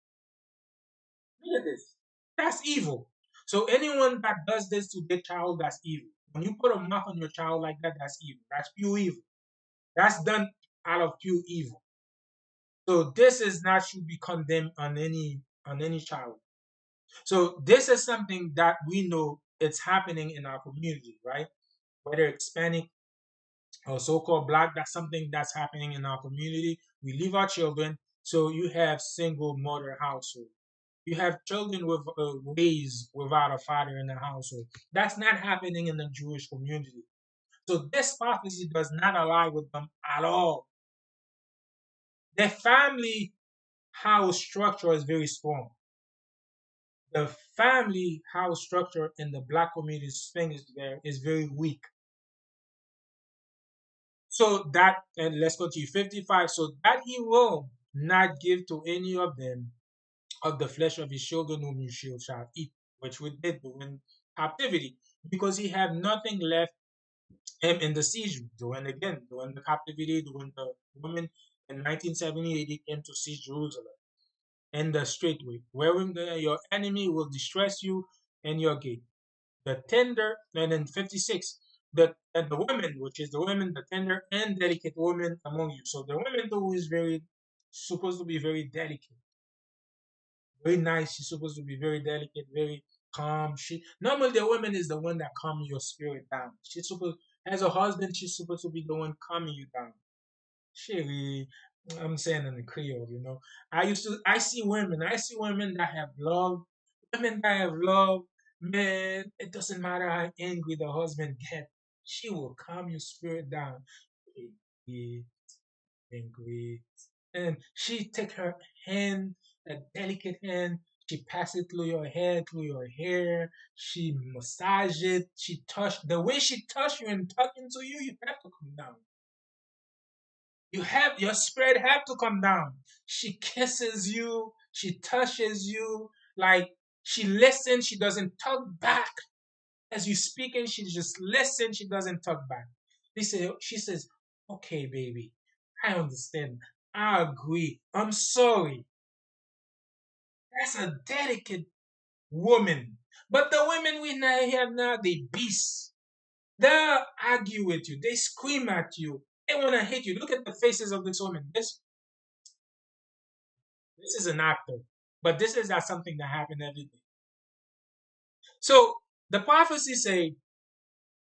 Look at this. That's evil. So anyone that does this to their child, that's evil. When you put a mark on your child like that, that's evil. That's pure evil. That's done out of pure evil. So this is not should be condemned on any child. So this is something that we know it's happening in our community, right? Whether it's Hispanic or so-called black, that's something that's happening in our community. We leave our children. So you have single mother household. You have children with raised without a father in the household. That's not happening in the Jewish community. So this prophecy does not align with them at all. The family house structure is very strong. The family house structure in the black community thing is very weak. So that, and let's go to 55. So that he will not give to any of them of the flesh of his children whom you shall eat, which we did during captivity, because he had nothing left him in the siege. During the captivity, during the women in 1978, he came to siege Jerusalem in the straight way, wherein your enemy will distress you in your gate. The tender, and in 56, the women, which is the women, the tender and delicate women among you. So the women who is very supposed to be very delicate, very nice. She's supposed to be very delicate, very calm. She normally the woman is the one that calms your spirit down. She's supposed as a husband, she's supposed to be the one calming you down. She, I'm saying in the Creole, you know. I see women that have love, women that have love. Man, it doesn't matter how angry the husband get, she will calm your spirit down. Angry, angry, and she take her hand, a delicate hand. She pass it through your head, through your hair. She massage it. She touch the way she touch you and talking to you. You have to come down. You have your spirit have to come down. She kisses you, she touches you, like she listens, she doesn't talk back. As you speaking, she just listens, she doesn't talk back. She says, okay, baby, I understand. I agree. I'm sorry. That's a delicate woman. But the women we now have now, they beasts. They'll argue with you. They scream at you. They want to hit you. Look at the faces of this woman. This is an actor, but this is not something that happened every day. So the prophecy say,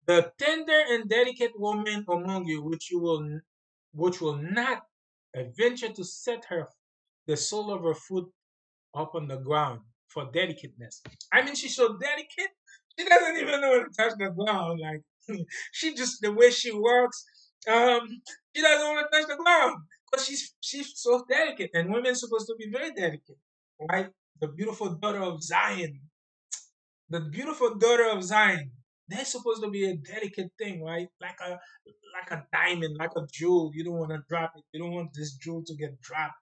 "The tender and delicate woman among you, which will not venture to set her the sole of her foot upon the ground for delicateness." I mean, she's so delicate, she doesn't even know how to touch the ground. Like she just the way she walks, she doesn't want to touch the ground because she's so delicate, and women's supposed to be very delicate, right? The beautiful daughter of Zion, the beautiful daughter of Zion. They're supposed to be a delicate thing, right? Like a diamond, like a jewel. You don't want to drop it. You don't want this jewel to get dropped,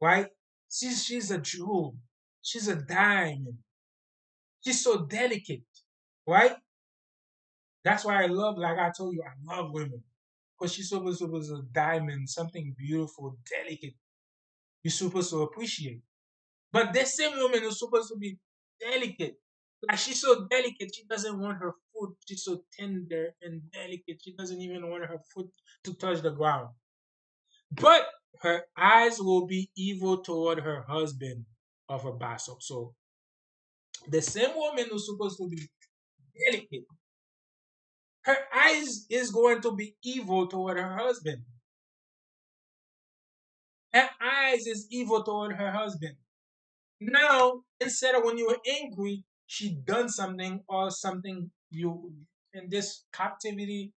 right? She's a jewel. She's a diamond. She's so delicate, right? That's why I love, like I told you, I love women. Because she's supposed to be a diamond, something beautiful, delicate. You're supposed to appreciate. But this same woman is supposed to be delicate. Like she's so delicate, she doesn't want her foot. She's so tender and delicate. She doesn't even want her foot to touch the ground. But her eyes will be evil toward her husband of her bastard. So the same woman who's supposed to be delicate, her eyes is going to be evil toward her husband. Her eyes is evil toward her husband. Now, instead of when you were angry, she done something or something you in this captivity,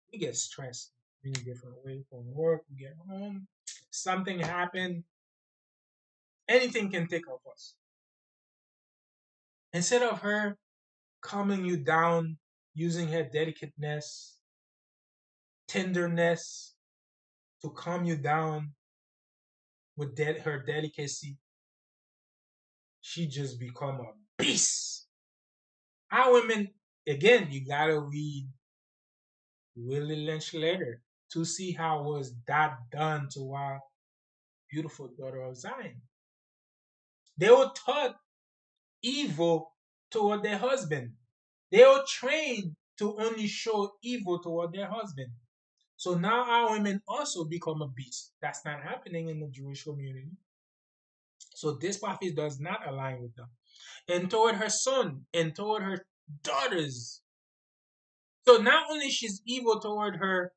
we get stressed many different ways from work, we get home, something happened, anything can take off us. Instead of her calming you down using her delicateness, tenderness to calm you down with her delicacy, she just become a beast. Our women, again, you gotta read Willie Lynch later to see how was that done to our beautiful daughter of Zion. They were taught evil toward their husband. They were trained to only show evil toward their husband. So now our women also become a beast. That's not happening in the Jewish community. So this prophet does not align with them. And toward her son and toward her daughters. So not only she's evil toward her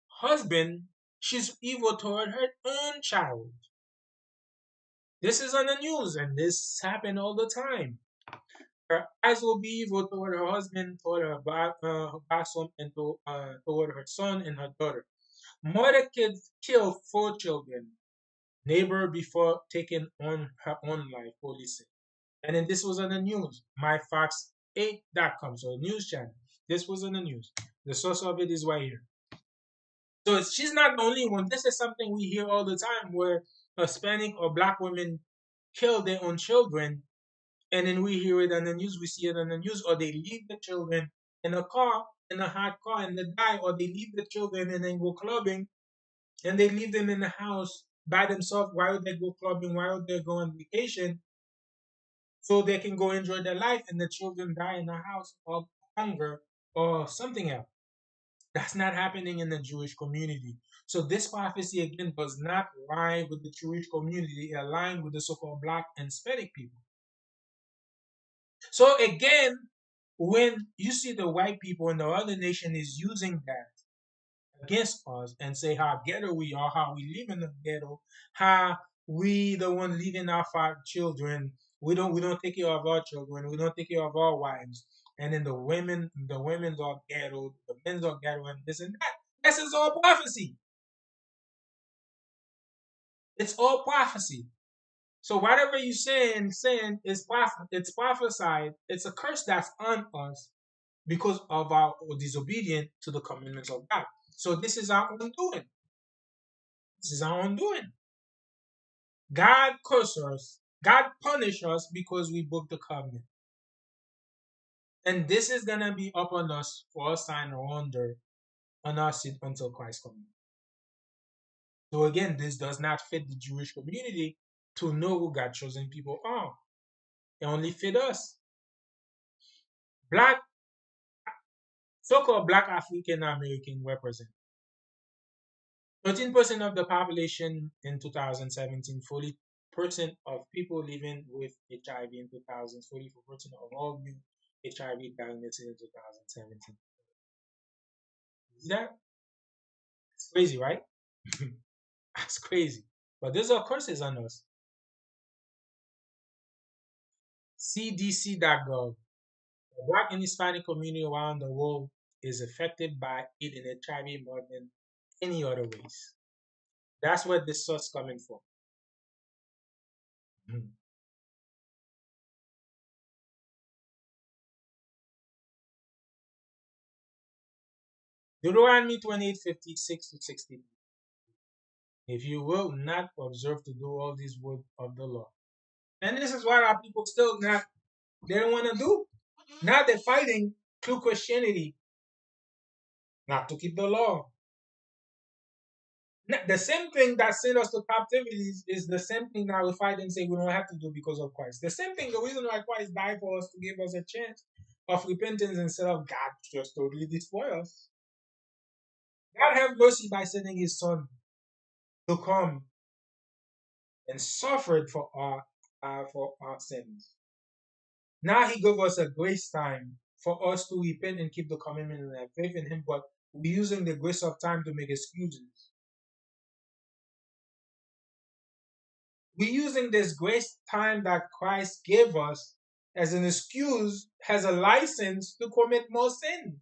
husband, she's evil toward her own child. This is on the news and this happen all the time. Her eyes will be evil toward her husband, toward her son, and toward her son and her daughter. Mother kill 4 children. Neighbor before taking on her own life, police say. And then this was on the news. MyFox8.com, so news channel. This was on the news. The source of it is right here. So she's not the only one. This is something we hear all the time where Hispanic or black women kill their own children, and then we hear it on the news, we see it on the news, or they leave the children in a car, in a hot car, and they die, or they leave the children and then go clubbing, and they leave them in the house by themselves while they go clubbing, while they go on vacation, so they can go enjoy their life, and the children die in the house of hunger or something else. That's not happening in the Jewish community. So this prophecy again does not lie with the Jewish community, it aligned with the so-called black and Hispanic people. So again, when you see the white people in the other nation is using that against us and say how ghetto we are, how we live in the ghetto, how we the one leaving our children, we don't take care of our children, we don't take care of our wives, and then the women are ghetto, the men are ghetto, and this and that. This is all prophecy. It's all prophecy. So whatever you're saying is it's prophesied. It's a curse that's on us because of our disobedience to the commandments of God. So this is our undoing. This is our undoing. God curse us. God punish us because we broke the covenant. And this is gonna be upon us for a sign or wonder on our seed until Christ comes. So again, this does not fit the Jewish community to know who God's chosen people are. It only fit us. Black, so-called Black African American represent 13% of the population in 2017, 40% of people living with HIV in 2000, 44% of all new HIV diagnosis in 2017. Is that? It's crazy, right? That's crazy. But these are curses on us. CDC.gov. The Black and Hispanic community around the world is affected by it in HIV more than any other ways. That's where this source coming from. Deuteronomy 28:56 to 60. If you will not observe to do all these words of the law. And this is what our people still not, they don't want to do. Now they're fighting through Christianity not to keep the law. The same thing that sent us to captivity is the same thing that we fight and say we don't have to do because of Christ. The same thing, the reason why Christ died for us to give us a chance of repentance instead of God just totally destroy us. God have mercy by sending his son to come and suffered for our sins. Now he gave us a grace time for us to repent and keep the commandment and have faith in him, but we're using the grace of time to make excuses. We're using this grace time that Christ gave us as an excuse, as a license to commit more sin.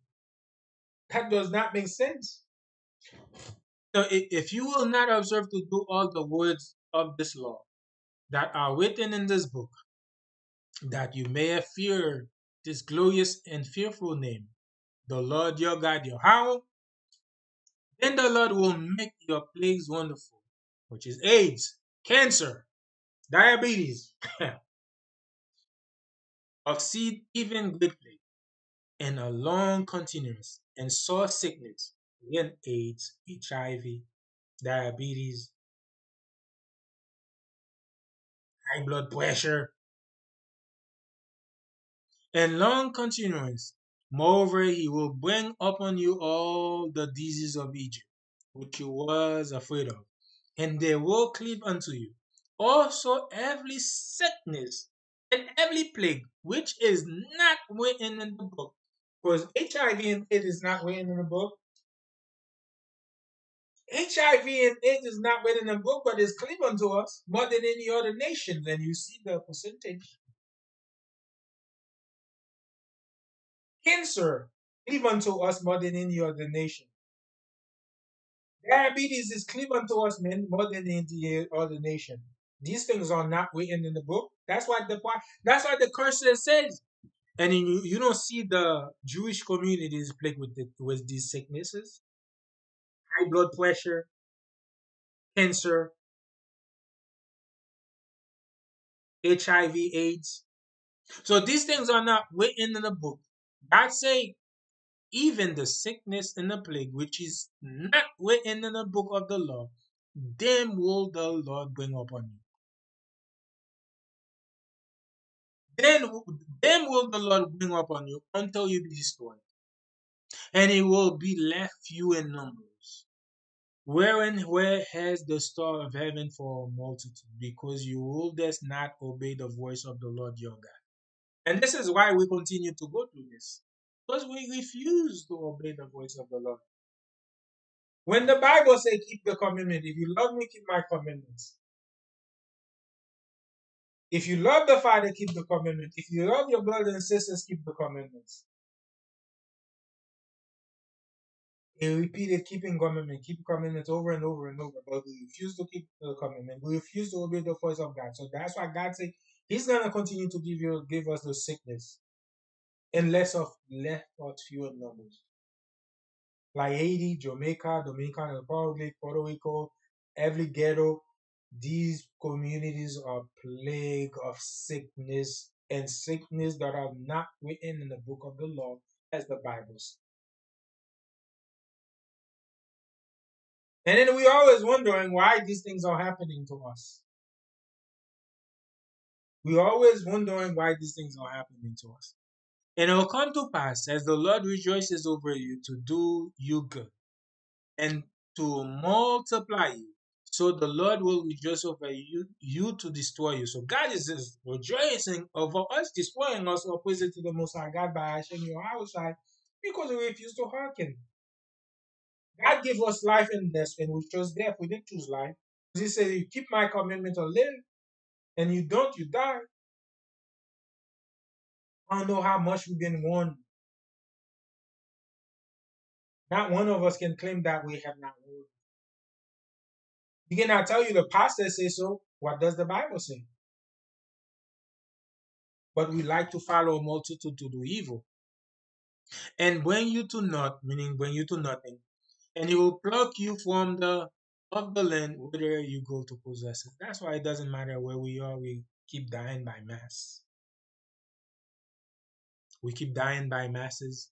That does not make sense. So if you will not observe to do all the words of this law that are written in this book, that you may fear this glorious and fearful name, the Lord your God, your how, then the Lord will make your plagues wonderful, which is AIDS, cancer, diabetes, exceed even great plague, and a long continuance and sore sickness, again AIDS, HIV, diabetes, high blood pressure, and long continuance. Moreover, he will bring upon you all the diseases of Egypt, which you was afraid of, and they will cleave unto you. Also, every sickness and every plague which is not written in the book, because HIV and AIDS is not written in the book. HIV and AIDS is not written in the book, but it's cleave unto us more than any other nation. Then you see the percentage. Cancer, cleave unto us more than any other nation. Diabetes is cleaving to us, man, more than the other nation. These things are not written in the book. That's why the curse says. And you don't see the Jewish communities plagued with these sicknesses, high blood pressure, cancer, HIV, AIDS. So these things are not written in the book. God say even the sickness and the plague, which is not written in the book of the law, them will the Lord bring upon you. Then them will the Lord bring upon you until you be destroyed, and it will be left few in numbers. Where has the star of heaven for a multitude? Because you will just not obey the voice of the Lord your God. And this is why we continue to go through this. Because we refuse to obey the voice of the Lord. When the Bible says keep the commandment, if you love me, keep my commandments. If you love the Father, keep the commandment. If you love your brothers and sisters, keep the commandments. He repeated keeping commandment, keep commandments over and over and over, but we refuse to keep the commandment. We refuse to obey the voice of God. So that's why God said He's gonna continue to give us the sickness in less of fewer numbers. Like Haiti, Jamaica, Dominican Republic, Puerto Rico, every ghetto, these communities are plagued of sickness and sickness that are not written in the book of the law as the Bible says. And then we always wondering why these things are happening to us. We always wondering why these things are happening to us. And it will come to pass as the Lord rejoices over you to do you good and to multiply you. So the Lord will rejoice over you to destroy you. So God is just rejoicing over us destroying us opposite to the Most High God by ashing you outside because we refuse to hearken. God gave us life and death, and we chose death. We didn't choose life. He said, "You keep my commandment to live, and you don't, you die." I don't know how much we've been warned. Not one of us can claim that we have not warned. He cannot tell you the pastor says so. What does the Bible say? But we like to follow a multitude to do evil and bring you to naught, meaning bring you to nothing, and he will pluck you from the of the land whither you go to possess it. That's why it doesn't matter where we are, we keep dying by mass. We keep dying by masses.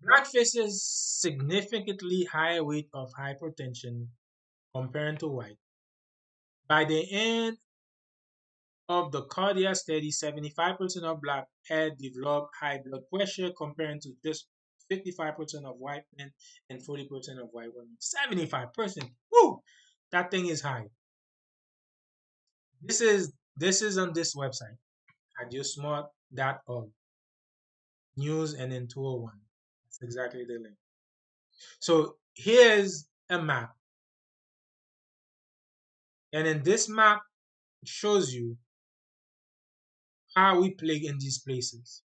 Black faces significantly higher rate of hypertension compared to white. By the end of the cardiac study, 75% of black had developed high blood pressure compared to just 55% of white men and 40% of white women. 75%. Woo! That thing is high. This is on this website, adiosmart.org. News and then 201. That's exactly the link. So here's a map. And in this map shows you how we plague in these places.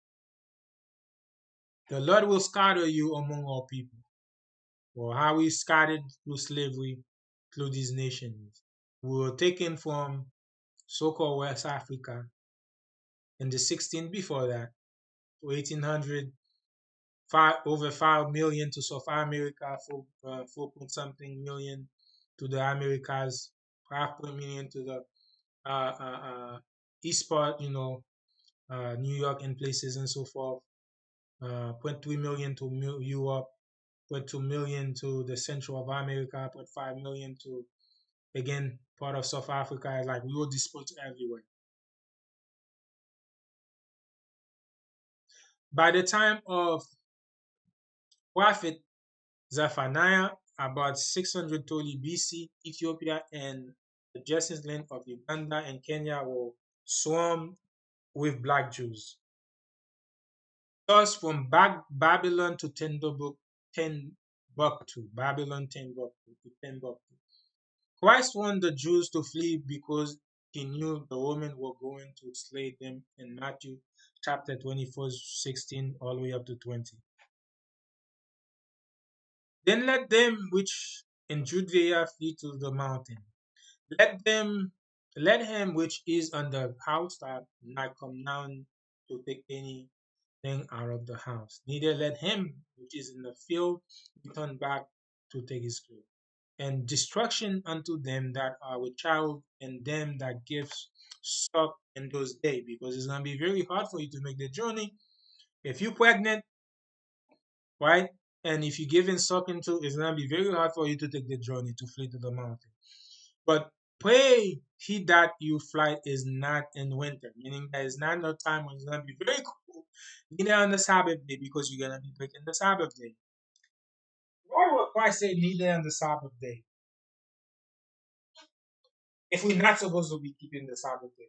The Lord will scatter you among all people, or how we scattered through slavery through these nations. We were taken from so-called West Africa in the 16th before that to 1800, over 5 million to South America, 4 point something million to the Americas, 5 million to the east part, New York and places and so forth. 0.3 million to Europe, 0.2 million to the Central of America, 0.5 million to, again, part of South Africa. Like we were dispersed everywhere. By the time of Prophet Zephaniah, about 630 BC, Ethiopia and the adjacent land of Uganda and Kenya were swarmed with black Jews. Thus, from Babylon to Timbuktu, Babylon, Timbuktu to Timbuktu. Christ warned the Jews to flee because he knew the Romans were going to slay them in Matthew chapter 24, 16, all the way up to 20. Then let them which in Judea flee to the mountain. Let them let him which is on the housetop not come down to take anything out of the house. Neither let him which is in the field return back to take his clothes. And destruction unto them that are with child and them that give suck in those days, because it's gonna be very hard for you to make the journey. If you're pregnant, right? And if you're giving suck into, it's gonna be very hard for you to take the journey to flee to the mountain. But pray he that your flight is not in winter, meaning that it's not no time when it's gonna be very cool, neither on the Sabbath day, because you're gonna be breaking the Sabbath day. Why would Christ say neither on the Sabbath day if we're not supposed to be keeping the Sabbath day?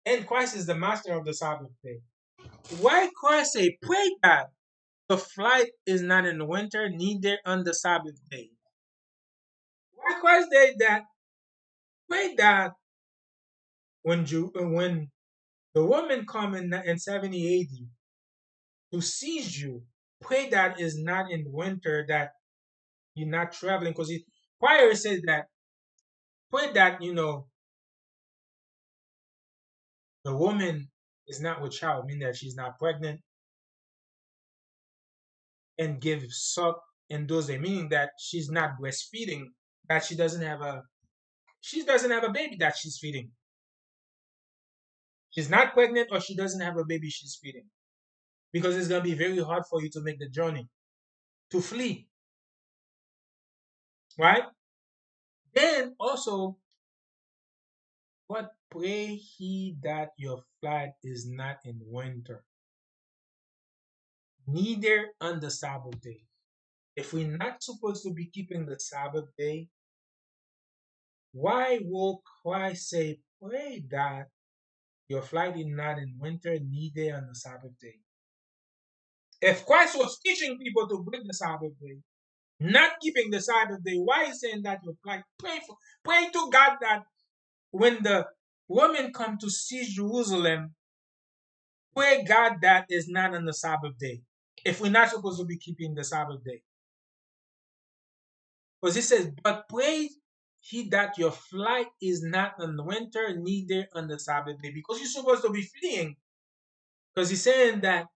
And Christ is the master of the Sabbath day. Why Christ say pray that the flight is not in the winter, neither on the Sabbath day? Why Christ say that pray that when the woman come in 70 AD to seize you, pray that is not in winter, that you're not traveling, because prior says that pray that the woman is not with child, meaning that she's not pregnant and give suck in those days, meaning that she's not breastfeeding, that she doesn't have a baby that she's feeding. She's not pregnant or she doesn't have a baby she's feeding. Because it's gonna be very hard for you to make the journey, to flee. Right? Then also, but pray he that your flight is not in winter, neither on the Sabbath day. If we're not supposed to be keeping the Sabbath day, why will Christ say, pray that your flight is not in winter, neither on the Sabbath day? If Christ was teaching people to break the Sabbath day, not keeping the Sabbath day, why is saying that your flight? Pray to God that when the women come to seize Jerusalem, pray God that is not on the Sabbath day. If we're not supposed to be keeping the Sabbath day. Because it says, but pray he that your flight is not on the winter, neither on the Sabbath day. Because you're supposed to be fleeing. Because he's saying that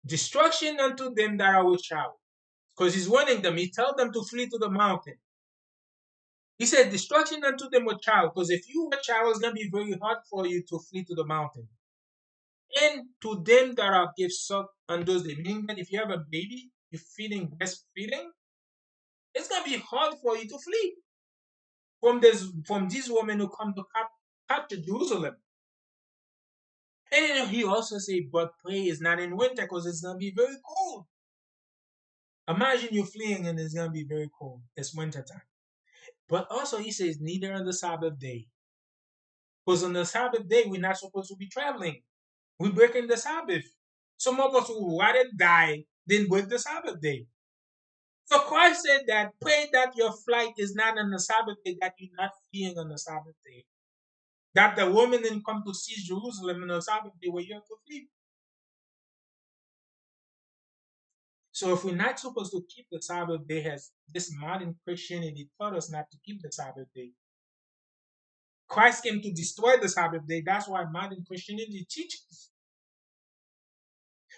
destruction unto them that are with child. Because he's warning them. He tells them to flee to the mountain. He said, destruction unto them with child. Because if you were child, it's going to be very hard for you to flee to the mountain. And to them that are give suck on those days. Meaning that if you have a baby, you're feeding, breastfeeding, it's going to be hard for you to flee from these women who come to capture Jerusalem. And then he also say, but pray is not in winter because it's going to be very cold. Imagine you're fleeing and it's going to be very cold. It's winter time. But also he says, neither on the Sabbath day. Because on the Sabbath day, we're not supposed to be traveling. We're breaking the Sabbath. Some of us would rather die than break the Sabbath day. So Christ said that pray that your flight is not on the Sabbath day, that you're not fleeing on the Sabbath day. That the woman didn't come to seize Jerusalem on the Sabbath day where you have to flee. So if we're not supposed to keep the Sabbath day, as this modern Christianity taught us not to keep the Sabbath day. Christ came to destroy the Sabbath day. That's why modern Christianity teaches.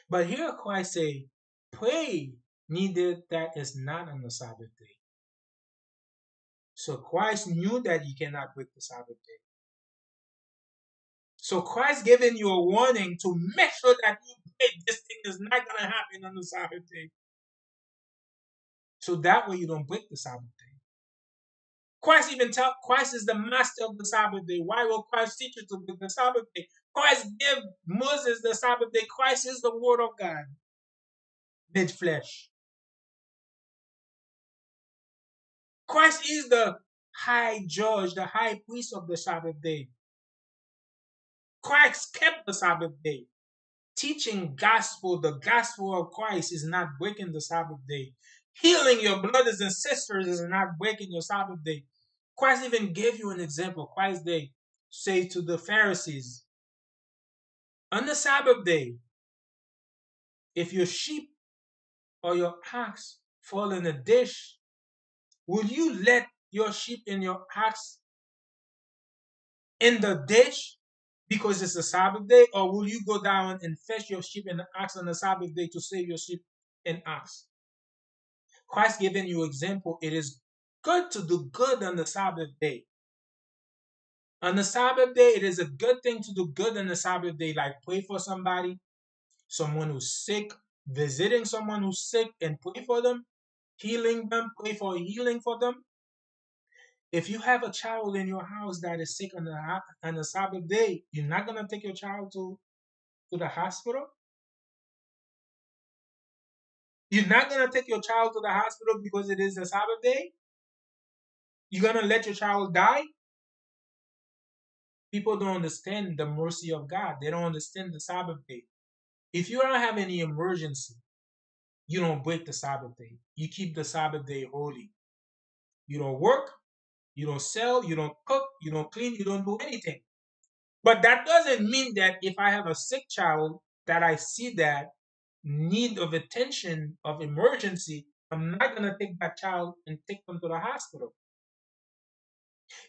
But here Christ say, pray neither that is not on the Sabbath day. So Christ knew that you cannot break the Sabbath day. So Christ giving you a warning to make sure that you pray this thing is not going to happen on the Sabbath day. So that way you don't break the Sabbath day. Christ is the master of the Sabbath day. Why will Christ teach you to break the Sabbath day? Christ gave Moses the Sabbath day. Christ is the word of God made flesh. Christ is the high judge, the high priest of the Sabbath day. Christ kept the Sabbath day. Teaching the gospel of Christ is not breaking the Sabbath day. Healing your brothers and sisters is not breaking your Sabbath day. Christ even gave you an example. Christ day say to the Pharisees, on the Sabbath day, if your sheep or your ox fall in a dish, will you let your sheep and your ox in the dish because it's a Sabbath day, or will you go down and fetch your sheep and ox on the Sabbath day to save your sheep and ox? Christ giving you example. It is good to do good on the Sabbath day. On the Sabbath day, it is a good thing to do good on the Sabbath day, like pray for somebody, someone who's sick, visiting someone who's sick and pray for them, healing them, pray for healing for them. If you have a child in your house that is sick on the Sabbath day, you're not gonna take your child to the hospital. You're not gonna take your child to the hospital because it is a Sabbath day. You're gonna let your child die. People don't understand the mercy of God. They don't understand the Sabbath day. If you don't have any emergency, you don't break the Sabbath day. You keep the Sabbath day holy. You don't work, you don't sell, you don't cook, you don't clean, you don't do anything. But that doesn't mean that if I have a sick child that I see that need of attention of emergency, I'm not gonna take that child and take them to the hospital.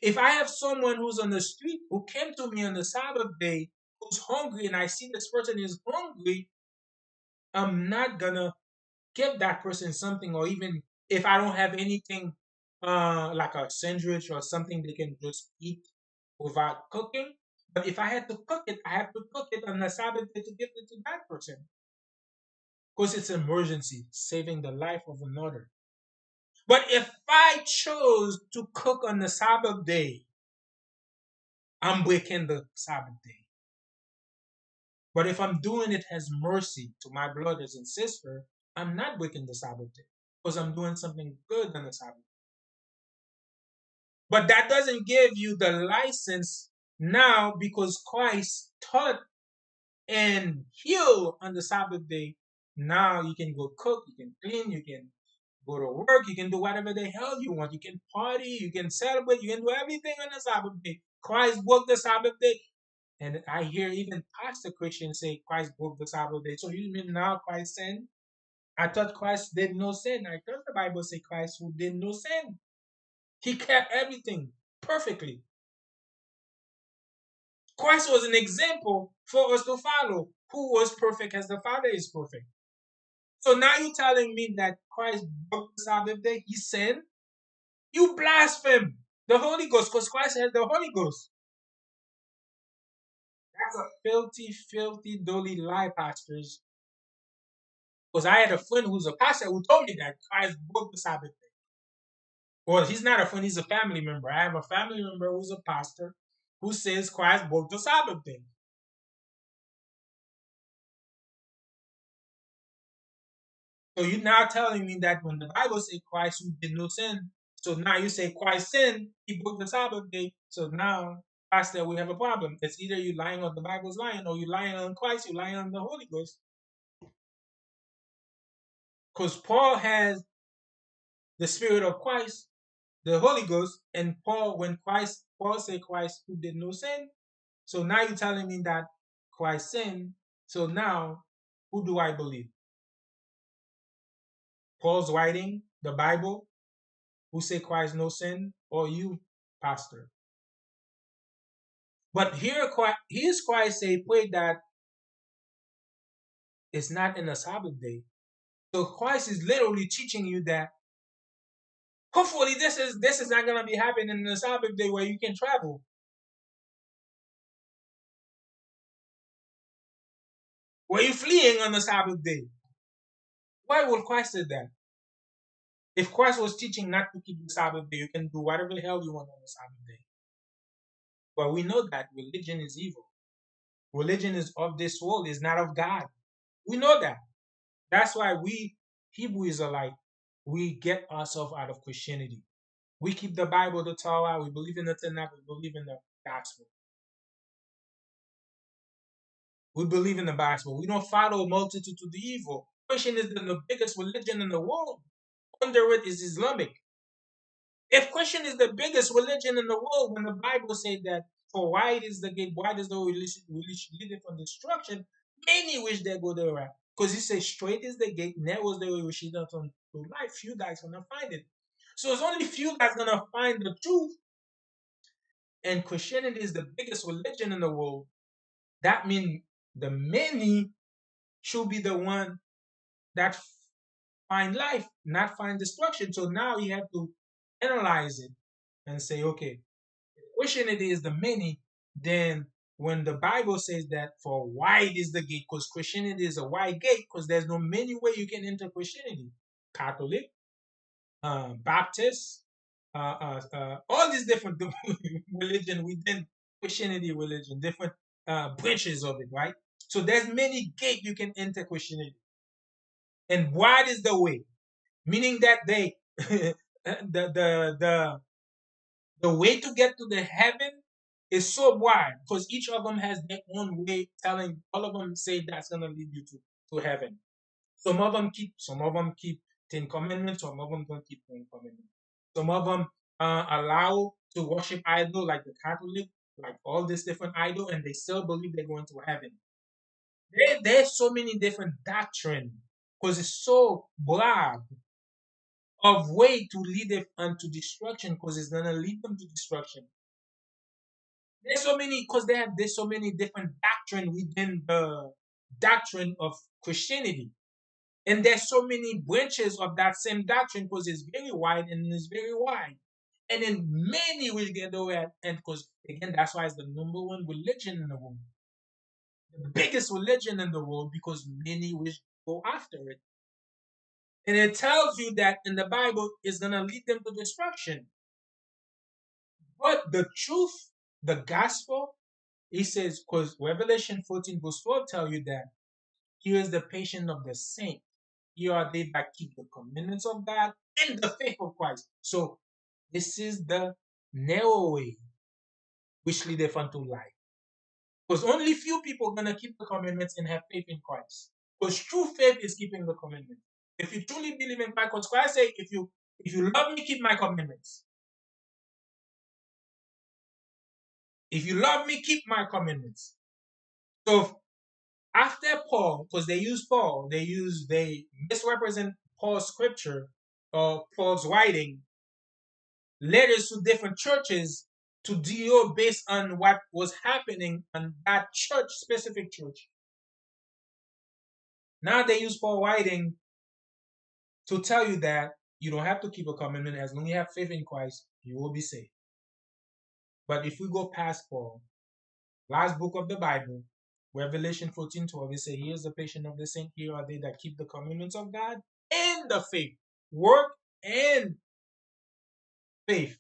If I have someone who's on the street who came to me on the Sabbath day who's hungry and I see this person is hungry, I'm not gonna give that person something, or even if I don't have anything like a sandwich or something they can just eat without cooking. But if I had to cook it, I have to cook it on the Sabbath day to give it to that person. Because it's an emergency, saving the life of another. But if I chose to cook on the Sabbath day, I'm breaking the Sabbath day. But if I'm doing it as mercy to my brothers and sisters, I'm not breaking the Sabbath day because I'm doing something good on the Sabbath. But that doesn't give you the license now because Christ taught and healed on the Sabbath day. Now you can go cook, you can clean, you can go to work, you can do whatever the hell you want. You can party, you can celebrate, you can do everything on the Sabbath day. Christ broke the Sabbath day. And I hear even Pastor Christians say Christ broke the Sabbath day. So you mean now Christ sinned? I thought Christ did no sin. I thought the Bible say Christ who did no sin. He kept everything perfectly. Christ was an example for us to follow, who was perfect as the Father is perfect. So now you're telling me that Christ broke the Sabbath day, he sinned? You blaspheme the Holy Ghost because Christ has the Holy Ghost. That's a filthy, filthy, dirty lie, pastors. Because I had a friend who's a pastor who told me that Christ broke the Sabbath day. Well, he's not a friend, he's a family member. I have a family member who's a pastor who says Christ broke the Sabbath day. So you're now telling me that when the Bible says Christ who did no sin, so now you say Christ sinned, he broke the Sabbath day. So now, pastor, we have a problem. It's either you lying or the Bible's lying, or you lying on Christ, you lying on the Holy Ghost. Because Paul has the Spirit of Christ, the Holy Ghost, and Paul said Christ who did no sin. So now you're telling me that Christ sinned. So now, who do I believe? Paul's writing the Bible, who say Christ no sin, or you, pastor? But here's Christ say, pray that it's not in the Sabbath day. So Christ is literally teaching you that hopefully this is not gonna be happening in the Sabbath day where you can travel, where you're fleeing on the Sabbath day. Why would Christ say that? If Christ was teaching not to keep the Sabbath day, you can do whatever the hell you want on the Sabbath day. But we know that religion is evil. Religion is of this world, is not of God. We know that. That's why we Hebrew Israelite, we get ourselves out of Christianity. We keep the Bible, the Torah, we believe in the Tanakh, we believe in the gospel. We believe in the gospel. We don't follow a multitude to the evil. Christian is the biggest religion in the world. Under it is Islamic. If Christian is the biggest religion in the world, when the Bible says that for wide is the gate, wide is the religion leading from destruction, many wish they go there. Because he says, straight is the gate, narrow is the way which leads unto life. Few guys gonna find it. So it's only few guys gonna find the truth. And Christianity is the biggest religion in the world. That means the many should be the one that find life, not find destruction. So now you have to analyze it and say, okay, if Christianity is the many, then when the Bible says that for wide is the gate, because Christianity is a wide gate, because there's no many way you can enter Christianity. Catholic, Baptist, all these different religion within Christianity religion, different branches of it, right? So there's many gate you can enter Christianity, and wide is the way, meaning that they the way to get to the heaven is so wide because each of them has their own way telling all of them say that's gonna lead you to heaven. Some of them keep 10 commandments, some of them don't keep 10 commandments. Some of them allow to worship idol like the Catholic, like all these different idol, and they still believe they're going to heaven. There's so many different doctrine because it's so broad of way to lead them unto destruction because it's gonna lead them to destruction. There's so many because there's so many different doctrine within the doctrine of Christianity. And there's so many branches of that same doctrine because it's very wide and it's very wide. And then many will get away and because again that's why it's the number one religion in the world. The biggest religion in the world because many will go after it. And it tells you that in the Bible is gonna lead them to destruction. But the truth, the gospel, he says, because Revelation 14 verse 12 tell you that here is the patience of the saint. Here are they that keep the commandments of God and the faith of Christ. So this is the narrow way which leadeth unto life. Because only few people are gonna keep the commandments and have faith in Christ. Because true faith is keeping the commandments. If you truly believe in Christ, because Christ said, if you love me, keep my commandments. If you love me, keep my commandments. So after Paul, because they misrepresent Paul's scripture or Paul's writing, letters to different churches to deal based on what was happening on that church, specific church. Now they use Paul writing to tell you that you don't have to keep a commandment as long as you have faith in Christ, you will be saved. But if we go past Paul, last book of the Bible, Revelation 14:12, it says, here's the patience of the saint, here are they that keep the commandments of God and the faith. Work and faith.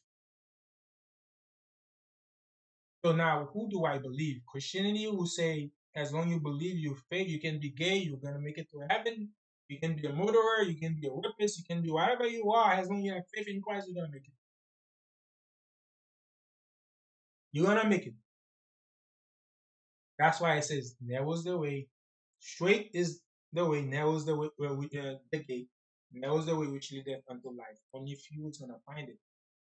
So now, who do I believe? Christianity who say, as long as you believe you faith, you can be gay, you're gonna make it to heaven. You can be a murderer, you can be a rapist, you can be whatever you are. As long as you have faith in Christ, you're gonna make it. You're gonna make it. That's why it says, narrow is the way, straight is the way, narrow is the way, the gate, narrow is the way which leadeth unto life. Only few is gonna find it.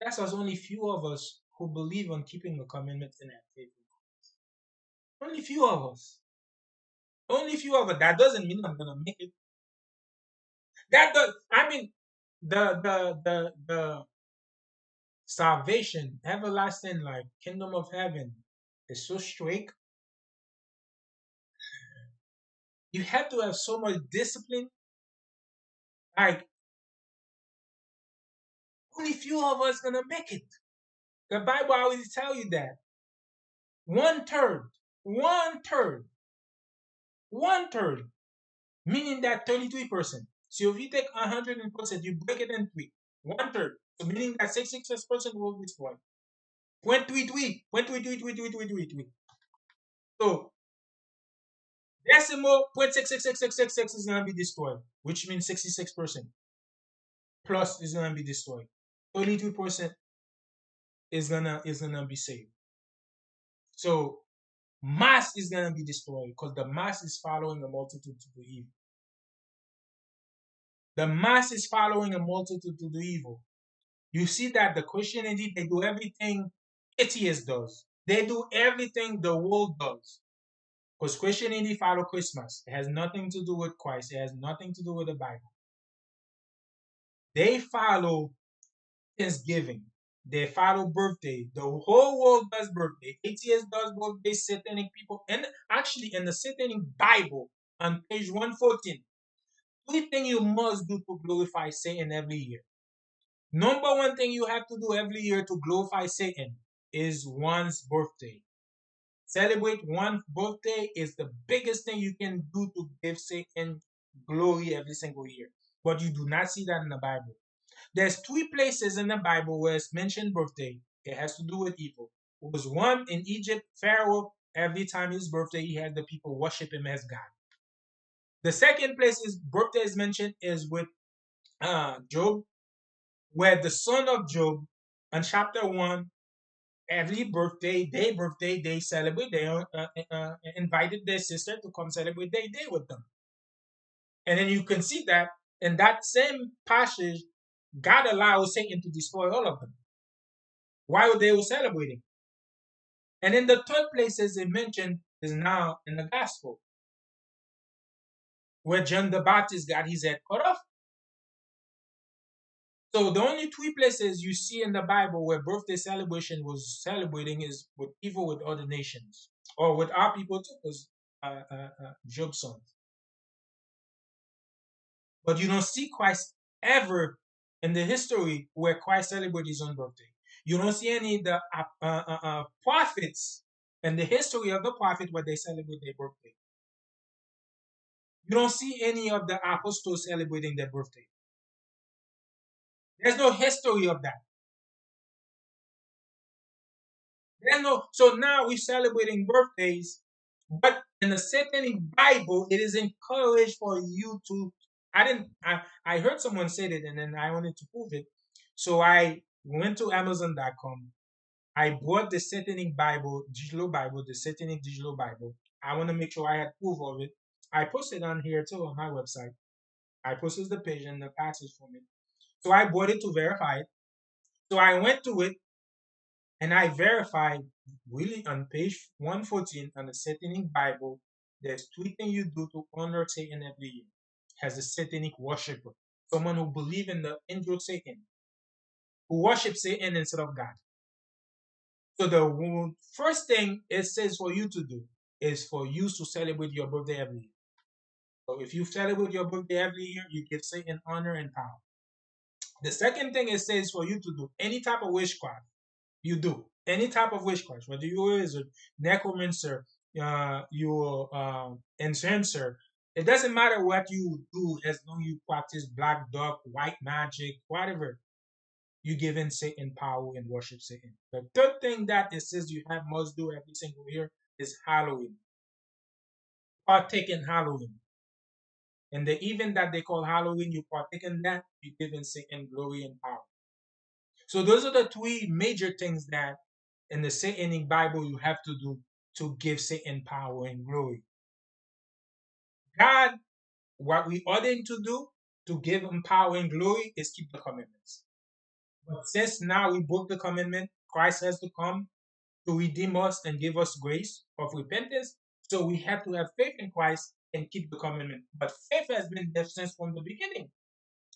That's why only few of us who believe on keeping the commandments and have faith in Christ. Only few of us. Only few of us. That doesn't mean I'm gonna make it. That does. I mean, the salvation, everlasting life, kingdom of heaven is so strict. You have to have so much discipline. Like only few of us gonna make it. The Bible always tell you that 1/3, 1/3, 1/3, meaning that 33%. So if you take 100%, you break it in three. 1/3. So meaning that 66% will be destroyed. 0.33, 0.33, So decimal 0.66666 is gonna be destroyed, which means 66% plus is gonna be destroyed. 33% is gonna be saved. So mass is gonna be destroyed because the mass is following a multitude to do evil. The mass is following a multitude to do evil. You see that the Christianity, they do everything atheist does. They do everything the world does. Because Christianity follow Christmas. It has nothing to do with Christ. It has nothing to do with the Bible. They follow Thanksgiving. They follow birthday. The whole world does birthday. Atheist does birthday. Satanic people. And actually, in the Satanic Bible, on page 114, three things you must do to glorify Satan every year. Number one thing you have to do every year to glorify Satan is one's birthday. Celebrate one's birthday is the biggest thing you can do to give Satan glory every single year. But you do not see that in the Bible. There's three places in the Bible where it's mentioned birthday. It has to do with evil. It was one in Egypt, Pharaoh, every time his birthday, he had the people worship him as God. The second place his birthday is mentioned is with Job, where the son of Job, in chapter 1, every birthday, they celebrate. They invited their sister to come celebrate their day with them. And then you can see that in that same passage, God allows Satan to destroy all of them while they were celebrating. And in the third places it mentioned is now in the gospel, where John the Baptist got his head cut off. So the only three places you see in the Bible where birthday celebration was celebrating is with people with other nations or with our people too, because Job's son. But you don't see Christ ever in the history where Christ celebrated his own birthday. You don't see any of the prophets in the history of the prophet where they celebrate their birthday. You don't see any of the apostles celebrating their birthday. There's no history of that. There's no. So now we're celebrating birthdays, but in the Satanic Bible, it is encouraged for you to. I didn't. I heard someone say it, and then I wanted to prove it. So I went to Amazon.com. I bought the Satanic Bible, digital Bible, the Satanic digital Bible. I want to make sure I had proof of it. I posted on here too on my website. I posted the page and the passage from it. So I bought it to verify it. So I went to it and I verified really on page 114 on the Satanic Bible. There's three things you do to honor Satan every year as a Satanic worshiper, someone who believes in the angel Satan, who worships Satan instead of God. So the first thing it says for you to do is for you to celebrate your birthday every year. So if you celebrate your birthday every year, you give Satan honor and power. The second thing it says for you to do any type of witchcraft, you do any type of witchcraft, whether you is a necromancer, you incenser. It doesn't matter what you do as long as you practice black, dark, white magic, whatever. You give in Satan power and worship Satan. The third thing that it says you have must do every single year is Halloween. Partake in Halloween. And the event that they call Halloween, you partake in that, you give in Satan glory and power. So those are the three major things that in the Satanic Bible you have to do to give Satan power and glory. God, what we order him to do to give him power and glory is keep the commandments. But since now we broke the commandment, Christ has to come to redeem us and give us grace of repentance. So we have to have faith in Christ and keep the commandment. But faith has been there since from the beginning.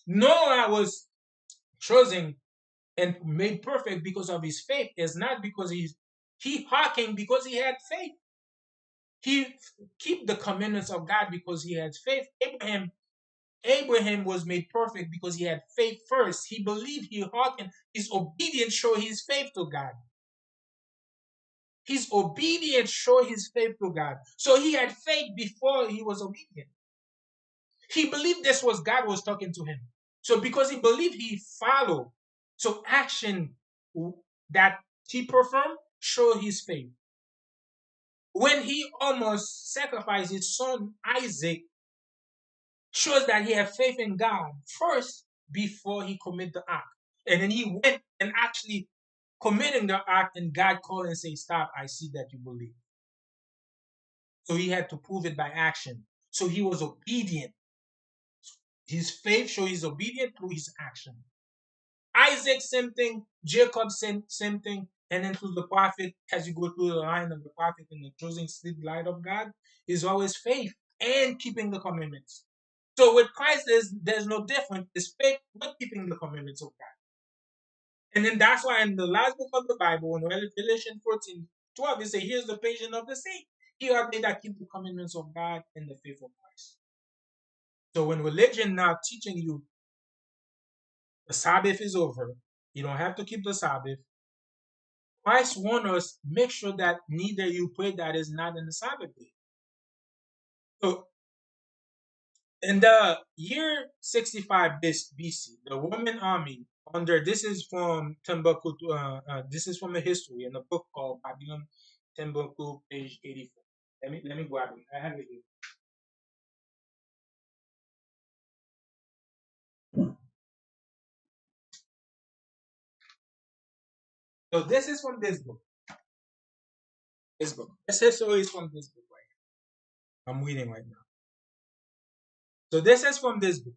Noah was chosen and made perfect because of his faith. It's not because he hearkened because he had faith. He keep the commandments of God because he had faith. Abraham was made perfect because he had faith first. He believed, he hearkened. His obedience showed his faith to God. His obedience showed his faith to God. So he had faith before he was obedient. He believed this was God was talking to him. So because he believed, he followed. So action that he performed showed his faith. When he almost sacrificed his son Isaac, shows that he had faith in God first before he committed the act. And then he went and actually committing the act, and God called and said, "Stop, I see that you believe." So he had to prove it by action. So he was obedient. His faith showed his obedience through his action. Isaac, same thing. Jacob, same thing. and then through the prophet, as you go through the line of the prophet and the chosen seed light of God, is always faith and keeping the commandments. So with Christ, there's no difference. It's faith with keeping the commandments of God. And then that's why in the last book of the Bible, in Revelation 14:12, it says, here's the patience of the saint. Here are they that keep the commandments of God and the faith of Christ. So when religion now teaching you the Sabbath is over, you don't have to keep the Sabbath. Christ warned us, make sure that neither you pray that is not in the Sabbath day. So in the year 65 BC, the Roman army under this is from Timbuktu, this is from a history in a book called Babylon Timbuktu, page 84. Let me grab it. I have it here. So this is from this book. This book. This history is from this book right here. I'm reading right now. So this is from this book.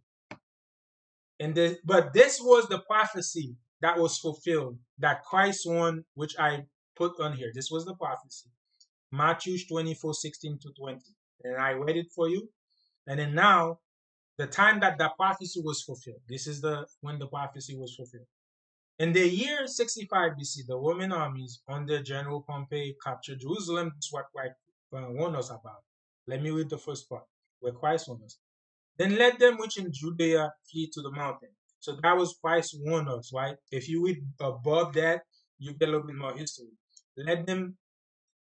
But this was the prophecy that was fulfilled that Christ won, which I put on here. This was the prophecy. Matthew 24:16-20. And I read it for you. And then now, the time that the prophecy was fulfilled. This is the when the prophecy was fulfilled. In the year 65 BC, the Roman armies under General Pompey captured Jerusalem. That's what Christ warned us about. Let me read the first part where Christ warned us. Then let them which in Judea flee to the mountain. So that was Christ warned us, right? If you read above that, you get a little bit more history. Let them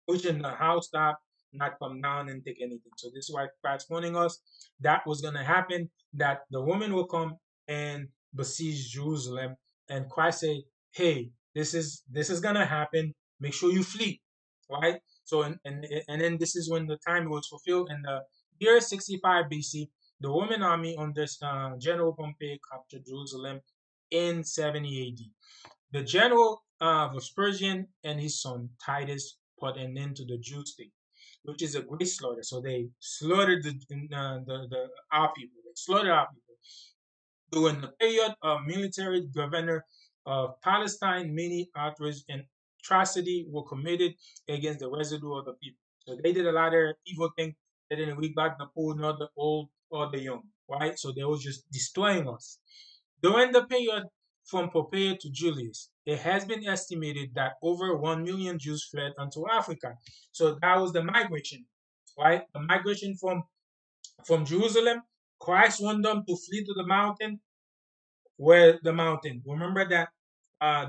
which in the house top not come down and take anything. So this is why Christ warning us that was going to happen, that the woman will come and besiege Jerusalem. And Christ say, hey, this is going to happen. Make sure you flee, right? So and then this is when the time was fulfilled in the year 65 BC. The Roman army under General Pompey captured Jerusalem in 70 AD. The general Vespasian and his son Titus put an end to the Jew state, which is a great slaughter. So they slaughtered the our people. They slaughtered our people. During the period of military governor of Palestine, many outrage and atrocity were committed against the residue of the people. So they did a lot of evil things. They didn't regard the poor, nor the old, or the young, right? So they were just destroying us. During the period from Pompey to Julius, it has been estimated that over 1 million Jews fled into Africa. So that was the migration, right? The migration from Jerusalem. Christ wanted them to flee to the mountain. Where the mountain? Remember that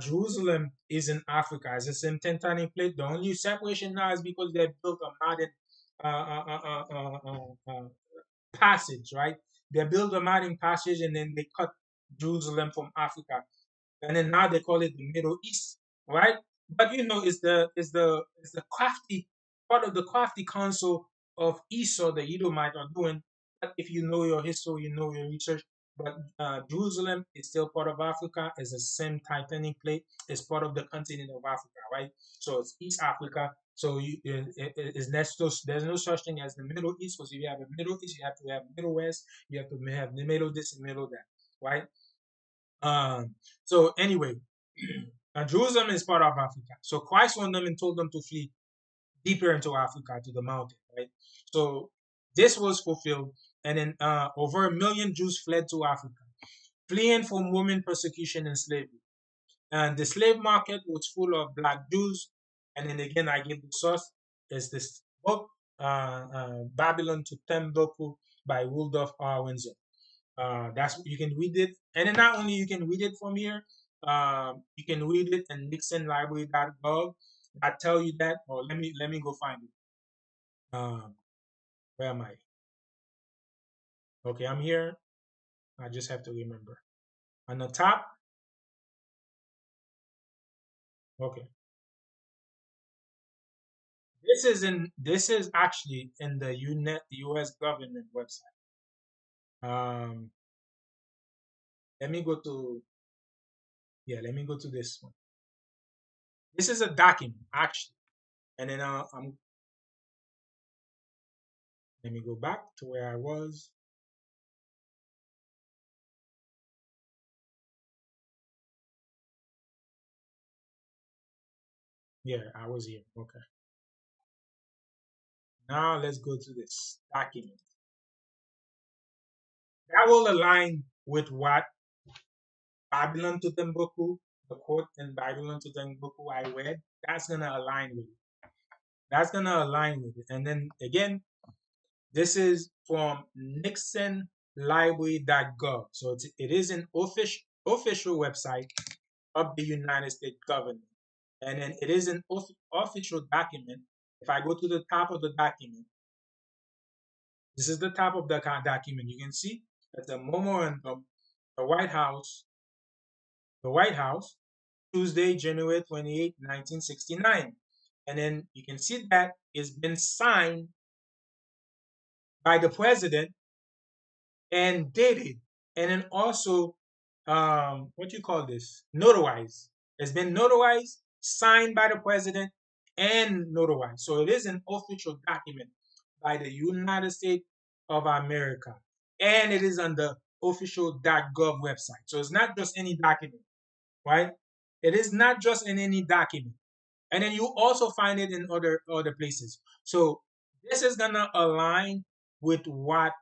Jerusalem is in Africa. It's the same tectonic plate. The only separation now is because they built a modern uh, uh, uh, uh, passage, right? They built a mountain passage and then they cut Jerusalem from Africa, and then now they call it the Middle East, right? But it's the crafty part of the crafty council of Esau the Edomite are doing. But if you know your history, you know your research. But Jerusalem is still part of Africa. It's the same titanic plate. It's part of the continent of Africa, right? So it's East Africa. So there's no such thing as the Middle East, because if you have a Middle East, you have to have Middle West, you have to have the middle this and middle that, right? So anyway, Jerusalem is part of Africa. So Christ warned them and told them to flee deeper into Africa to the mountain, right? So this was fulfilled, and then over 1 million Jews fled to Africa, fleeing from Roman persecution and slavery. And the slave market was full of black Jews. And then again, I give the source is this book, Babylon to Timbuktu by Rudolph R. Windsor. That's you can read it, and then not only you can read it from here, you can read it in nixonlibrary.gov. I tell you that. Or let me go find it. Where am I? Okay, I'm here. I just have to remember. On the top. Okay, this is actually in the U.S. government website. Um, let me go to let me go to this one. This is a document actually, and then let me go back to where I was. Yeah, I was here. Okay. Now let's go to this document. That will align with what Babylon to Timbuktu, the quote in Babylon to Timbuktu I read. That's gonna align with it. That's gonna align with it. And then again, this is from nixonlibrary.gov. So it is an official website of the United States government. And then it is an official document. If I go to the top of the document, this is the top of the document. You can see that the memorandum, the White House, the White House, Tuesday, January 28, 1969. And then you can see that it's been signed by the president and dated, and then also what you call this? Notarized. It's been notarized, signed by the president, and notarized. So it is an official document by the United States of America, and it is on the official.gov website. So it's not just any document, right? It is not just in any document, and then you also find it in other places. So this is gonna align with what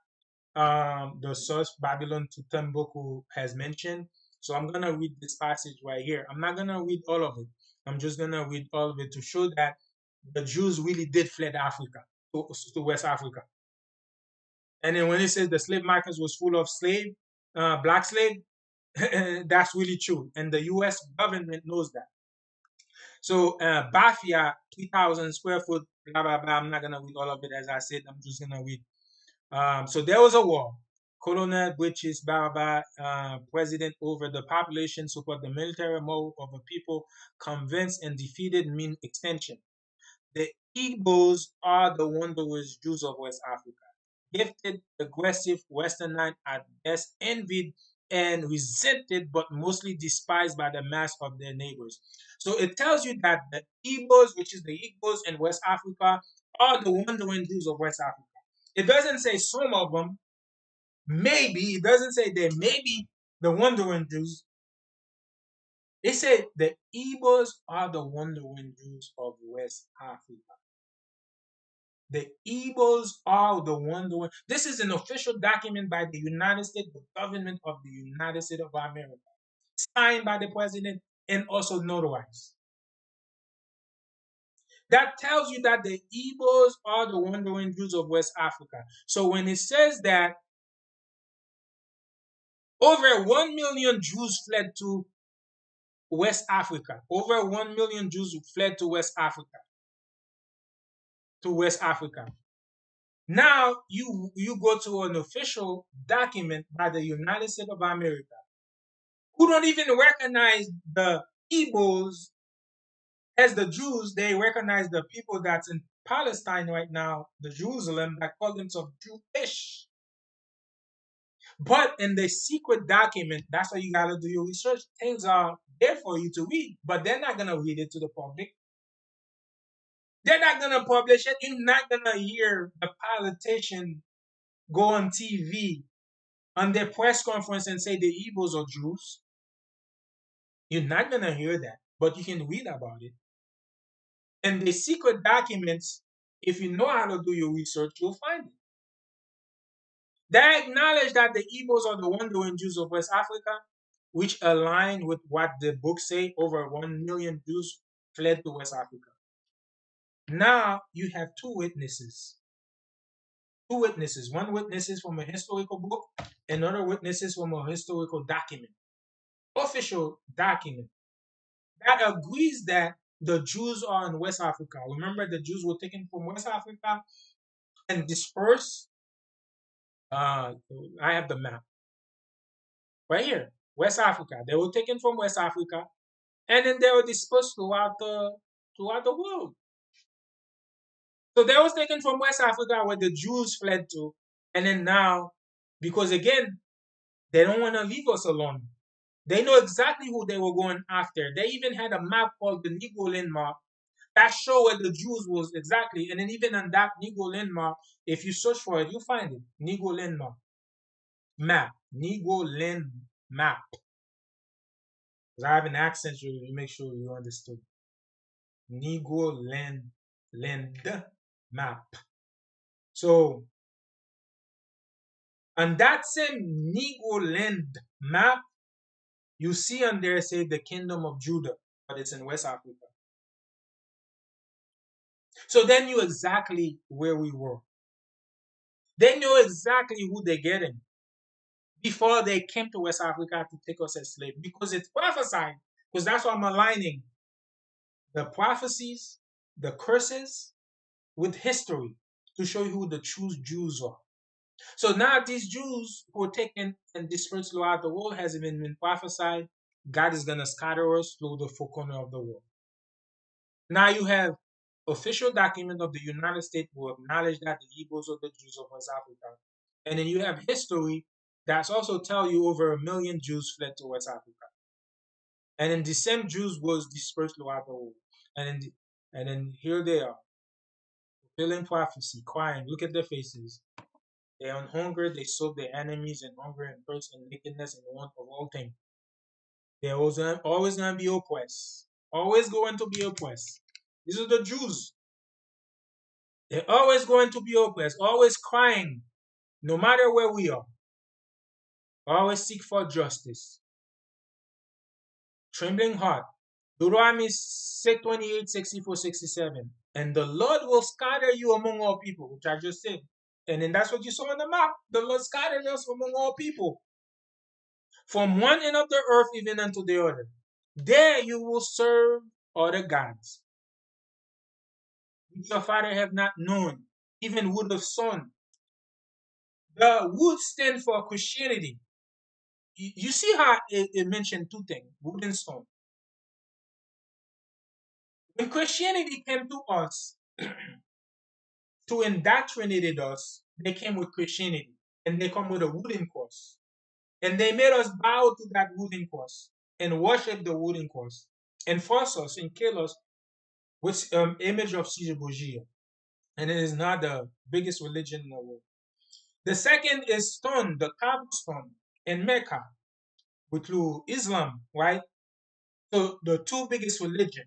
the source Babylon to Timbuktu has mentioned. So I'm gonna read this passage right here. I'm not gonna read all of it. I'm just gonna read all of it to show that the Jews really did fled Africa to West Africa. And then when it says the slave markets was full of black slave, that's really true. And the U.S. government knows that. So Bafia, 3,000 square foot, blah blah blah. I'm not gonna read all of it as I said. I'm just gonna read. So there was a war. Colonel British Barba, president over the population, support the military move of a people convinced and defeated mean extension. The Igbos are the wondrous Jews of West Africa. Gifted, aggressive, westernized, at best envied and resented, but mostly despised by the mass of their neighbors. So it tells you that the Igbos, which is the Igbos in West Africa, are the wandering Jews of West Africa. It doesn't say some of them, maybe. It doesn't say they may be the wandering Jews. It said the Igbos are the wandering Jews of West Africa. The Igbos are the wandering. This is an official document by the United States, the government of the United States of America, signed by the president and also notarized. That tells you that the Igbos are the wandering Jews of West Africa. So when it says that over 1 million Jews fled to West Africa. Over 1 million Jews fled to West Africa. To West Africa. Now you go to an official document by the United States of America, who don't even recognize the Igbos as the Jews. They recognize the people that's in Palestine right now, the Jerusalem, that call themselves Jewish. But in the secret document, that's why you gotta do your research. Things are there for you to read, but they're not gonna read it to the public. They're not gonna publish it. You're not gonna hear the politician go on TV on their press conference and say the Igbos are Jews. You're not gonna hear that, but you can read about it. And the secret documents, if you know how to do your research, you'll find it. They acknowledge that the Igbos are the wandering Jews of West Africa, which align with what the book say. Over 1 million Jews fled to West Africa. Now you have two witnesses. Two witnesses. One witness is from a historical book, another witness is from a historical document, official document that agrees that the Jews are in West Africa. Remember, the Jews were taken from West Africa and dispersed. I have the map right here. West Africa. They were taken from West Africa, and then they were dispersed throughout the world. So they was taken from West Africa where the Jews fled to, and then now, because again, they don't want to leave us alone. They know exactly who they were going after. They even had a map called the Negro landmark that show where the Jews was exactly. And then even on that Negro landmark, if you search for it, you find it. Negro landmark map. Negro land map. Because I have an accent, so you make sure you understood. Negro land map. So on that same Negro land map, you see on there say the kingdom of Judah, but it's in West Africa. So they knew exactly where we were. They knew exactly who they're getting before they came to West Africa to take us as slaves because it's prophesied. Because that's why I'm aligning the prophecies, the curses with history to show you who the true Jews are. So now these Jews who are taken and dispersed throughout the world has been prophesied. God is going to scatter us through the four corners of the world. Now you have official document of the United States who acknowledge that the Hebrews are the Jews of West Africa. And then you have history that's also tell you over 1 million Jews fled to West Africa. And then the same Jews was dispersed throughout the world. And then here they are, fulfilling prophecy, crying, look at their faces. They are on hunger, they serve their enemies in hunger and thirst and nakedness and want of all things. They're always gonna be oppressed. Always going to be oppressed. These are the Jews. They're always going to be oppressed, always crying, no matter where we are. Always seek for justice. Trembling heart. Deuteronomy 6:28, 64, 67. And the Lord will scatter you among all people, which I just said. And then that's what you saw on the map. The Lord scattered us among all people, from one end of the earth even unto the other. There you will serve other gods, which your father have not known, even wood of son. The wood stands for Christianity. You see how it mentioned two things, wood and stone. When Christianity came to us to indoctrinate us, they came with Christianity and they come with a wooden cross. And they made us bow to that wooden cross and worship the wooden cross and force us and kill us with image of Caesar Borgia. And it is not the biggest religion in the world. The second is stone, the cobblestone in Mecca, with Islam, right? So the two biggest religion.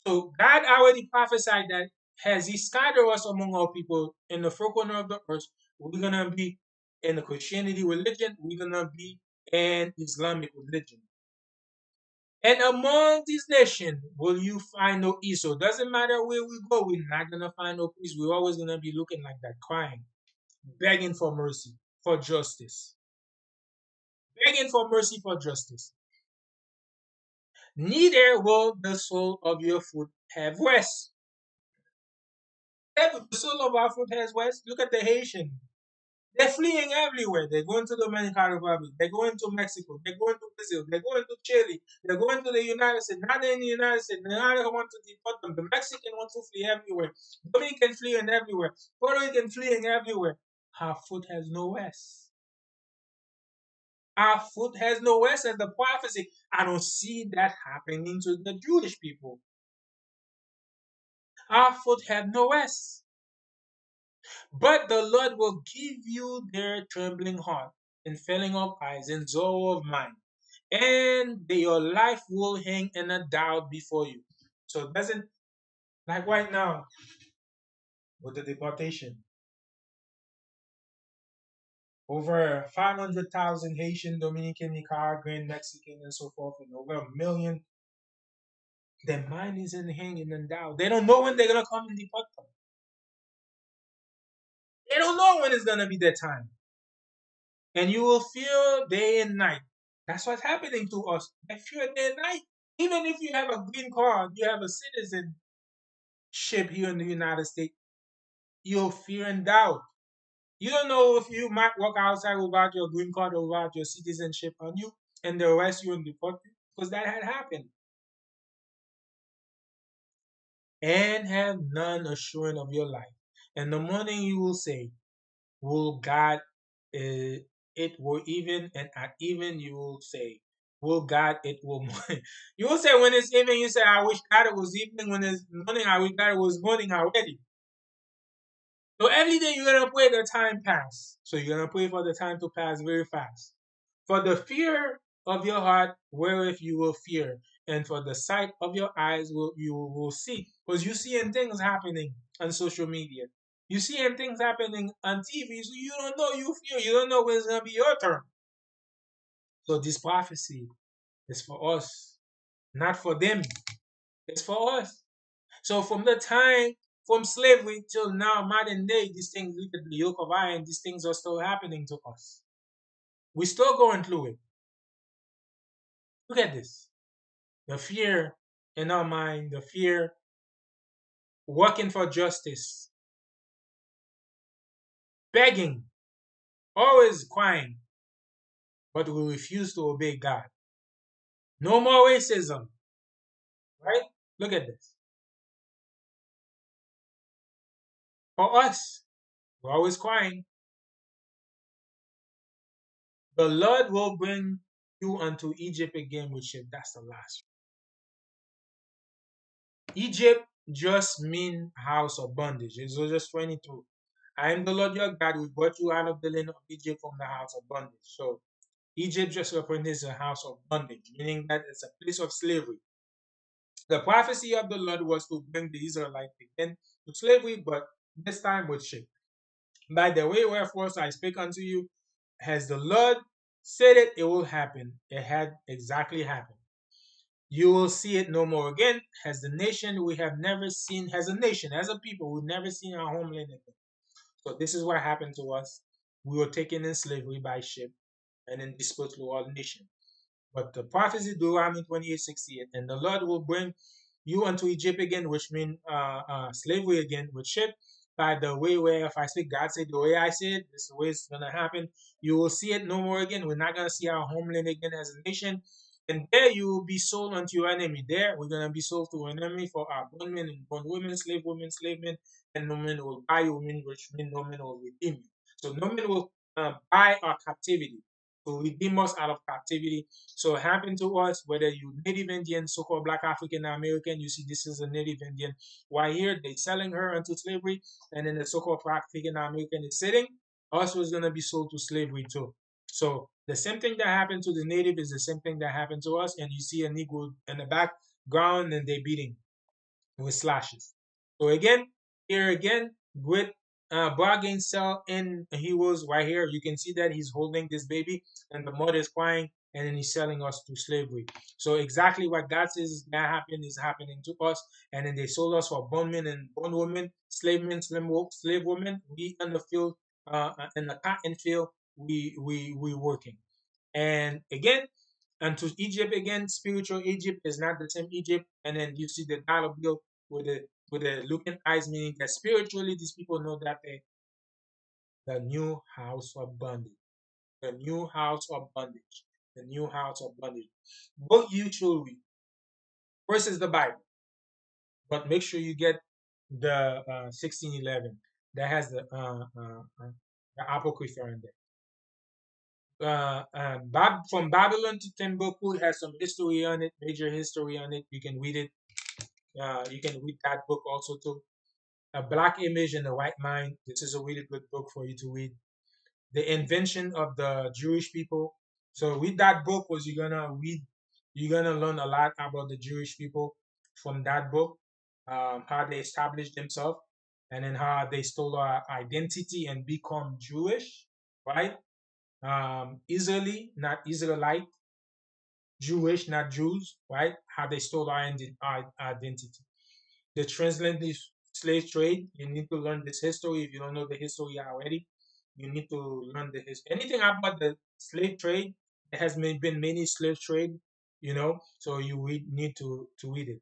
So God already prophesied that as He scattered us among all people in the four corner of the earth, we're gonna be in the Christianity religion, we're gonna be in Islamic religion. And among these nations will you find no ease. So it doesn't matter where we go, we're not gonna find no peace. We're always gonna be looking like that, crying, begging for mercy, for justice. Begging for mercy, for justice. Neither will the sole of your foot have rest. The soul of our foot has rest. Look at the Haitian. They're fleeing everywhere. They're going to the Dominican Republic. They're going to Mexico. They're going to Brazil. They're going to Chile. They're going to the United States. Not in the United States. The United want to deport them. The Mexican want to flee everywhere. Dominican fleeing everywhere. Puerto Rican fleeing everywhere. Our foot has no rest. Our foot has no rest as the prophecy. I don't see that happening to the Jewish people. Our foot have no rest. But the Lord will give you their trembling heart and failing of eyes and sorrow of mind. And your life will hang in a doubt before you. So it doesn't, like right now with the deportation. Over 500,000 Haitian, Dominican, Nicaraguan, Mexican, and so forth, and over 1 million. Their mind isn't hanging in doubt. They don't know when they're gonna come and deport them. They don't know when it's gonna be their time. And you will fear day and night. That's what's happening to us. I fear day and night. Even if you have a green card, you have a citizenship here in the United States, you'll fear and doubt. You don't know if you might walk outside without your green card or without your citizenship on you and they'll arrest you and deport you because that had happened. And have none assurance of your life. In the morning you will say, will God, it will even, and at even you will say, will God, it will morning. You will say when it's evening, you say, I wish God it was evening. When it's morning, I wish God it was morning already. So every day you're gonna pray the time pass. So you're gonna pray for the time to pass very fast. For the fear of your heart, wherewith you will fear, and for the sight of your eyes you will see. Because you seeing things happening on social media. You seeing things happening on TV, so you don't know, you feel, you don't know when it's gonna be your turn. So this prophecy is for us, not for them. It's for us. So from the time from slavery till now, modern day, these things, look at the yoke of iron, these things are still happening to us. We're still going through it. Look at this. The fear in our mind, the fear working for justice, begging, always crying, but we refuse to obey God. No more racism, right? Look at this. For us, we're always crying. The Lord will bring you unto Egypt again with ship. That's the last. Egypt just mean house of bondage. Exodus 22. I am the Lord your God who brought you out of the land of Egypt from the house of bondage. So Egypt just represents a house of bondage, meaning that it's a place of slavery. The prophecy of the Lord was to bring the Israelites again to slavery, but this time with ship. By the way, wherefore I speak unto you, as the Lord said it, it will happen. It had exactly happened. You will see it no more again. As the nation we have never seen, as a nation, as a people, we've never seen our homeland again. So this is what happened to us. We were taken in slavery by ship and then dispersed through all nations. But the prophecy Deuteronomy 28:68, and the Lord will bring you unto Egypt again, which means slavery again with ship. By the way where if I speak, God said the way I say it, this is the way it's gonna happen. You will see it no more again. We're not gonna see our homeland again as a nation. And there you will be sold unto your enemy. There we're gonna be sold to an enemy for our bondmen and bondwomen, slave men, and no man will buy you, which means no man will redeem you. So no man will buy our captivity to redeem us out of captivity. So it happened to us, whether you Native Indian, so-called Black African American, you see this is a Native Indian. Why here they selling her into slavery, and then the so-called African American is sitting, us was gonna be sold to slavery too. So the same thing that happened to the native is the same thing that happened to us, and you see a Negro in the background and they beating with slashes. So again, here again, with bargain sell in he was right here. You can see that he's holding this baby and the mother is crying and then he's selling us to slavery. So exactly what God says that happened is happening to us. And then they sold us for bondmen and bondwomen, slave men, slave women. We in the field, in the cotton field, we working. And again, and to Egypt again, spiritual Egypt is not the same Egypt. And then you see the dollar bill with the looking eyes, meaning that spiritually these people know that they the new house of bondage, the new house of bondage, the new house of bondage. Book you should read. First is the Bible, but make sure you get the 1611 that has the apocrypha in there. From Babylon to Timbuktu has some history on it, major history on it. You can read it. You can read that book also too. A Black Image and the White Mind. This is a really good book for you to read. The Invention of the Jewish People. So read that book because you're gonna learn a lot about the Jewish people from that book, how they established themselves, and then how they stole our identity and become Jewish, right? Israeli, not Israelite, Jewish, not Jews, right? How they stole our identity. The transatlantic slave trade, you need to learn this history. If you don't know the history already, you need to learn the history. Anything about the slave trade, there has been many slave trade, so need to read it.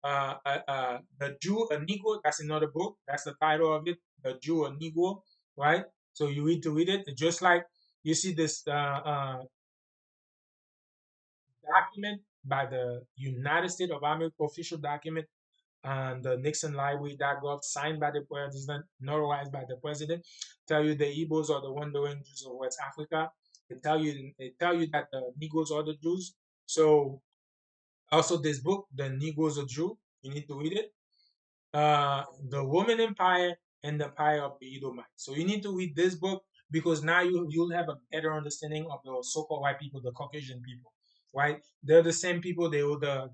The Jew, a Negro, that's another book. That's the title of it, The Jew, a Negro, right? So you need to read it. Just like you see this document by the United States of America, official document, and the Nixon Library.gov, signed by the president, notarized by the president, tell you the Igbos are the wandering Jews of West Africa. They tell you that the Negroes are the Jews. So also this book, The Negroes are Jew, you need to read it. The Roman Empire and the Empire of the Edomites. So you need to read this book because now you'll have a better understanding of the so-called white people, the Caucasian people. right? They're the same people. They were the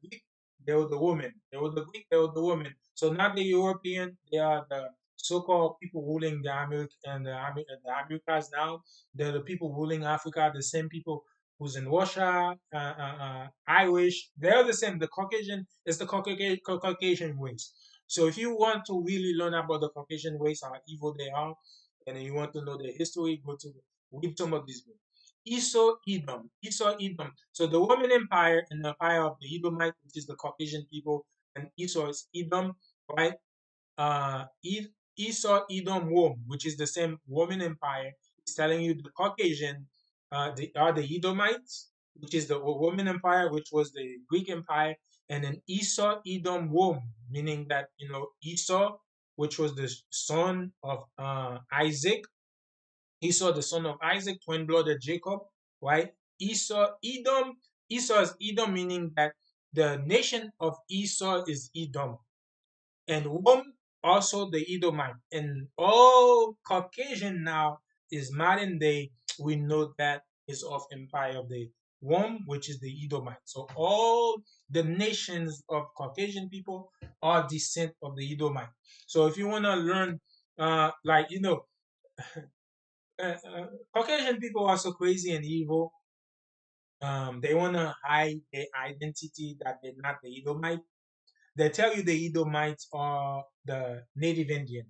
Greek, they were the women. They were the Greek, they were the women. So not the European, they are the so-called people ruling the the Americas now. They're the people ruling Africa, the same people who's in Russia, Irish. They're the same. The Caucasian is the Caucasian race. So if you want to really learn about the Caucasian race, how evil they are, and you want to know the history, go to read some of these books. Esau, Edom. So the Roman Empire and the empire of the Edomite, which is the Caucasian people, and Esau is Edom, right? Esau, Edom, Rome, which is the same Roman Empire, is telling you the Caucasian, they are the Edomites, which is the Roman Empire, which was the Greek Empire, and then Esau, Edom, Rome, meaning that Esau, which was the son of Isaac, Esau, the son of Isaac, twin-blooded Jacob, right? Esau is Edom, meaning that the nation of Esau is Edom, and Rome also the Edomite, and all Caucasian now is modern day. We know that is of empire of the Rome, which is the Edomite. So all the nations of Caucasian people are descent of the Edomite. So if you want to learn, like Caucasian people are so crazy and evil. They want to hide their identity that they're not the Edomite. They tell you the Edomites are the native Indian.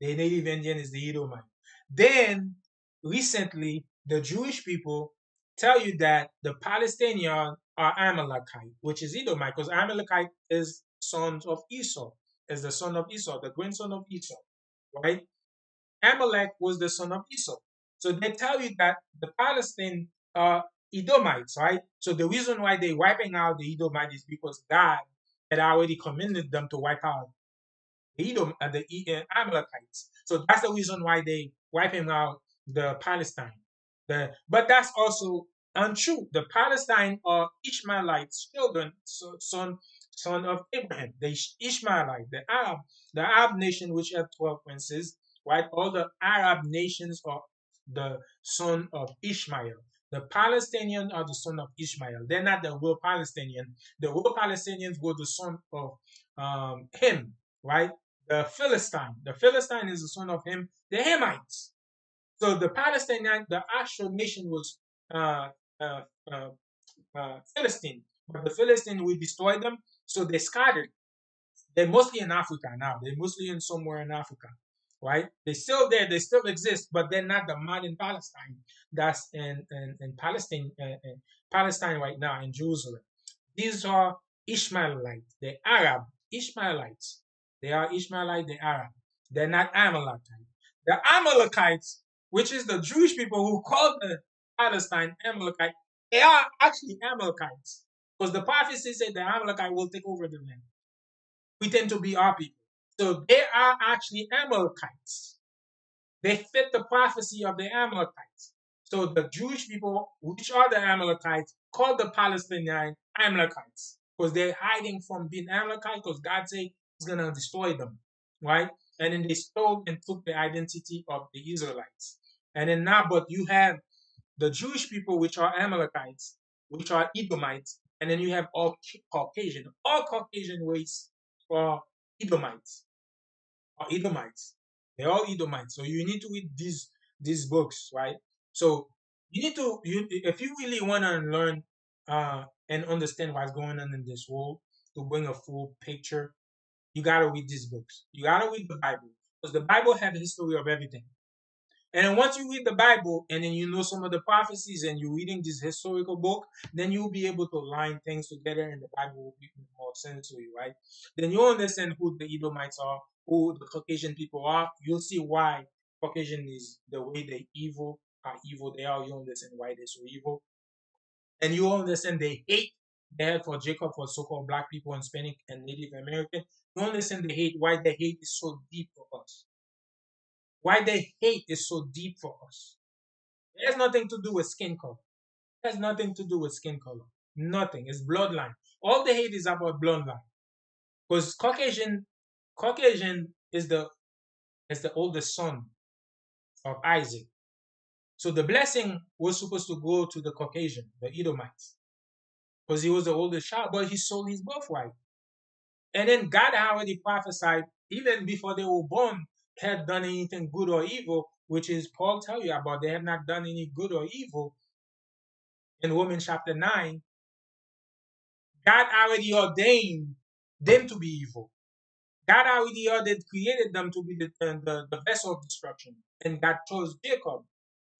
The native Indian is the Edomite. Then recently, the Jewish people tell you that the Palestinians are Amalekite, which is Edomite, because Amalekite is sons of Esau, is the son of Esau, the grandson of Esau, right? Amalek was the son of Esau. So they tell you that the Palestine are Edomites, right? So the reason why they're wiping out the Edomites is because God had already commanded them to wipe out the Amalekites. So that's the reason why they wiping out the Palestine. But that's also untrue. The Palestine are Ishmaelites, children, son of Abraham. The Ishmaelite, the Arab nation, which have 12 princes, right? All the Arab nations are the son of Ishmael. The Palestinians are the son of Ishmael. They're not the real Palestinian. The real Palestinians were the son of him, right? The Philistine is the son of him, the Hamites. So the Palestinian, the actual nation was uh, uh, uh, Philistine, but the Philistine we destroyed them, so they scattered. They're mostly in Africa now. They're mostly in somewhere in Africa, right? They're still there. They still exist, but they're not the modern Palestine that's in Palestine, Palestine right now in Jerusalem. These are Ishmaelites, the Arab Ishmaelites. They are Ishmaelite, the Arab. They're not Amalekite. The Amalekites, which is the Jewish people who call the Palestine Amalekite, they are actually Amalekites. Because the prophecy said the Amalekite will take over the land. We tend to be our people. So they are actually Amalekites. They fit the prophecy of the Amalekites. So the Jewish people, which are the Amalekites, call the Palestinian Amalekites because they're hiding from being Amalekite because God said He's gonna destroy them, right? And then they stole and took the identity of the Israelites. And then now, but you have the Jewish people, which are Amalekites, which are Edomites, and then you have all Caucasian. All Caucasian race are Edomites. Are Edomites. They're all Edomites. So you need to read these books, right? So you need to if you really want to learn and understand what's going on in this world to bring a full picture, you gotta read these books. You gotta read the Bible because the Bible has the history of everything. And then once you read the Bible and then you know some of the prophecies and you're reading this historical book, then you'll be able to line things together and the Bible will make more sense to you, right? Then you'll understand who the Edomites are, who the Caucasian people are. You'll see why Caucasian is the way they evil, how evil they are. You'll understand why they're so evil. And you understand the hate they had for Jacob for so-called black people, Hispanic and Native American. You understand the hate, why the hate is so deep for us. Why the hate is so deep for us. It has nothing to do with skin color. It has nothing to do with skin color. Nothing. It's bloodline. All the hate is about bloodline. Because Caucasian is the oldest son of Isaac. So the blessing was supposed to go to the Caucasian, the Edomites, because he was the oldest child, but he sold his birthright. And then God already prophesied, even before they were born, had done anything good or evil, which is Paul tell you about. They have not done any good or evil. In Romans chapter 9, God already ordained them to be evil. God already ordered, created them to be the vessel of destruction. And God chose Jacob.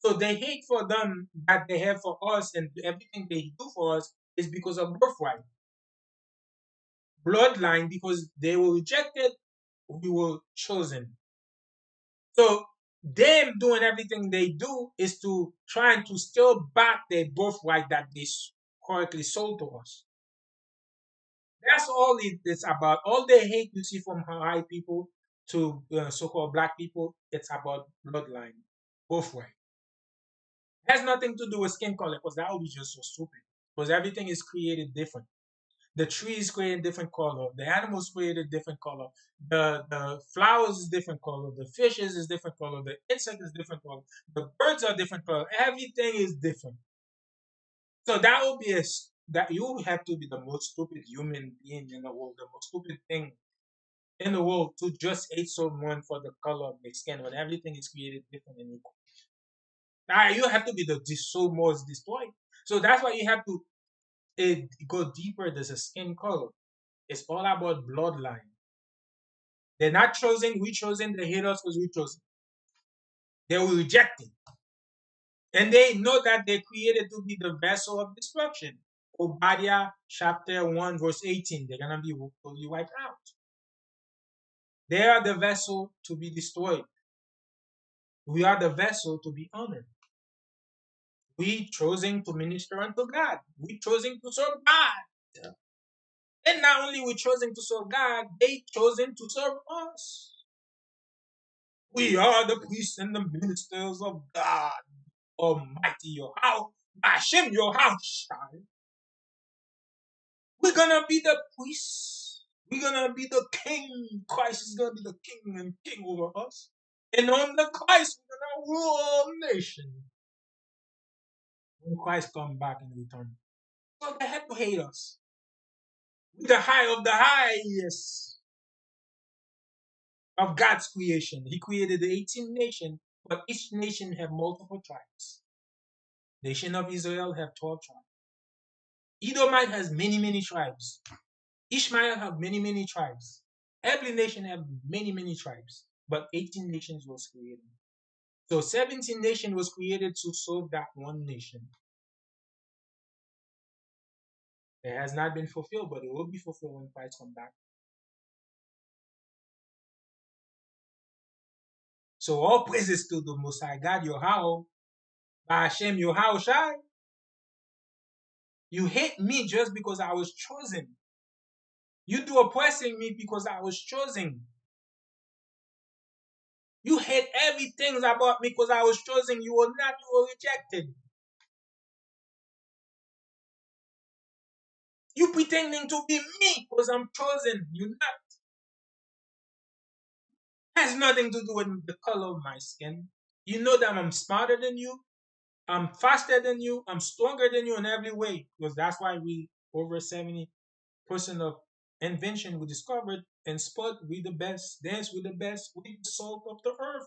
So the hate for them that they have for us and everything they do for us is because of birthright, bloodline, because they were rejected, we were chosen. So them doing everything they do is to trying to steal back their birthright that they correctly sold to us. That's all it is about. All the hate you see from white people to so-called black people, it's about bloodline, birthright. It has nothing to do with skin color because that would be just so stupid. Because everything is created different. The trees create different color. The animals created different color. The flowers is different color. The fishes is different color. The insect is different color. The birds are different color. Everything is different. So that would be that you have to be the most stupid human being in the world, the most stupid thing in the world to just hate someone for the color of their skin when everything is created different and equal. You have to be the soul most destroyed. So that's why you have to go deeper. There's a skin color. It's all about bloodline. They're not chosen. We chosen. They hate us because we chosen. They were rejected. And they know that they're created to be the vessel of destruction. Obadiah chapter 1, verse 18. They're going to be totally wiped out. They are the vessel to be destroyed. We are the vessel to be honored. We chosen to minister unto God. We chosen to serve God. And not only we chosen to serve God, they chosen to serve us. We are the priests and the ministers of God Almighty, your house. Hashem, your house. We're gonna be the priests. We're gonna be the king. Christ is gonna be the king and king over us. And on the Christ, we're gonna rule all nations. When Christ come back and return. So they have to hate us. We're the high of the highest of God's creation. He created the 18 nations, but each nation have multiple tribes. Nation of Israel have 12 tribes. Edomite has many, many tribes. Ishmael have many, many tribes. Every nation have many, many tribes. But 18 nations was created. So 17 nation was created to serve that one nation. It has not been fulfilled, but it will be fulfilled when Christ come back. So all praises to the Most High God, Yahweh, Hashem, Yahweh Shai. You hate me just because I was chosen. You do oppressing me because I was chosen. You hate everything about me because I was chosen. You were not, you were rejected. You pretending to be me because I'm chosen. You're not. Has nothing to do with the color of my skin. You know that I'm smarter than you. I'm faster than you. I'm stronger than you in every way. Because that's why we over 70% of invention we discovered and sport we the best, dance we the best, we the salt of the earth.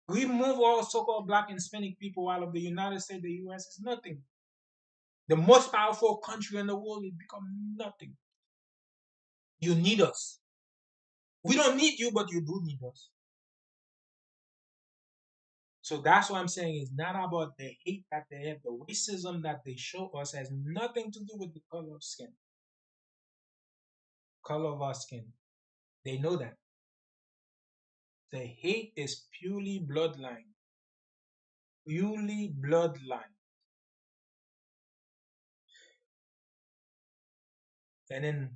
We move all so-called black and Hispanic people out of the United States, the US is nothing. The most powerful country in the world has become nothing. You need us. We don't need you, but you do need us. So that's what I'm saying. It's not about the hate that they have, the racism that they show us has nothing to do with the color of skin, color of our skin. They know that. The hate is purely bloodline. Purely bloodline. And then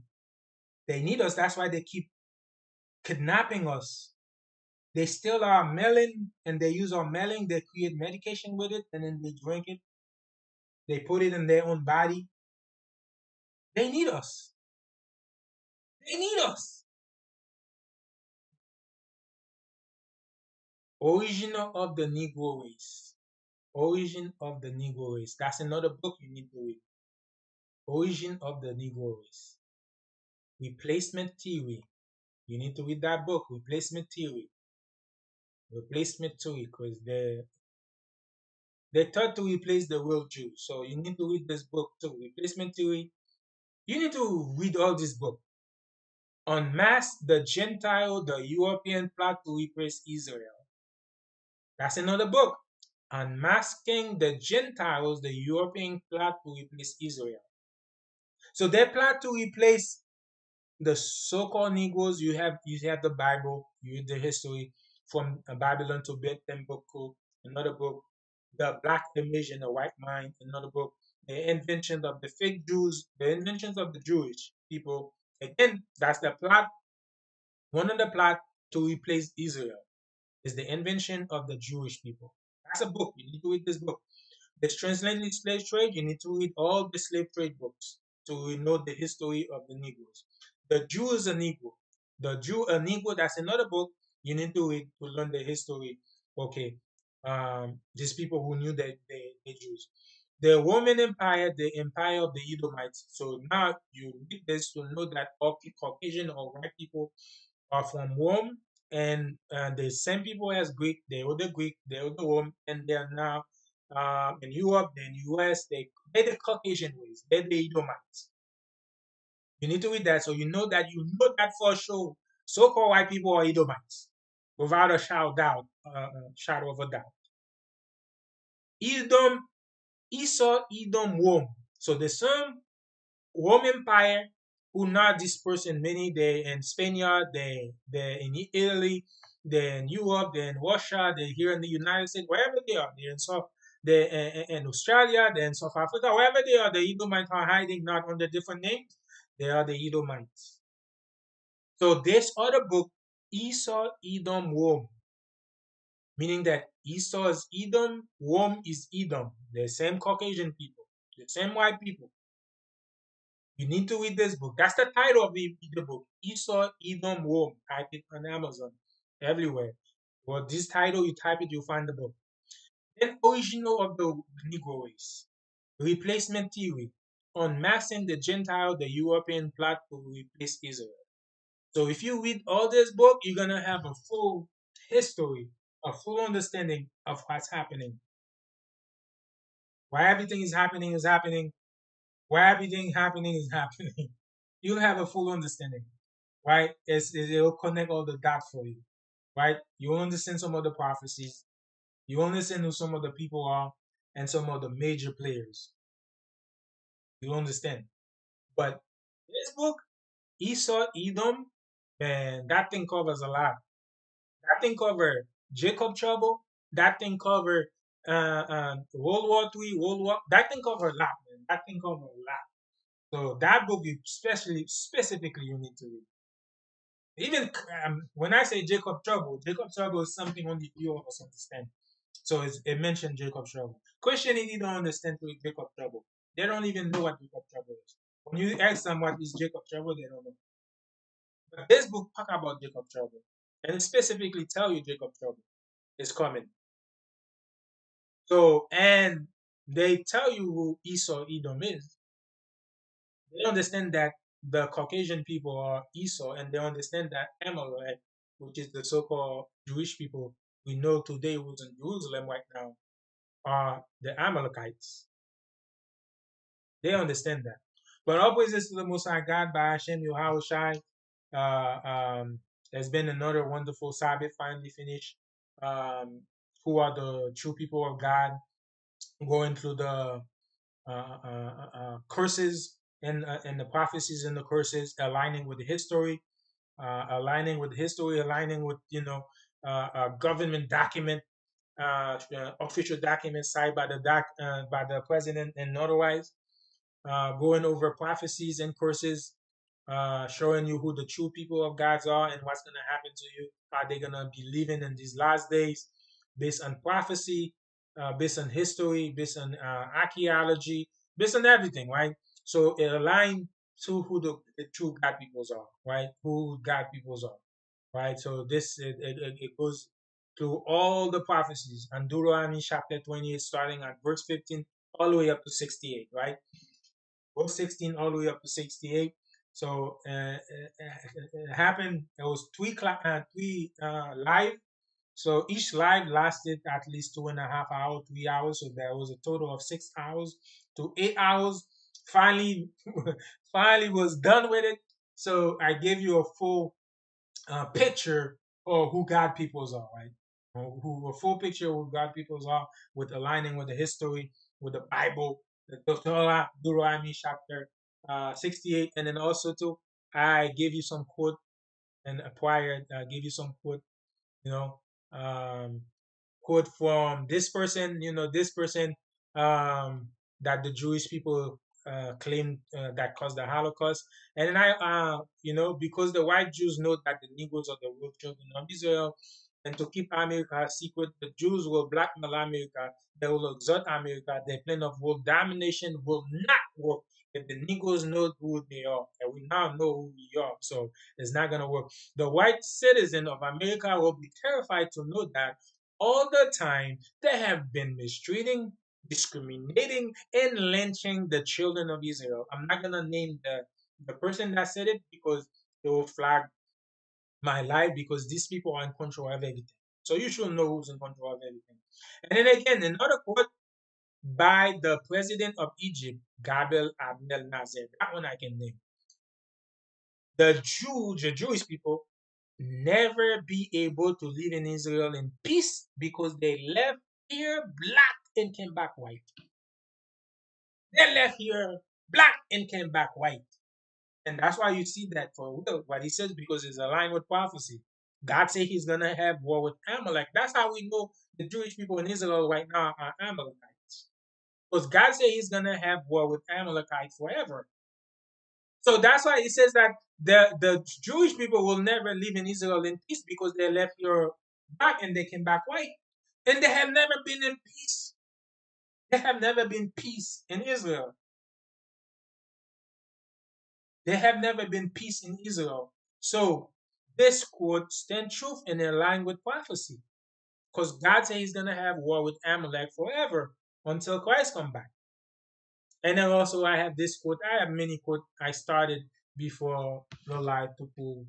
they need us. That's why they keep kidnapping us. They steal our melon and they use our melon. They create medication with it and then they drink it. They put it in their own body. They need us. They need us. Original of the Negro race. Origin of the Negro Race. That's another book you need to read. Origin of the Negro Race. Replacement Theory. You need to read that book, Replacement Theory. Replacement Theory, because they thought to replace the real Jew. So you need to read this book too, Replacement Theory. You need to read all this book. Unmask the Gentile, the European plot to replace Israel. That's another book. Unmasking the Gentiles, the European plot to replace Israel. So they plot to replace the so-called Negroes. You have the Bible, you read the history from Babylon to Beth Timbuktu, another book. The Black Image in the White Mind, another book. The invention of the fake Jews, the inventions of the Jewish people. Again, that's the plot. One of the plot to replace Israel is the invention of the Jewish people. That's a book. You need to read this book. The translated slave trade, you need to read all the slave trade books to know the history of the Negroes. The Jew is a Negro. The Jew, a Negro, that's another book you need to read to learn the history. Okay, these people who knew that the Jews. The Roman Empire, the empire of the Edomites. So now you read this to know that all Caucasian or white people are from Rome, and the same people as Greek. They were the Greek, they were the Rome, and they're now in Europe, then US. They're the Caucasian race. They're the Edomites. You need to read that so you know that for sure. So-called white people are Edomites, without a shadow of a doubt. Edom, Esau, Edom, Rome. So the same Rome Empire who not dispersed in many. They in Spain, they in Italy, they in Europe, they in Russia, they here in the United States, wherever they are, they in in Australia, they in South Africa, wherever they are, the Edomites are hiding not under different names. They are the Edomites. So this other book, Esau, Edom, Rome, meaning that Esau is Edom, Rome is Edom, the same Caucasian people, the same white people. You need to read this book. That's the title of the book. Esau, Edom, Rome. Type it on Amazon. Everywhere. Well, this title, you type it, you'll find the book. Then Original of the Negro Race. Replacement Theory. Unmasking the Gentile, the European plot to replace Israel. So if you read all this book, you're going to have a full history, a full understanding of what's happening. Why everything is happening, why everything happening is happening. You'll have a full understanding, right? It'll connect all the dots for you, right? You understand some of the prophecies, you understand who some of the people are, and some of the major players. You understand. But this book, Esau, Edom, man, that thing covers a lot. That thing cover Jacob trouble. That thing cover World War Three, World War. That thing cover a lot, man. That thing cover a lot. So that book, you specifically, you need to read. Even when I say Jacob trouble is something only few of us understand. So it mentioned Jacob trouble. Christianity don't understand Jacob trouble. They don't even know what Jacob trouble is. When you ask them what is Jacob trouble, they don't know. But this book talk about Jacob trouble, and it specifically tell you Jacob trouble is coming. So and they tell you who Esau Edom is. They understand that the Caucasian people are Esau, and they understand that Amalek, which is the so-called Jewish people we know today who's in Jerusalem right now, are the Amalekites. They understand that. But all praises to the Most High God by Hashem Yahushai. There's been another wonderful Sabbath finally finished. Who are the true people of God, going through the curses and the prophecies and the curses, aligning with history, aligning with government document, official documents signed by by the president and otherwise, going over prophecies and curses, showing you who the true people of God's are and what's going to happen to you. Are they going to be living in these last days based on prophecy, based on history, based on archaeology, based on everything, right? So it aligns to who the true God peoples are, right? Who God peoples are, right? So this it goes. to all the prophecies and Deuteronomy chapter 28, starting at verse 15 all the way up to 68, right? Verse 16 all the way up to 68. So it happened. It was three live. So each live lasted at least 2.5 hours, 3 hours. So there was a total of 6 hours to 8 hours. Finally, finally was done with it. So I gave you a full picture of who God peoples are, right? Who a full picture of who God peoples are, with aligning with the history, with the Bible, the Torah, Deuteronomy chapter 68, and then also too, I gave you some quote and prior, gave you some quote, you know, um, quote from this person, this person um, that the Jewish people claimed that caused the Holocaust. And then because the white Jews know that the Negroes are the real children of Israel, and to keep America secret, the Jews will blackmail America. They will exert America. Their plan of world domination will not work if the Negroes know who they are. And we now know who we are. So it's not going to work. The white citizen of America will be terrified to know that all the time they have been mistreating, discriminating, and lynching the children of Israel. I'm not gonna name the person that said it because it will flag my life, because these people are in control of everything. So you should know who's in control of everything. And then again, another quote by the president of Egypt, Gabel Abdel Nasser. That one I can name. The Jewish people, never be able to live in Israel in peace because they left here black and came back white. They left here black and came back white. And that's why you see that for real, what he says, because it's aligned with prophecy. God said he's going to have war with Amalek. That's how we know the Jewish people in Israel right now are Amalekites. Because God said he's going to have war with Amalekites forever. So that's why it says that the Jewish people will never live in Israel in peace because they left here black and they came back white. And they have never been in peace. They have never been peace in Israel. They have never been peace in Israel. So this quote stand truth and in line with prophecy. Because God said he's gonna have war with Amalek forever until Christ come back. And then also I have this quote. I have many quotes I started before the live to prove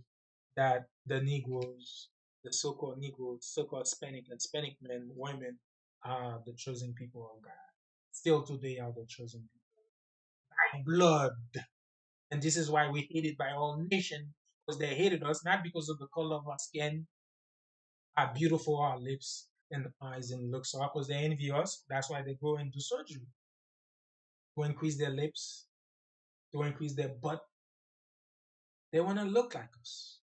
that the Negroes, the so-called Negroes, so-called Hispanic and Hispanic men, women, are the chosen people of God. Still today are the chosen people by blood. And this is why we hated by all nations, because they hated us not because of the color of our skin, how beautiful our lips and eyes and looks are, because they envy us. That's why they go and do surgery to increase their lips, to increase their butt. They want to look like us.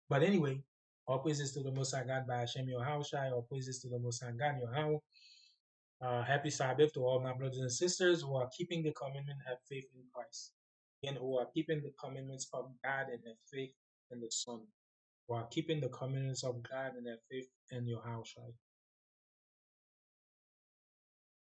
But anyway, all praises to the Most High God by Hashem Yohaishai. All praises to the Most High God Yahweh. Happy Sabbath to all my brothers and sisters who are keeping the commandment, have faith in Christ, and who are keeping the commandments of God and have faith in the Son, who are keeping the commandments of God and have faith in your house, right?